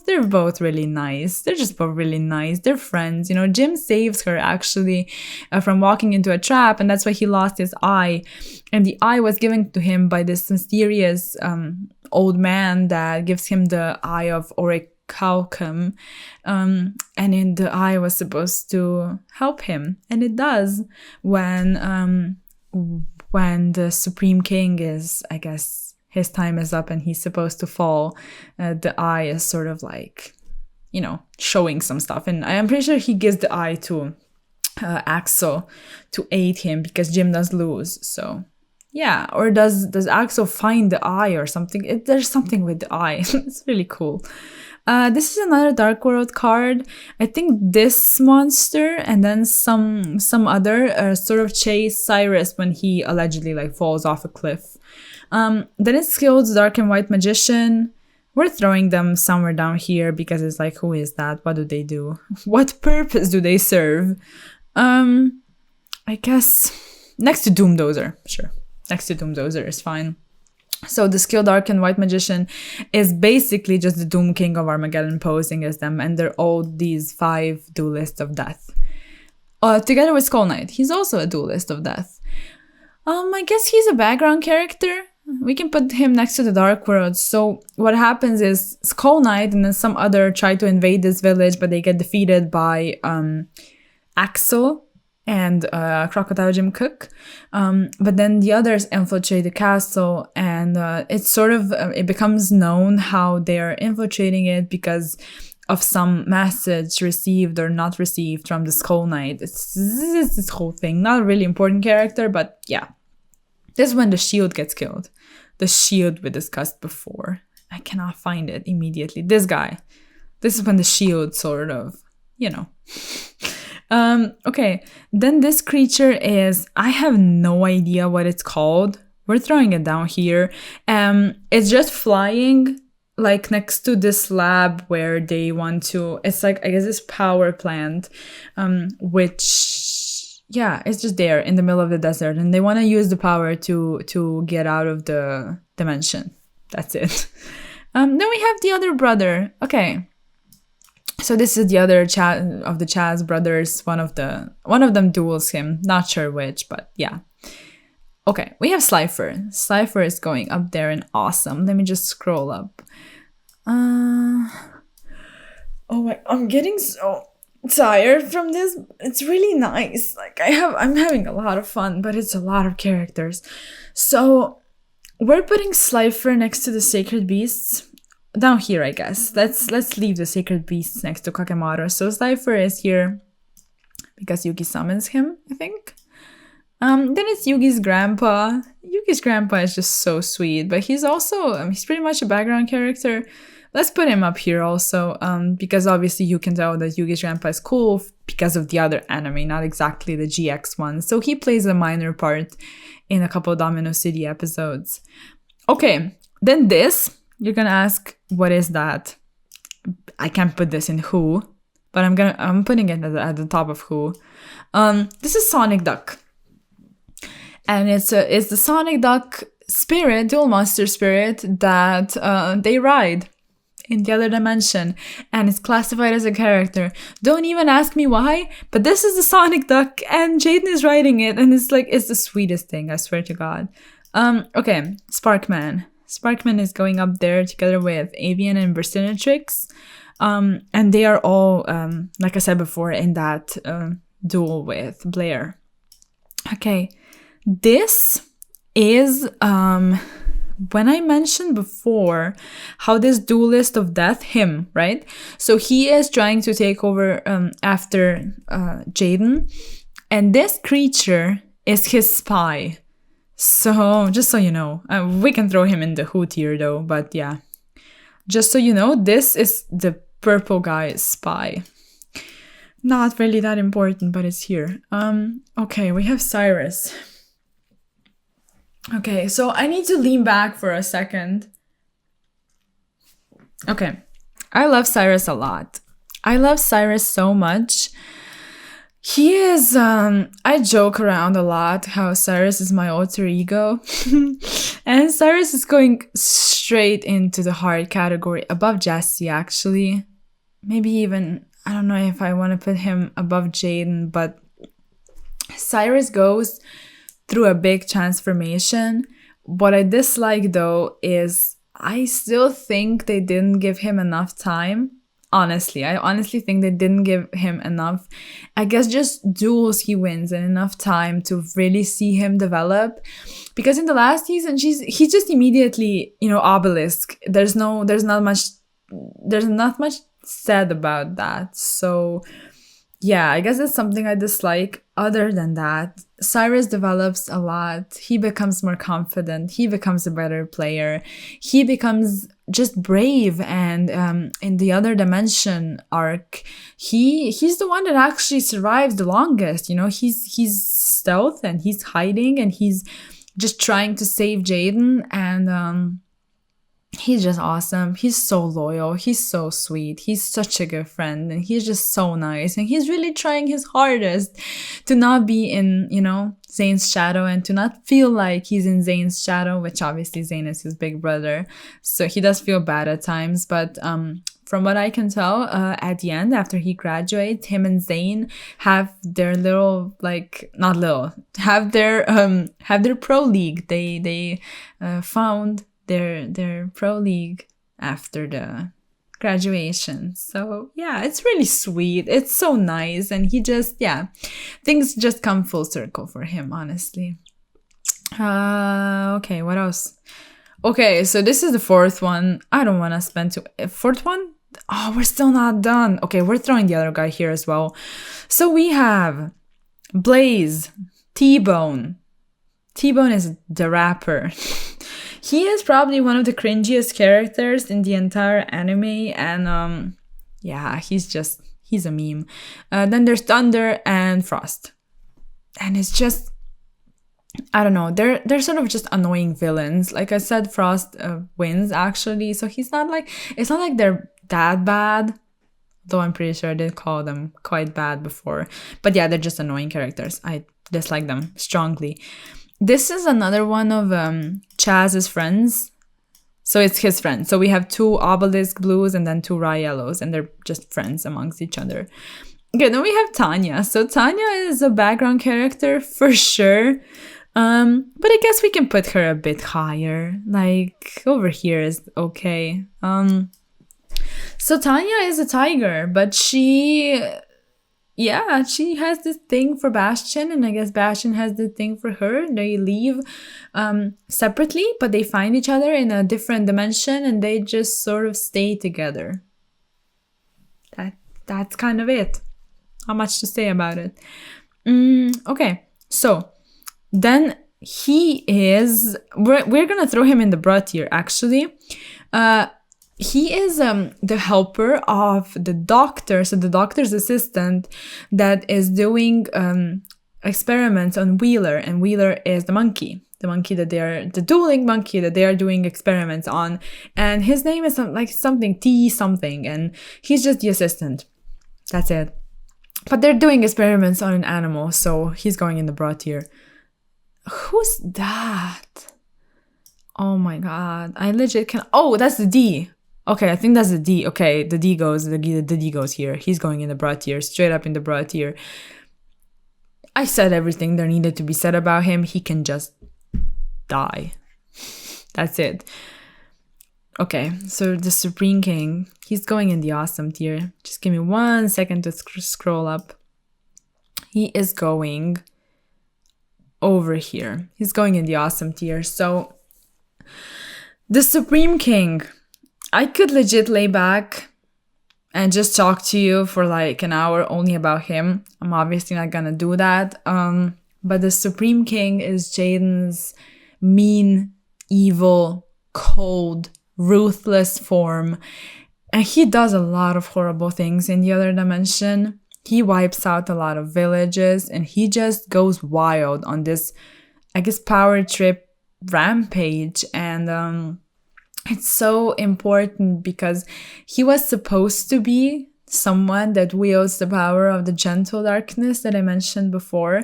They're both really nice. They're just both really nice. They're friends. Jim saves her actually from walking into a trap, and that's why he lost his eye. And the eye was given to him by this mysterious old man that gives him the eye of Orichalcum. And in the eye was supposed to help him, and it does when the Supreme King is, I guess, his time is up and he's supposed to fall. The eye is sort of like, showing some stuff. And I am pretty sure he gives the eye to Axel to aid him, because Jim does lose. So, yeah. Or does Axel find the eye or something? There's something with the eye. It's really cool. This is another Dark World card. I think this monster and then some other sort of chase Cyrus when he allegedly like falls off a cliff. Then it's Skilled Dark and White Magician. We're throwing them somewhere down here because it's like, who is that? What do they do? What purpose do they serve? I guess next to Doomdozer. Sure. Next to Doomdozer is fine. So the Skilled Dark and White Magician is basically just the Doom King of Armageddon posing as them, and they're all these 5 duelists of death. Together with Skull Knight, he's also a duelist of death. I guess he's a background character. We can put him next to the Dark World. So what happens is Skull Knight and then some other try to invade this village, but they get defeated by Axel and Crocodile Jim Cook. But then the others infiltrate the castle, and it's sort of, it becomes known how they're infiltrating it because of some message received or not received from the Skull Knight. It's this whole thing. Not a really important character, but yeah. This is when the shield gets killed. The shield we discussed before. I cannot find it immediately. This guy. This is when the shield sort of, you know. Okay, then this creature is, I have no idea what it's called. We're throwing it down here. It's just flying like next to this lab where they want to, it's like, I guess this power plant, which, yeah, it's just there in the middle of the desert, and they want to use the power to get out of the dimension. That's it. Then we have the other brother. Okay. So this is the other of the Chaz brothers. One of them duels him. Not sure which, but yeah. Okay, we have Slifer. Slifer is going up there and awesome. Let me just scroll up. Oh my, I'm getting so tired from this. It's really nice. Like I'm having a lot of fun, but it's a lot of characters. So we're putting Slifer next to the Sacred Beasts. Down here, I guess. Let's leave the Sacred Beasts next to Kakemaru. So Slifer is here because Yugi summons him, I think. Then it's Yugi's grandpa. Yugi's grandpa is just so sweet, but he's also, he's pretty much a background character. Let's put him up here also, because obviously you can tell that Yugi's grandpa is cool because of the other anime, not exactly the GX one. So he plays a minor part in a couple of Domino City episodes. Okay, then this. You're gonna ask, what is that? I can't put this in Who, but I'm putting it at the top of Who. This is Sonic Duck, and it's the Sonic Duck spirit, dual monster spirit that they ride in the other dimension, and it's classified as a character. Don't even ask me why, but this is the Sonic Duck, and Jaden is riding it, and it's the sweetest thing. I swear to God. Okay, Sparkman. Sparkman is going up there together with Avian and Burstinatrix. And they are all, like I said before, in that duel with Blair. Okay, this is when I mentioned before how this duelist of death, him, right? So he is trying to take over after Jaden. And this creature is his spy. So, just so you know, we can throw him in the Who tier though, but yeah. Just so you know, this is the purple guy's spy. Not really that important, but it's here. Okay, we have Cyrus. Okay, so I need to lean back for a second. Okay, I love Cyrus a lot. I love Cyrus so much. He is, I joke around a lot how Cyrus is my alter ego. And Cyrus is going straight into the hard category, above Jesse actually. Maybe even, I don't know if I want to put him above Jaden, but Cyrus goes through a big transformation. What I dislike though is I still think they didn't give him enough time. Honestly, I honestly think they didn't give him enough, I guess, just duels he wins and enough time to really see him develop. Because in the last season, he's just immediately, obelisk. There's not much said about that. So yeah, I guess that's something I dislike. Other than that, Cyrus develops a lot. He becomes more confident. He becomes a better player. He becomes just brave. And in the other dimension arc, he's the one that actually survives the longest. You know, he's stealth and he's hiding and he's just trying to save Jaden. And he's just awesome. He's so loyal. He's so sweet. He's such a good friend. And he's just so nice. And he's really trying his hardest to not be in, you know, Zane's shadow and to not feel like he's in Zane's shadow, which obviously Zane is his big brother. So he does feel bad at times. But from what I can tell, at the end, after he graduates, him and Zane have their little, like, not little, have their pro league. They found their pro league after the graduation. So yeah, it's really sweet. It's so nice. And he just, yeah, things just come full circle for him, honestly. Okay, what else? Okay, so this is the fourth one. I don't want to spend fourth one? Oh, we're still not done. Okay, we're throwing the other guy here as well. So we have Blaze, T-Bone. T-Bone is the rapper. He is probably one of the cringiest characters in the entire anime, and yeah, he's a meme. Then there's Thunder and Frost, and it's just, I don't know, they're sort of just annoying villains. Like I said, Frost wins actually, so it's not like they're that bad, though I'm pretty sure I did call them quite bad before. But yeah, they're just annoying characters. I dislike them strongly. This is another one of Chaz's friends. So it's his friends. So we have 2 Obelisk Blues and then 2 Raw Yellows, and they're just friends amongst each other. Okay, then we have Tanya. So Tanya is a background character for sure. But I guess we can put her a bit higher. Like, over here is okay. So Tanya is a tiger, but she has this thing for Bastion, and I guess Bastion has the thing for her. They leave separately, but they find each other in a different dimension, and they just sort of stay together. That's kind of it. Not much to say about it. Okay, so then we're gonna throw him in the bra tier, actually. He is the helper of the doctor, so the doctor's assistant that is doing experiments on Wheeler, and Wheeler is the monkey the dueling monkey that they are doing experiments on, and his name is something T something, and he's just the assistant. That's it. But they're doing experiments on an animal, so he's going in the bra tier. Who's that? Oh my god, I legit can. Oh, that's the D. Okay, I think that's the D. Okay, the D goes here. He's going in the bra tier, straight up in the bra tier. I said everything there needed to be said about him. He can just die. That's it. Okay, so the Supreme King, he's going in the awesome tier. Just give me 1 second to scroll up. He is going over here. He's going in the awesome tier. So the Supreme King, I could legit lay back and just talk to you for like an hour only about him. I'm obviously not gonna do that. But the Supreme King is Jaden's mean, evil, cold, ruthless form. And he does a lot of horrible things in the other dimension. He wipes out a lot of villages, and he just goes wild on this, I guess, power trip rampage. And it's so important because he was supposed to be someone that wields the power of the gentle darkness that I mentioned before.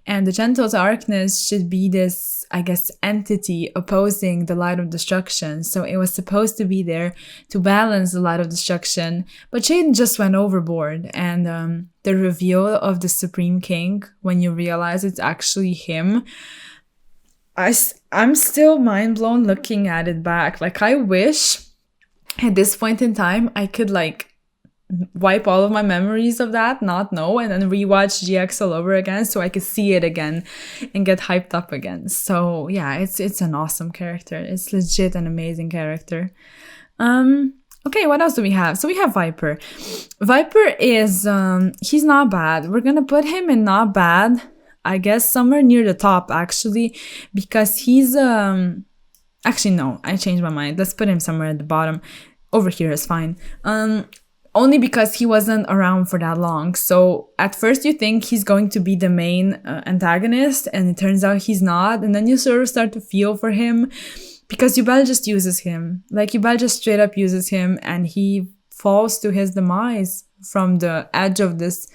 And the gentle darkness should be this, I guess, entity opposing the light of destruction. So it was supposed to be there to balance the light of destruction. But Jaden just went overboard. And the reveal of the Supreme King, when you realize it's actually him, I'm still mind blown looking at it back. Like, I wish at this point in time I could like wipe all of my memories of that, not know, and then rewatch GX all over again so I could see it again and get hyped up again. So yeah, it's an awesome character. It's legit an amazing character. Okay, what else do we have? So we have Viper. Viper is he's not bad. We're gonna put him in not bad. I guess somewhere near the top actually, because he's actually no, I changed my mind. Let's put him somewhere at the bottom. Over here is fine. Only because he wasn't around for that long. So at first you think he's going to be the main antagonist, and it turns out he's not. And then you sort of start to feel for him because Yubel just uses him. Like Yubel just straight up uses him, and he falls to his demise from the edge of this,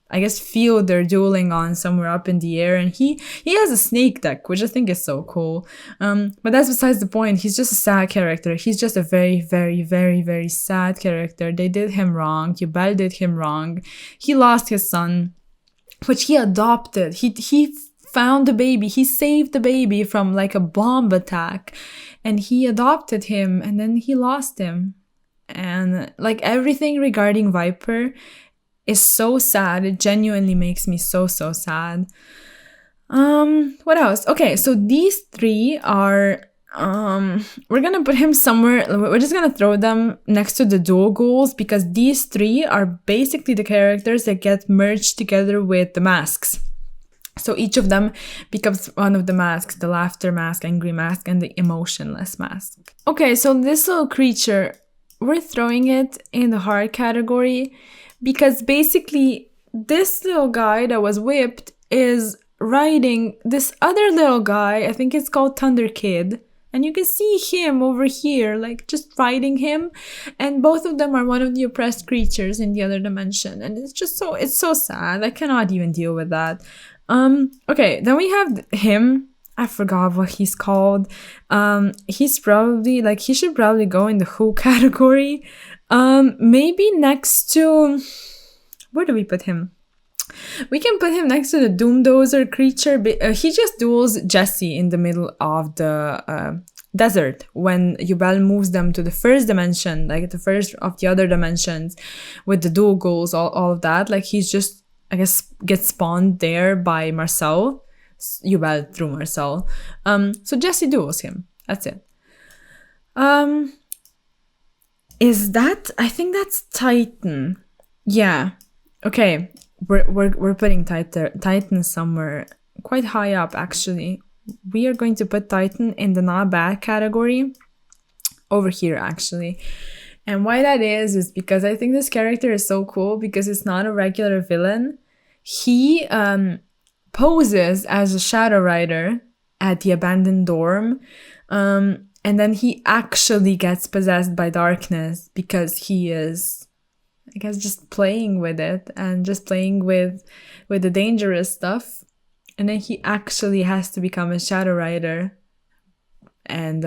I guess, field they're dueling on somewhere up in the air. And he has a snake deck, which I think is so cool. But that's besides the point. He's just a sad character. He's just a very, very, very, very sad character. They did him wrong. Yubel did him wrong. He lost his son, which he adopted. He found the baby. He saved the baby from like a bomb attack, and he adopted him, and then he lost him. And like everything regarding Viper is so sad. It genuinely makes me so sad. What else? Okay, so these three are we're gonna put him somewhere. We're just gonna throw them next to the dual ghouls, because these three are basically the characters that get merged together with the masks. So each of them becomes one of the masks: the laughter mask, angry mask, and the emotionless mask. Okay, so this little creature, we're throwing it in the hard category, because basically this little guy that was whipped is riding this other little guy. I think it's called Thunder Kid. And you can see him over here, like just riding him. And both of them are one of the oppressed creatures in the other dimension. And it's just it's so sad. I cannot even deal with that. Okay, then we have him. I forgot what he's called. He's probably, like, he should probably go in the Who category. Maybe next to, where do we put him? We can put him next to the Doomdozer creature. He just duels Jesse in the middle of the desert when Yubel moves them to the first dimension, like the first of the other dimensions, with the dual ghouls, all of that. Like, he's just, I guess, gets spawned there by Marcel. Yubel through Marcel. So Jesse duels him. That's it. Is that? I think that's Titan. Yeah. Okay. We're putting Titan somewhere quite high up, actually. We are going to put Titan in the not bad category over here, actually. And why that is because I think this character is so cool, because it's not a regular villain. He poses as a Shadow Rider at the abandoned dorm. And then he actually gets possessed by darkness because he is, I guess, just playing with it and just playing with the dangerous stuff. And then he actually has to become a Shadow Rider. And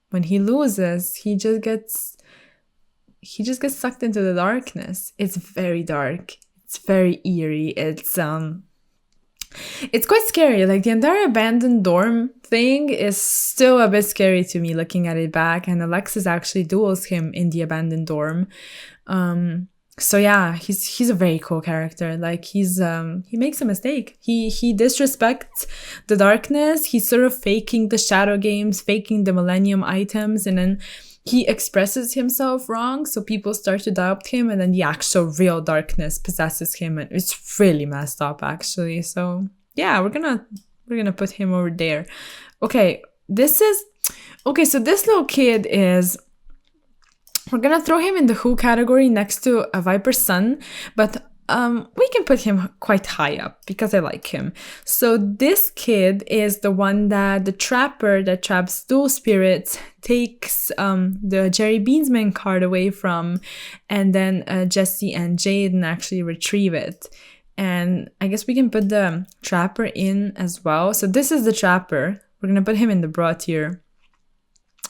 when he loses, he just gets sucked into the darkness. It's very dark. It's very eerie. It's quite scary. Like, the entire abandoned dorm thing is still a bit scary to me looking at it back. And Alexis actually duels him in the abandoned dorm. So yeah, he's a very cool character. Like, he makes a mistake. He disrespects the darkness. He's sort of faking the shadow games, faking the millennium items, and then he expresses himself wrong, so people start to doubt him, and then the actual real darkness possesses him, and it's really messed up, actually. So yeah, we're gonna put him over there. Okay, so this little kid is, we're gonna throw him in the Who category next to a Viper's son, but we can put him quite high up because I like him. So this kid is the one that the trapper that traps dual spirits takes the Jerry Beansman card away from, and then Jesse and Jaden actually retrieve it. And I guess we can put the trapper in as well. So this is the trapper. We're gonna put him in the bra tier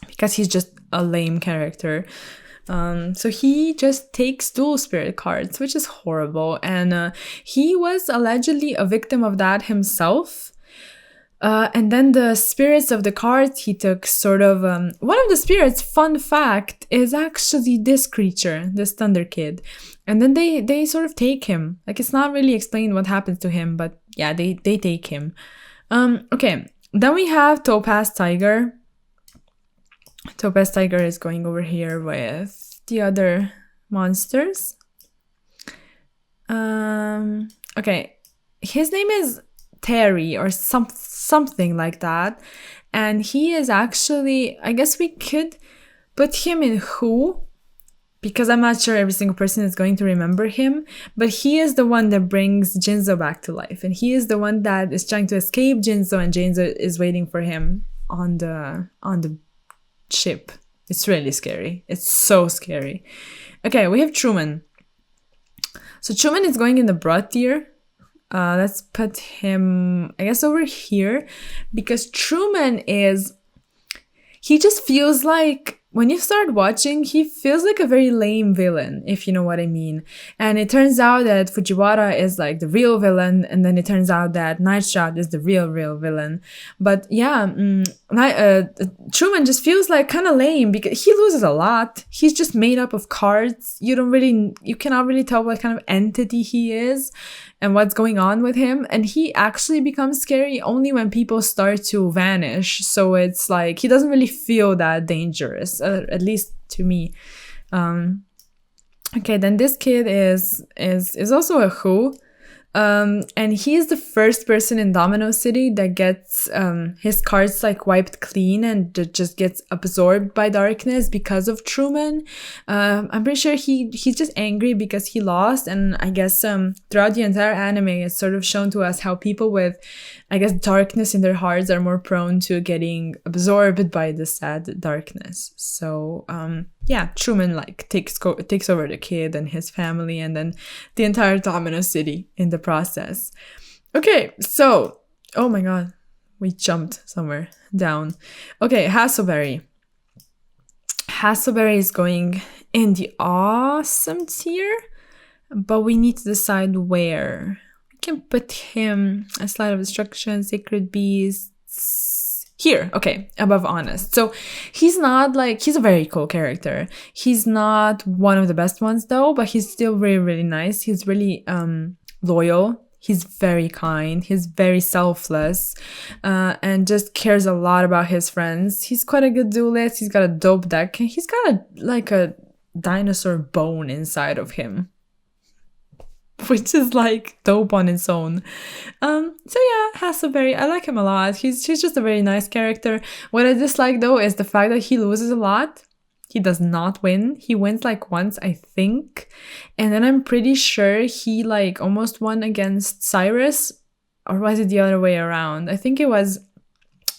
because he's just a lame character. So he just takes dual spirit cards, which is horrible. And he was allegedly a victim of that himself. And then the spirits of the cards he took sort of, one of the spirits, fun fact, is actually this creature, this Thunder Kid. And then they sort of take him. Like, it's not really explained what happens to him, but yeah, they take him. Okay, then we have Topaz Tiger. Topaz Tiger is going over here with the other monsters. Okay, his name is Terry or something like that. And he is actually, I guess we could put him in Who, because I'm not sure every single person is going to remember him, but he is the one that brings Jinzo back to life. And he is the one that is trying to escape Jinzo, and Jinzo is waiting for him on the ship. It's really scary. It's so scary. Okay, we have Truman. So Truman is going in the broad tier. Let's put him, I guess, over here, because Truman he just feels like, when you start watching, he feels like a very lame villain, if you know what I mean. And it turns out that Fujiwara is like the real villain, and then it turns out that Nightshot is the real villain. But yeah, Truman just feels like kind of lame because he loses a lot. He's just made up of cards. You cannot really tell what kind of entity he is and what's going on with him. And he actually becomes scary only when people start to vanish. So it's like, he doesn't really feel that dangerous, at least to me. Okay, then this kid is also a Who. And he is the first person in Domino City that gets his cards like wiped clean and just gets absorbed by darkness because of Truman. I'm pretty sure he's just angry because he lost, and I guess throughout the entire anime it's sort of shown to us how people with, I guess, darkness in their hearts are more prone to getting absorbed by the sad darkness. So yeah, Truman like takes over the kid and his family, and then the entire Domino City in the process. Okay, so, oh my god, we jumped somewhere down. Okay, Hassleberry. Hassleberry is going in the awesome tier, but we need to decide where. We can put him, a Slide of Destruction, Sacred Beasts, here. Okay, above Honest. So he's not like, he's a very cool character. He's not one of the best ones though, but he's still really, really nice. He's really loyal. He's very kind. He's very selfless, and just cares a lot about his friends. He's quite a good duelist. He's got a dope deck. He's got a dinosaur bone inside of him, which is like dope on its own. So yeah, Hassleberry, I like him a lot. He's just a very nice character. What I dislike though is the fact that he loses a lot. He does not win. He wins like once, I think. And then I'm pretty sure he like almost won against Cyrus. Or was it the other way around? I think it was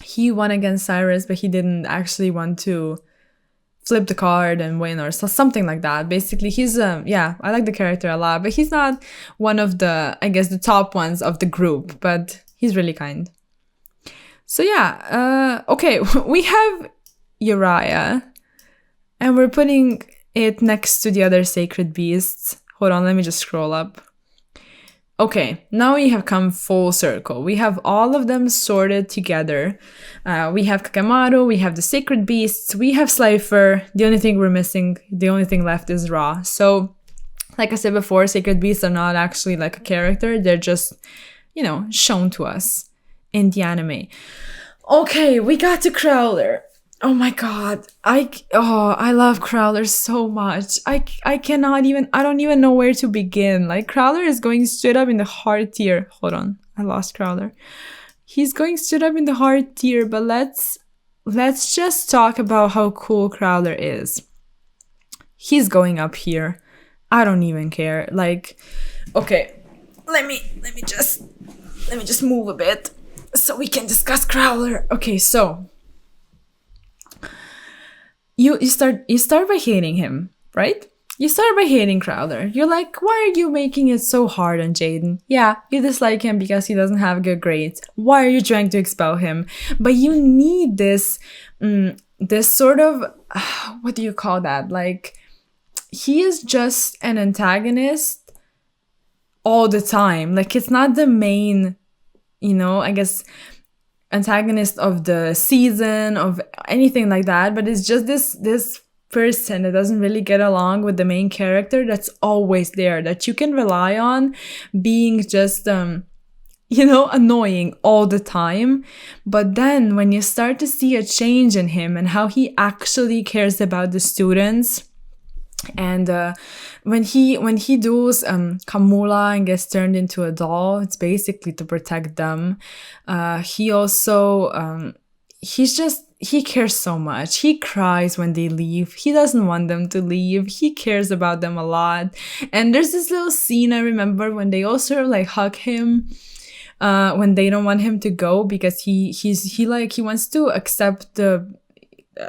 he won against Cyrus, but he didn't actually want to flip the card and win or something like that. Basically, he's, yeah, I like the character a lot. But he's not one of the, I guess, the top ones of the group. But he's really kind. So yeah, okay, we have Uriah. And we're putting it next to the other sacred beasts. Hold on, let me just scroll up. Okay, now we have come full circle. We have all of them sorted together. We have Kakamaru, we have the sacred beasts, we have Slifer. The only thing we're missing, the only thing left is Ra. So, like I said before, sacred beasts are not actually like a character. They're just, you know, shown to us in the anime. Okay, we got to Crowler. Oh my god, I love Crowler so much. I don't even know where to begin. Like, Crowler is going straight up in the hard tier. Hold on, I lost Crowler. He's going straight up in the hard tier, but let's just talk about how cool Crowler is. He's going up here. I don't even care. Like, okay, let me just move a bit so we can discuss Crowler. Okay, so You start by hating him, right? You start by hating Crowler. You're like, why are you making it so hard on Jaden? Yeah, you dislike him because he doesn't have good grades. Why are you trying to expel him? But you need this sort of, what do you call that? Like, he is just an antagonist all the time. Like, it's not the main, you know, I guess, antagonist of the season, of anything like that, but it's just this person that doesn't really get along with the main character that's always there, that you can rely on being just you know, annoying all the time. But then when you start to see a change in him and how he actually cares about the students, And when he duels Kamula and gets turned into a doll, it's basically to protect them. He also he cares so much. He cries when they leave. He doesn't want them to leave. He cares about them a lot. And there's this little scene I remember when they all sort of like hug him when they don't want him to go, because he wants to accept the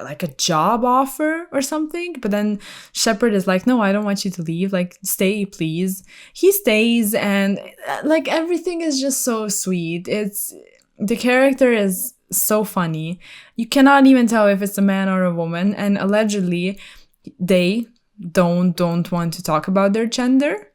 like a job offer or something, but then Shepard is like, no, I don't want you to leave, like stay please. He stays, and like everything is just so sweet. The character is so funny. You cannot even tell if it's a man or a woman, and allegedly they don't want to talk about their gender.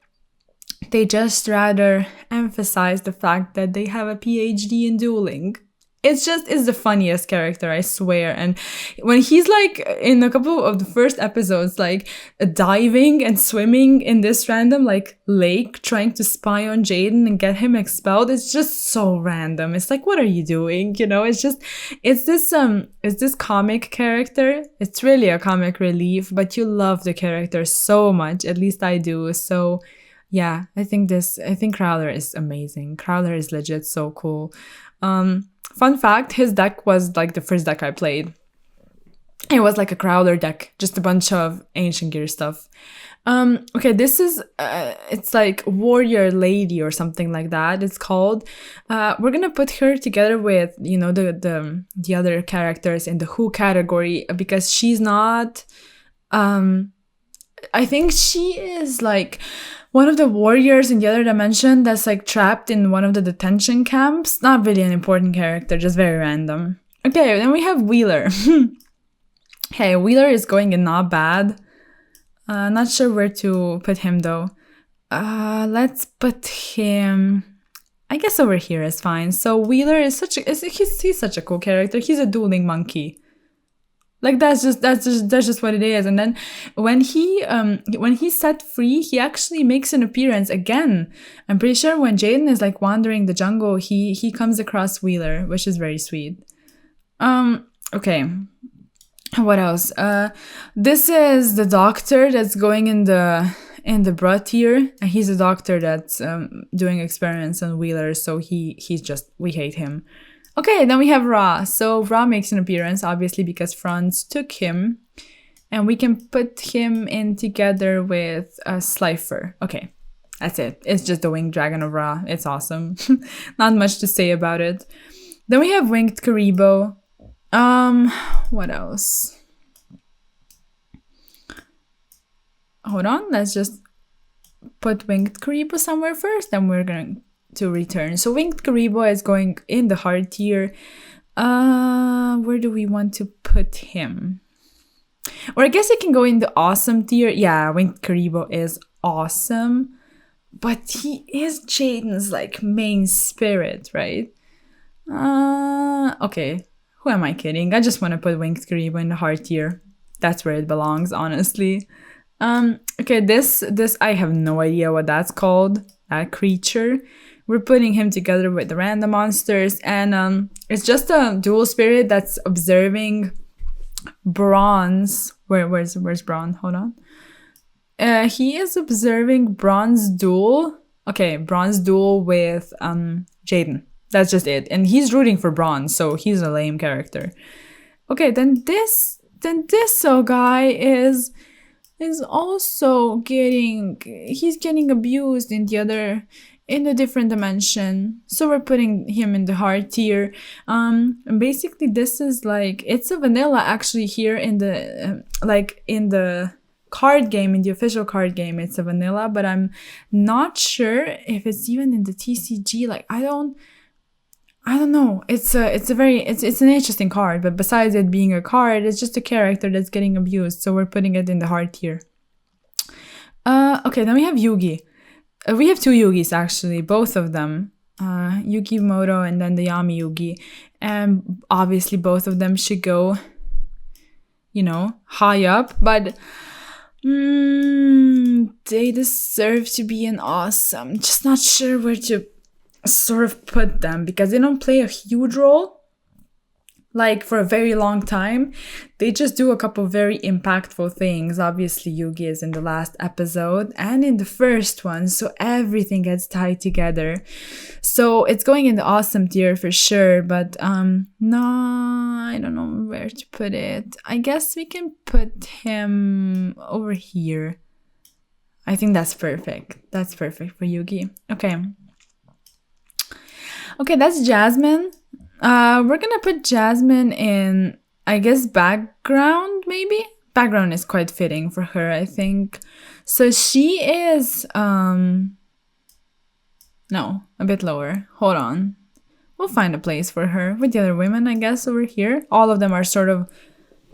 They just rather emphasize the fact that they have a PhD in dueling. It's the funniest character, I swear. And when he's like in a couple of the first episodes, like diving and swimming in this random like lake, trying to spy on Jaden and get him expelled, it's just so random. It's like, what are you doing? You know, it's this comic character. It's really a comic relief, but you love the character so much. At least I do. So yeah, I think Crowler is amazing. Crowler is legit so cool. Fun fact, his deck was like the first deck I played. It was like a Crowler deck, just a bunch of Ancient Gear stuff. Okay, this is, it's like Warrior Lady or something like that, it's called. We're gonna put her together with, you know, the other characters in the Who category, because she's not, I think she is like one of the warriors in the other dimension that's like trapped in one of the detention camps. Not really an important character, just very random. Okay, then we have Wheeler. Hey, Wheeler is going in not bad. Not sure where to put him though. Let's put him, I guess over here is fine. So Wheeler is he's such a cool character. He's a dueling monkey. Like that's just what it is. And then when he's set free, he actually makes an appearance again. I'm pretty sure when Jaden is like wandering the jungle, he comes across Wheeler, which is very sweet. Okay. What else? This is the doctor that's going in the Bra tier, and he's a doctor that's doing experiments on Wheeler, so we hate him. Okay, then we have Ra. So Ra makes an appearance, obviously, because Franz took him. And we can put him in together with Slifer. Okay, that's it. It's just the Winged Dragon of Ra. It's awesome. Not much to say about it. Then we have Winged Karibo. What else? Hold on, let's just put Winged Karibo somewhere first, then we're going to return. So Winged Karibo is going in the hard tier. Where do we want to put him? Or I guess it can go in the awesome tier. Yeah, Winged Karibo is awesome, but he is Jaden's like main spirit, right? Okay, who am I kidding? I just want to put Winged Karibo in the hard tier. That's where it belongs, honestly. Okay, this I have no idea what that's called. That creature. We're putting him together with the random monsters, and it's just a dual spirit that's observing Bronze. Where's Bronze? Hold on. He is observing Bronze duel. Okay, Bronze duel with Jaden. That's just it. And he's rooting for Bronze, so he's a lame character. Okay, then this guy is also getting abused in a different dimension. So we're putting him in the hard tier. And basically this is like, it's a vanilla actually here in the, in the card game, in the official card game, it's a vanilla, but I'm not sure if it's even in the TCG. Like, I don't know. It's an interesting card, but besides it being a card, it's just a character that's getting abused. So we're putting it in the hard tier. Okay, then we have Yugi. We have two Yugis, actually, both of them. Yugi Moto and then the Yami Yugi. And obviously both of them should go, you know, high up. But they deserve to be an awesome. Just not sure where to sort of put them, because they don't play a huge role. like for a very long time. They just do a couple very impactful things. Obviously, Yugi is in the last episode and in the first one, so everything gets tied together. So it's going in the awesome tier for sure, but no, I don't know where to put it. I guess we can put him over here. I think that's perfect. That's perfect for Yugi. Okay. Okay, that's Jasmine. We're gonna put Jasmine in, I guess, background, maybe? Background is quite fitting for her, I think. So she is, no, a bit lower. Hold on. We'll find a place for her with the other women, I guess, over here. All of them are sort of,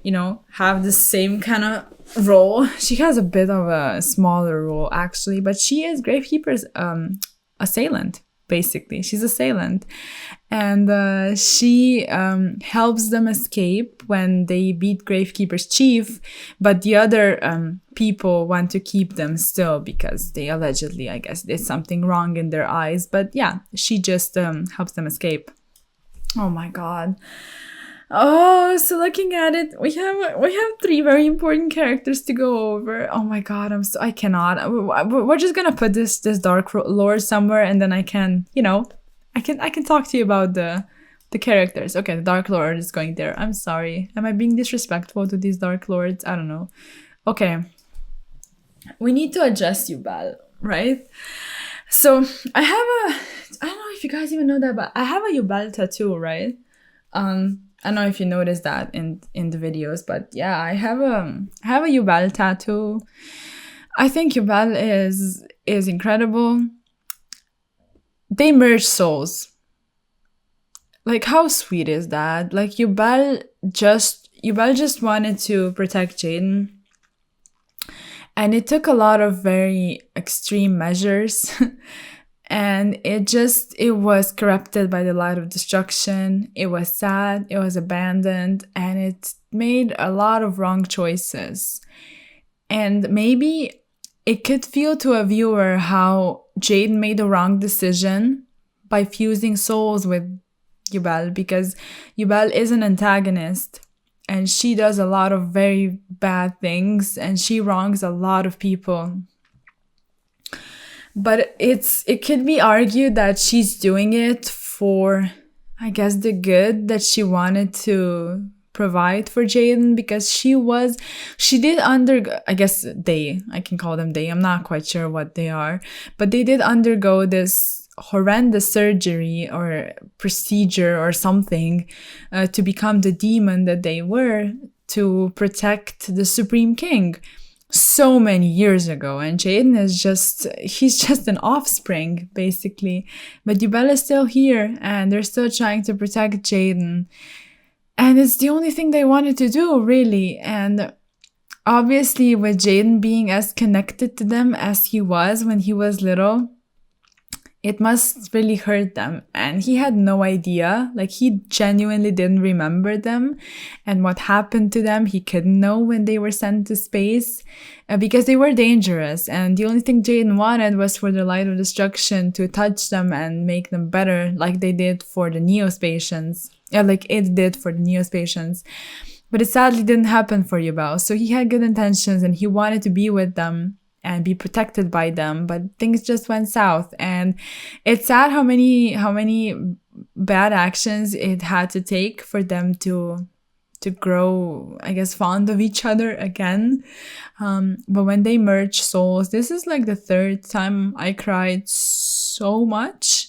you know, have the same kind of role. She has a bit of a smaller role, actually, but she is Gravekeeper's assailant. Basically, she's assailant, and she helps them escape when they beat Gravekeeper's chief, but the other people want to keep them still because they allegedly, I guess, did something wrong in their eyes. But yeah, she just helps them escape. Oh my god. Oh, so looking at it, we have 3 very important characters to go over. Oh my god, I cannot. We're just gonna put this Dark Lord somewhere, and then I can, you know, I can talk to you about the characters. Okay, the Dark Lord is going there. I'm sorry. Am I being disrespectful to these Dark Lords? I don't know. Okay, we need to adjust Yubel, right? So I don't know if you guys even know that, but I have a Yubel tattoo, right? I don't know if you noticed that in the videos, but yeah, I have a Yubel tattoo. I think Yubel is incredible. They merge souls. Like, how sweet is that? Like, Yubel just wanted to protect Jaden, and it took a lot of very extreme measures. And it was corrupted by the light of destruction. It was sad, it was abandoned, and it made a lot of wrong choices. And maybe it could feel to a viewer how Jaden made a wrong decision by fusing souls with Yubel, because Yubel is an antagonist and she does a lot of very bad things and she wrongs a lot of people. But it could be argued that she's doing it for, I guess, the good that she wanted to provide for Jaden, because she did undergo, I can call them they, I'm not quite sure what they are, but they did undergo this horrendous surgery or procedure or something to become the demon that they were, to protect the Supreme King. So many years ago, and Jaden he's just an offspring, basically. But Yubel is still here, and they're still trying to protect Jaden. And it's the only thing they wanted to do, really. And obviously, with Jaden being as connected to them as he was when he was little, it must really hurt them. And he had no idea. Like, he genuinely didn't remember them. And what happened to them, he couldn't know when they were sent to space, because they were dangerous. And the only thing Jaden wanted was for the light of destruction to touch them and make them better, like they did for the Neospatians. Like it did for the Neospatians. But it sadly didn't happen for Yubel. So he had good intentions and he wanted to be with them and be protected by them, but things just went south. And it's sad how many bad actions it had to take for them to grow, I guess, fond of each other again. But when they merge souls, this is like the 3rd time I cried so much.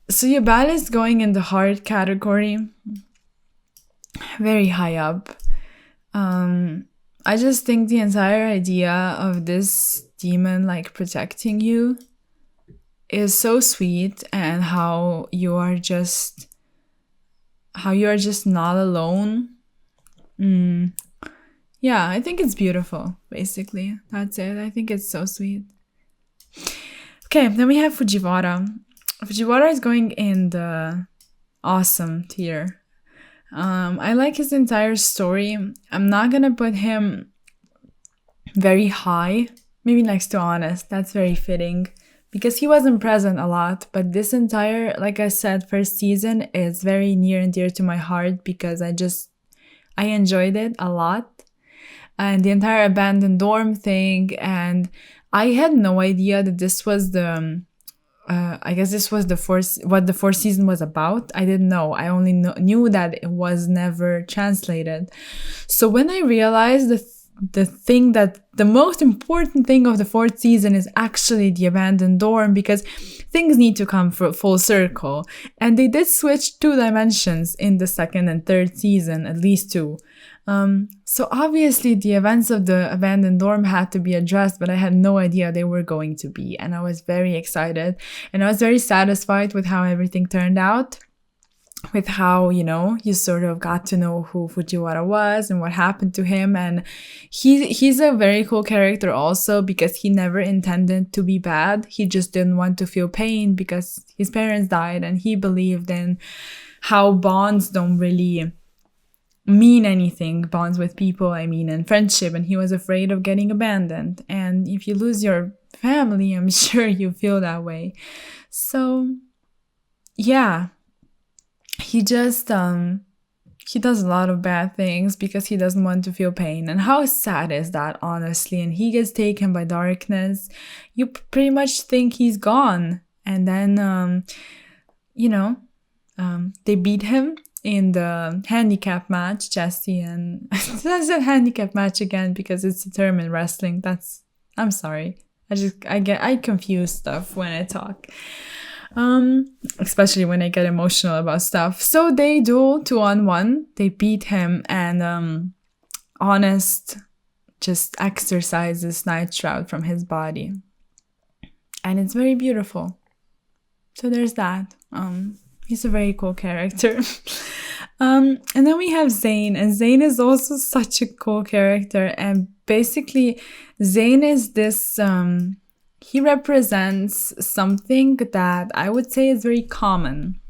So Yubel is going in the heart category, very high up. I just think the entire idea of this demon like protecting you is so sweet, and how you are just not alone. Yeah, I think it's beautiful, basically. That's it. I think it's so sweet. Okay, then we have Fujiwara. Fujiwara is going in the awesome tier. I like his entire story. I'm not gonna put him very high, maybe next to Honest. That's very fitting because he wasn't present a lot. But this entire, like I said, first season is very near and dear to my heart because I enjoyed it a lot. And the entire abandoned dorm thing. And I had no idea that this was I guess this was what the fourth season was about. I didn't know. I only knew that it was never translated. So when I realized the thing that the most important thing of the fourth season is actually the abandoned dorm, because things need to come full circle. And they did switch 2 dimensions in the second and third season, at least 2. So obviously the events of the abandoned dorm had to be addressed, but I had no idea they were going to be. And I was very excited and I was very satisfied with how everything turned out. With how, you sort of got to know who Fujiwara was and what happened to him. And he's a very cool character also because he never intended to be bad. He just didn't want to feel pain because his parents died, and he believed in how bonds don't really mean anything. Bonds with people, and friendship. And he was afraid of getting abandoned. And if you lose your family, I'm sure you feel that way. So, yeah. He just, he does a lot of bad things because he doesn't want to feel pain. And how sad is that, honestly? And he gets taken by darkness. You pretty much think he's gone. And then, they beat him in the handicap match, Jesse. And that's a handicap match again because it's a term in wrestling. I'm sorry. I confuse stuff when I talk. Especially when I get emotional about stuff. So they duel 2-on-1. They beat him, and Honest just exorcises Night Shroud from his body. And it's very beautiful. So there's that. He's a very cool character. And then we have Zane, and Zane is also such a cool character. And basically, Zane is this he represents something that I would say is very common.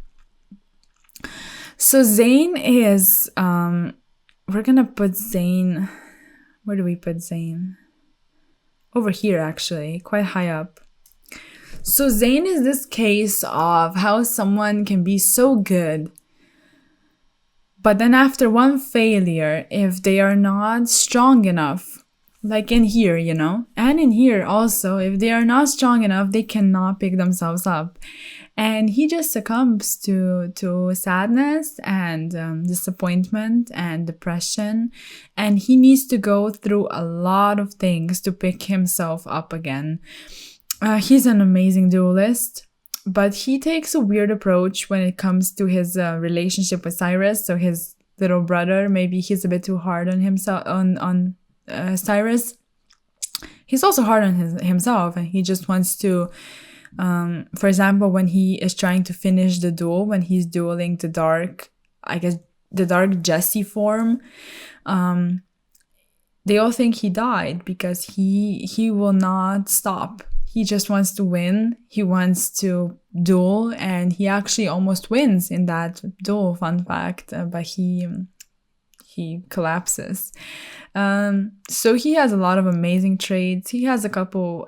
So Zane is, we're gonna put Zane, where do we put Zane? Over here, actually, quite high up. So Zane is this case of how someone can be so good, but then after one failure, if they are not strong enough, like in here, and in here also, if they are not strong enough, they cannot pick themselves up. And he just succumbs to sadness and disappointment and depression. And he needs to go through a lot of things to pick himself up again. He's an amazing duelist, but he takes a weird approach when it comes to his relationship with Cyrus. So his little brother, maybe he's a bit too hard on himself, on Cyrus. He's also hard on himself, and he just wants to, for example, when he is trying to finish the duel, when he's dueling the dark Jesse form, they all think he died because he will not stop. He just wants to win. He wants to duel, and he actually almost wins in that duel, fun fact, but he collapses. So he has a lot of amazing traits. He has a couple,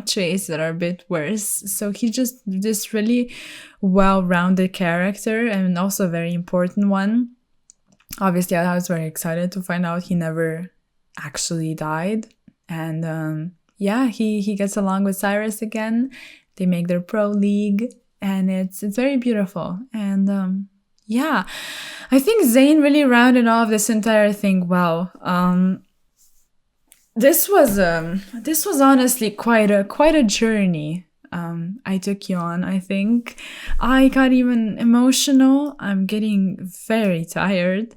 traits that are a bit worse. So he's just this really well-rounded character, and also a very important one. Obviously, I was very excited to find out he never actually died. And he gets along with Cyrus again. They make their pro league, and it's very beautiful. And I think Zane really rounded off this entire thing well. This was honestly quite a journey I took you on. I think I got even emotional. I'm getting very tired.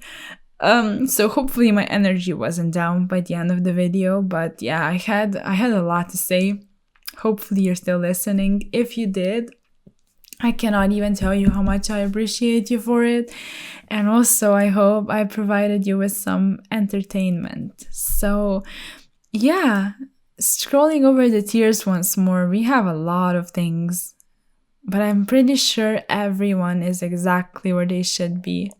So hopefully my energy wasn't down by the end of the video. But yeah, I had a lot to say. Hopefully you're still listening. If you did, I cannot even tell you how much I appreciate you for it. And also, I hope I provided you with some entertainment. So, yeah, scrolling over the tiers once more, we have a lot of things. But I'm pretty sure everyone is exactly where they should be.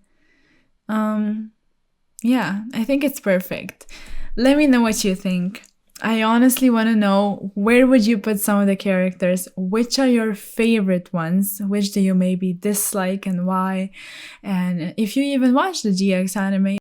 I think it's perfect. Let me know what you think. I honestly want to know, where would you put some of the characters? Which are your favorite ones? Which do you maybe dislike and why? And if you even watch the GX anime,